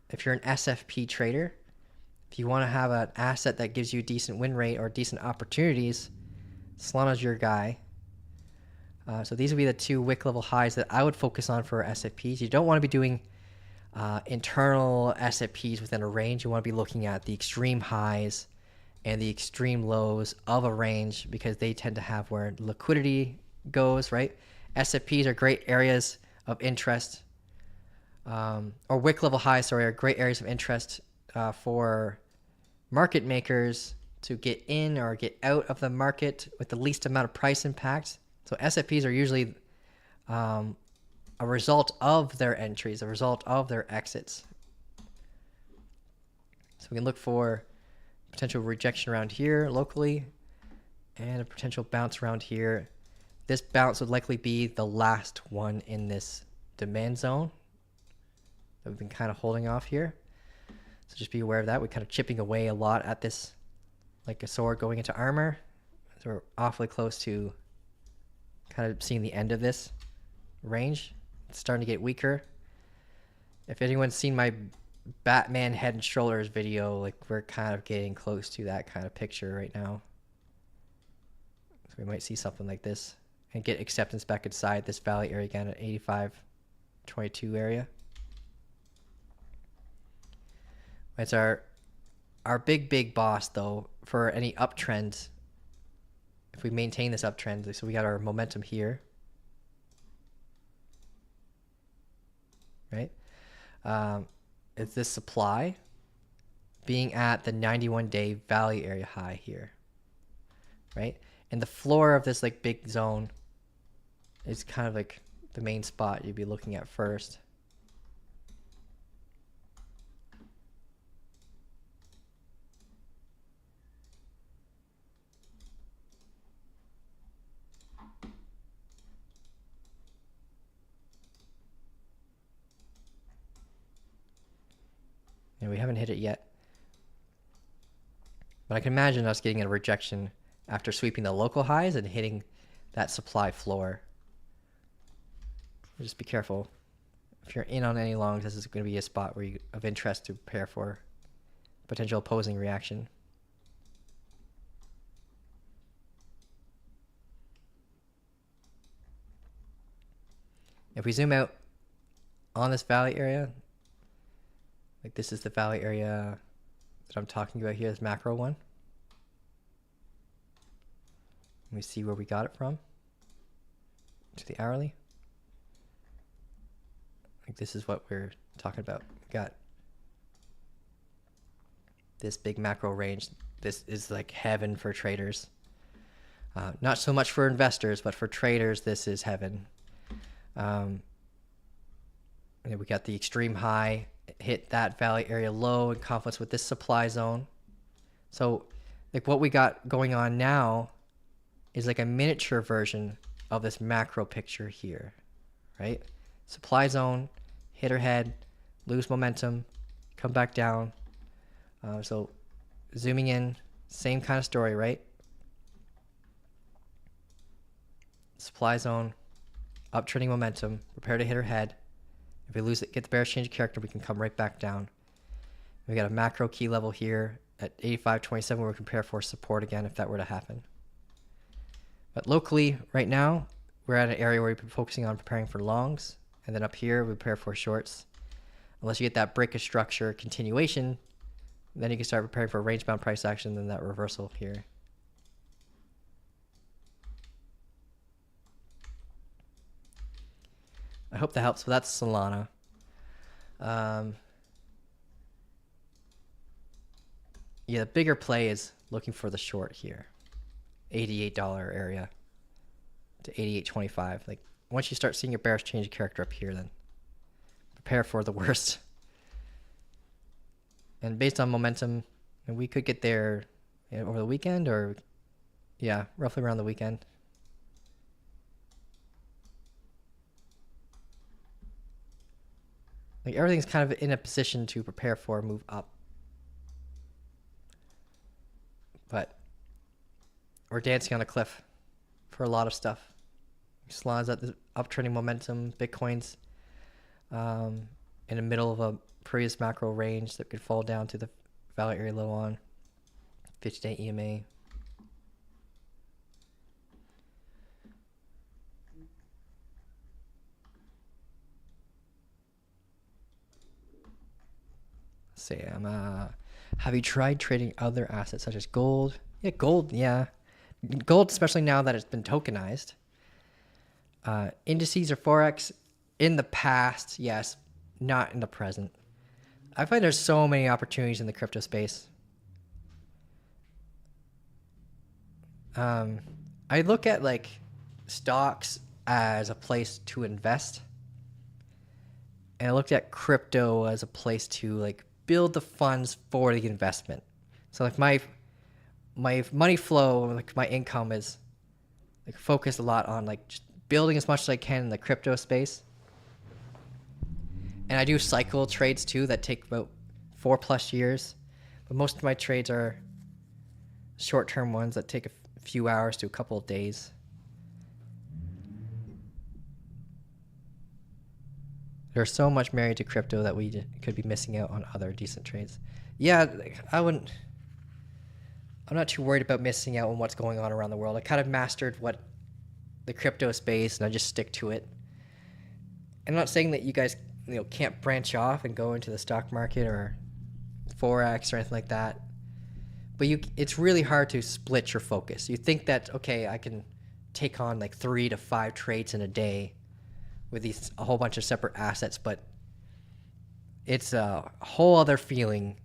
if you're an SFP trader, if you want to have an asset that gives you a decent win rate or decent opportunities, Solana's your guy. So these would be the two wick level highs that I would focus on for SFPs. You don't want to be doing internal SFPs within a range. You want to be looking at the extreme highs and the extreme lows of a range because they tend to have where liquidity goes, right? SFPs are great areas of interest, or wick level highs, sorry, are great areas of interest for market makers to get in or get out of the market with the least amount of price impact. So SFPs are usually a result of their entries, a result of their exits. So we can look for potential rejection around here locally and a potential bounce around here. This bounce would likely be the last one in this demand zone that we've been kind of holding off here. So just be aware of that. We're kind of chipping away a lot at this like a sword going into armor. So we're awfully close to kind of seeing the end of this range. It's starting to get weaker. If anyone's seen my Batman head and shoulders video, like we're kind of getting close to that kind of picture right now. So we might see something like this and get acceptance back inside this valley area again at 85.22 area. It's our big boss though for any uptrend. If we maintain this uptrend, so we got our momentum here, right? It's this supply being at the 91-day valley area high here, right? And the floor of this like big zone is kind of like the main spot you'd be looking at first. And we haven't hit it yet. But I can imagine us getting a rejection after sweeping the local highs and hitting that supply floor. Just be careful. If you're in on any longs, this is going to be a spot where you of interest to prepare for potential opposing reaction. If we zoom out on this valley area, like this is the valley area that I'm talking about here, this macro one. Let me see where we got it from. To the hourly. Like this is what we're talking about. We got this big macro range. This is like heaven for traders. Not so much for investors, but for traders, this is heaven. And we got the extreme high, hit that valley area low in confluence with this supply zone. So like what we got going on now is like a miniature version of this macro picture here, right? Supply zone, hit or head, lose momentum, come back down. So zooming in, same kind of story, right? Supply zone, uptrending momentum, prepare to hit or head. If we lose it, get the bearish change of character, we can come right back down. We got a macro key level here at 85.27 where we compare for support again if that were to happen. But locally, right now, we're at an area where we've been focusing on preparing for longs. And then up here, we prepare for shorts. Unless you get that break of structure continuation, then you can start preparing for range-bound price action and that reversal here. I hope that helps. So that's Solana. Yeah, the bigger play is looking for the short here. $88 area to 88.25. Like once you start seeing your bearish change of character up here, then prepare for the worst. And based on momentum, we could get there over the weekend, or Yeah, roughly around the weekend. Like everything's kind of in a position to prepare for a move up. But we're dancing on a cliff for a lot of stuff. Solana's at the uptrending momentum. Bitcoin's in the middle of a previous macro range that could fall down to the value area low on 50-day EMA. Sam, have you tried trading other assets such as gold? Yeah, gold, yeah. Gold, especially now that it's been tokenized. Indices or Forex, in the past, yes, not in the present. I find there's so many opportunities in the crypto space. I look at like stocks as a place to invest, and I looked at crypto as a place to like build the funds for the investment. So like my money flow, like my income is like focused a lot on like just building as much as I can in the crypto space. And I do cycle trades too that take about 4+ years, but most of my trades are short-term ones that take a few hours to a couple of days. There's so much married to crypto that we could be missing out on other decent trades. Yeah, I'm not too worried about missing out on what's going on around the world. I kind of mastered what the crypto space, and I just stick to it. I'm not saying that you guys, can't branch off and go into the stock market or Forex or anything like that. But it's really hard to split your focus. You think that, okay, I can take on like 3 to 5 trades in a day with a whole bunch of separate assets, but it's a whole other feeling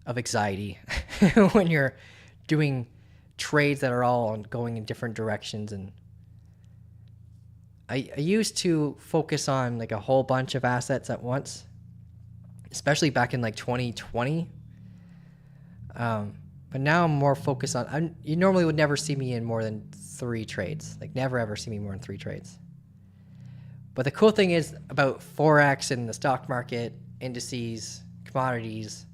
of anxiety when you're doing trades that are all going in different directions. And I used to focus on like a whole bunch of assets at once, especially back in like 2020. But now I'm more focused on, you normally would never see me in more than 3 trades, like never ever see me more than 3 trades. But the cool thing is about Forex and the stock market, indices, commodities,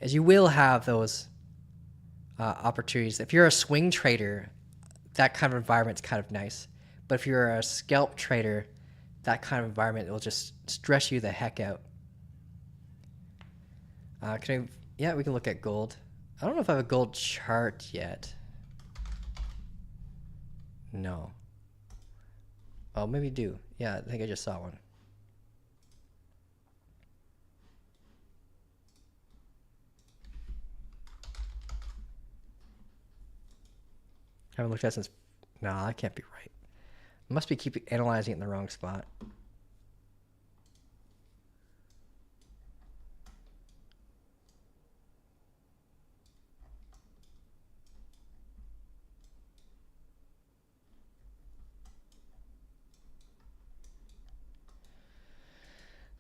is you will have those opportunities. If you're a swing trader, that kind of environment's kind of nice. But if you're a scalp trader, that kind of environment will just stress you the heck out. We can look at gold. I don't know if I have a gold chart yet. No. Oh, maybe you do. Yeah, I think I just saw one. Haven't looked at it since. No, that can't be right. I must be analyzing it in the wrong spot.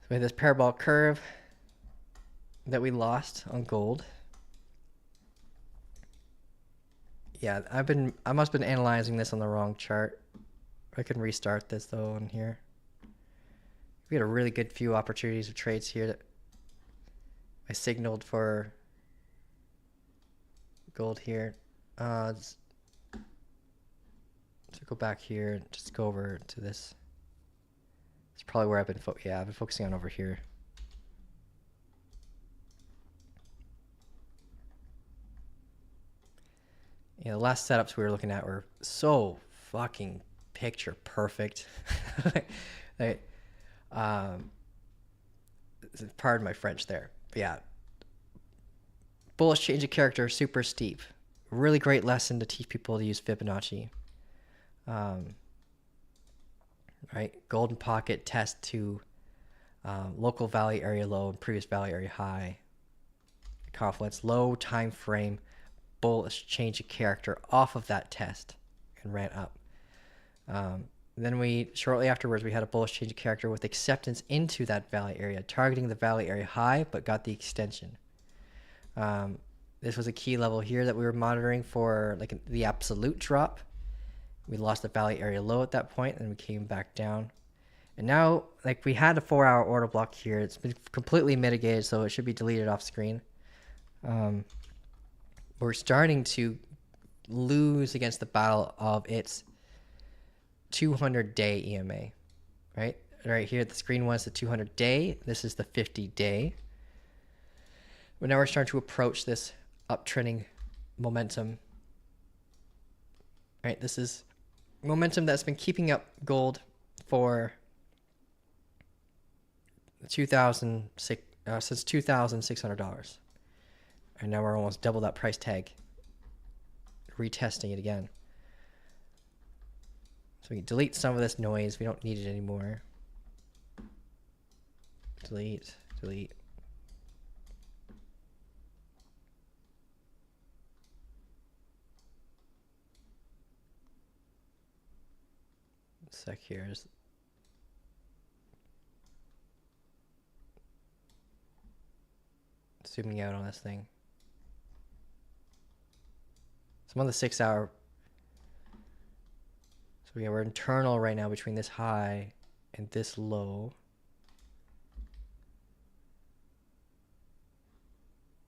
So we had this parabolic curve that we lost on gold. Yeah, I must have been analyzing this on the wrong chart. I can restart this though on here. We had a really good few opportunities of trades here that I signaled for gold here. So go back here and just go over to this. It's probably where I've been focusing on over here. Yeah, the last setups we were looking at were so fucking picture perfect. Pardon my French there. But yeah. Bullish change of character, super steep. Really great lesson to teach people to use Fibonacci. Right, golden pocket test to local value area low and previous value area high. Confluence, low time frame, bullish change of character off of that test and ran up. Then shortly afterwards, we had a bullish change of character with acceptance into that value area, targeting the value area high, but got the extension. This was a key level here that we were monitoring for like the absolute drop. We lost the value area low at that point, and we came back down. And now, like, we had a 4-hour order block here. It's been completely mitigated, so it should be deleted off screen. We're starting to lose against the battle of its 200-day EMA, right? Right here, the screen was the 200-day. This is the 50-day. But now we're starting to approach this uptrending momentum. Right, this is momentum that's been keeping up gold for since $2,600. And now we're almost double that price tag. Retesting it again. So we can delete some of this noise. We don't need it anymore. Delete. Sec here. Just zooming out on this thing. So I'm on the 6-hour. So yeah, we're internal right now between this high and this low.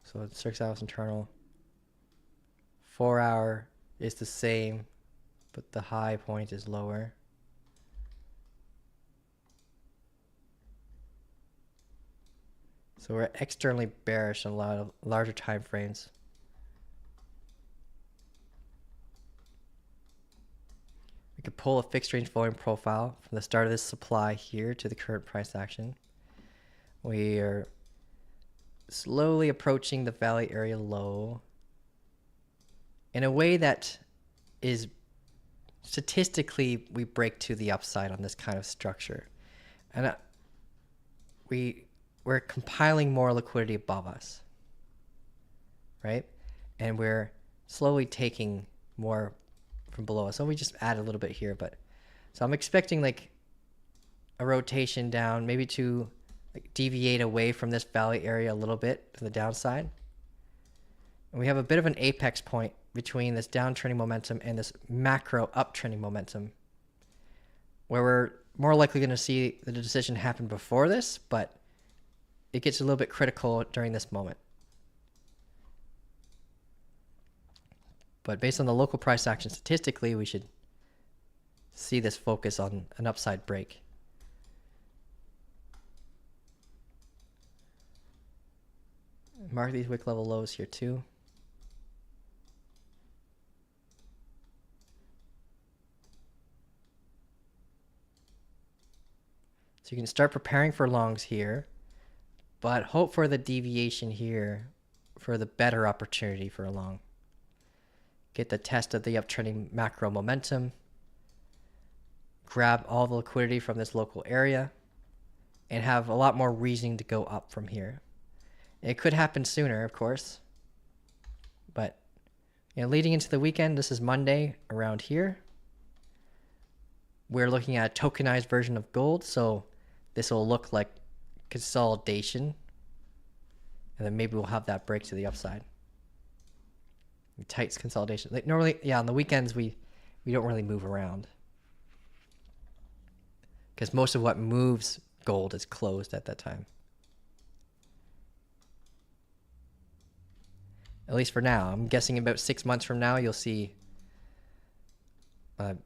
So it's 6 hours internal. 4-hour is the same, but the high point is lower. So we're externally bearish on a lot of larger time frames. We could pull a fixed range volume profile from the start of this supply here to the current price action. We are slowly approaching the valley area low in a way that is statistically we break to the upside on this kind of structure. And we're compiling more liquidity above us, right? And we're slowly taking more from below us. So we just add a little bit here, but so I'm expecting like a rotation down, maybe to like deviate away from this valley area a little bit to the downside. And we have a bit of an apex point between this downtrending momentum and this macro uptrending momentum, where we're more likely going to see the decision happen before this, but it gets a little bit critical during this moment. But based on the local price action, statistically, we should see this focus on an upside break. Mark these wick level lows here too. So you can start preparing for longs here, but hope for the deviation here for the better opportunity for a long. Get the test of the uptrending macro momentum, grab all the liquidity from this local area, and have a lot more reasoning to go up from here. It could happen sooner, of course, but leading into the weekend, this is Monday around here. We're looking at a tokenized version of gold, so this will look like consolidation, and then maybe we'll have that break to the upside. Tight consolidation. Like normally, on the weekends we don't really move around because most of what moves gold is closed at that time. At least for now. I'm guessing about 6 months from now you'll see a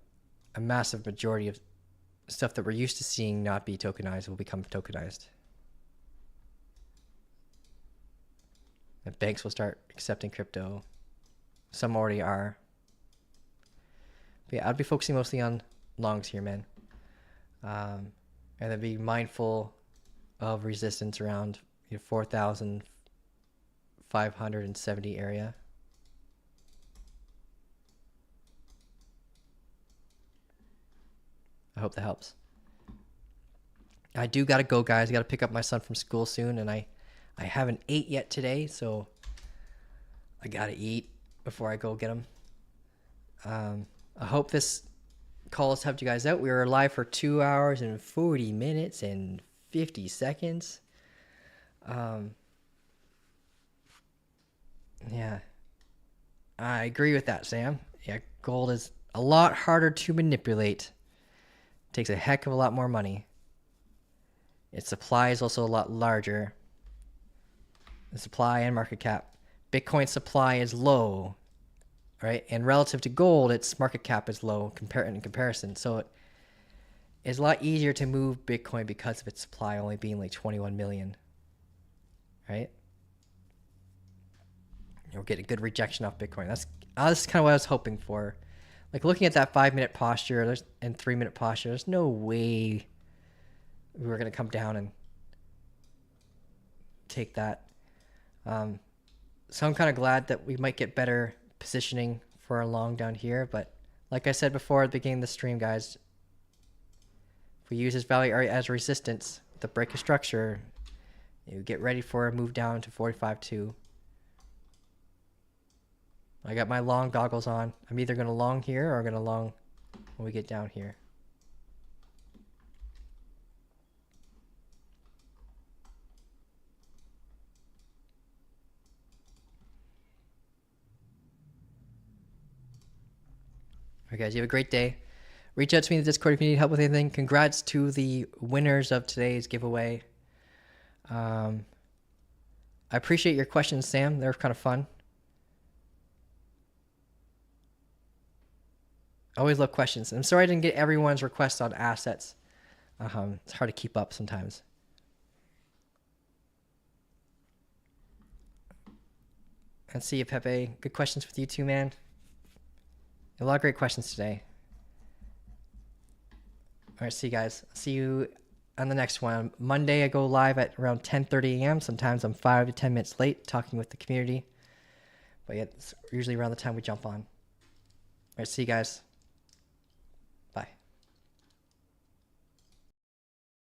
massive majority of stuff that we're used to seeing not be tokenized will become tokenized. And banks will start accepting crypto. Some already are. But yeah, I'd be focusing mostly on longs here, man. And then be mindful of resistance around 4,570 area. I hope that helps. I do gotta go, guys. I gotta pick up my son from school soon, and I haven't ate yet today, so I gotta eat before I go get him. I hope this call has helped you guys out. We were live for 2 hours and 40 minutes and 50 seconds. Yeah. I agree with that, Sam. Yeah, gold is a lot harder to manipulate. Takes a heck of a lot more money. Its supply is also a lot larger. The supply and market cap. Bitcoin supply is low, right? And relative to gold, its market cap is low in comparison. So it is a lot easier to move Bitcoin because of its supply only being like 21 million, right? You'll get a good rejection off Bitcoin. That's kind of what I was hoping for. Like looking at that 5-minute posture and 3-minute posture, there's no way we were going to come down and take that. So I'm kind of glad that we might get better positioning for our long down here. But like I said before at the beginning of the stream, guys, if we use this value area as resistance, the break of structure, you get ready for a move down to 45.2. I got my long goggles on. I'm either going to long here or going to long when we get down here. All right, guys, you have a great day. Reach out to me in the Discord if you need help with anything. Congrats to the winners of today's giveaway. I appreciate your questions, Sam. They're kind of fun. I always love questions. I'm sorry I didn't get everyone's request on assets. It's hard to keep up sometimes. Let's see you, Pepe. Good questions with you too, man. A lot of great questions today. All right, see you guys. See you on the next one. Monday, I go live at around 10:30 a.m. Sometimes I'm 5 to 10 minutes late talking with the community. But yeah, it's usually around the time we jump on. All right, see you guys.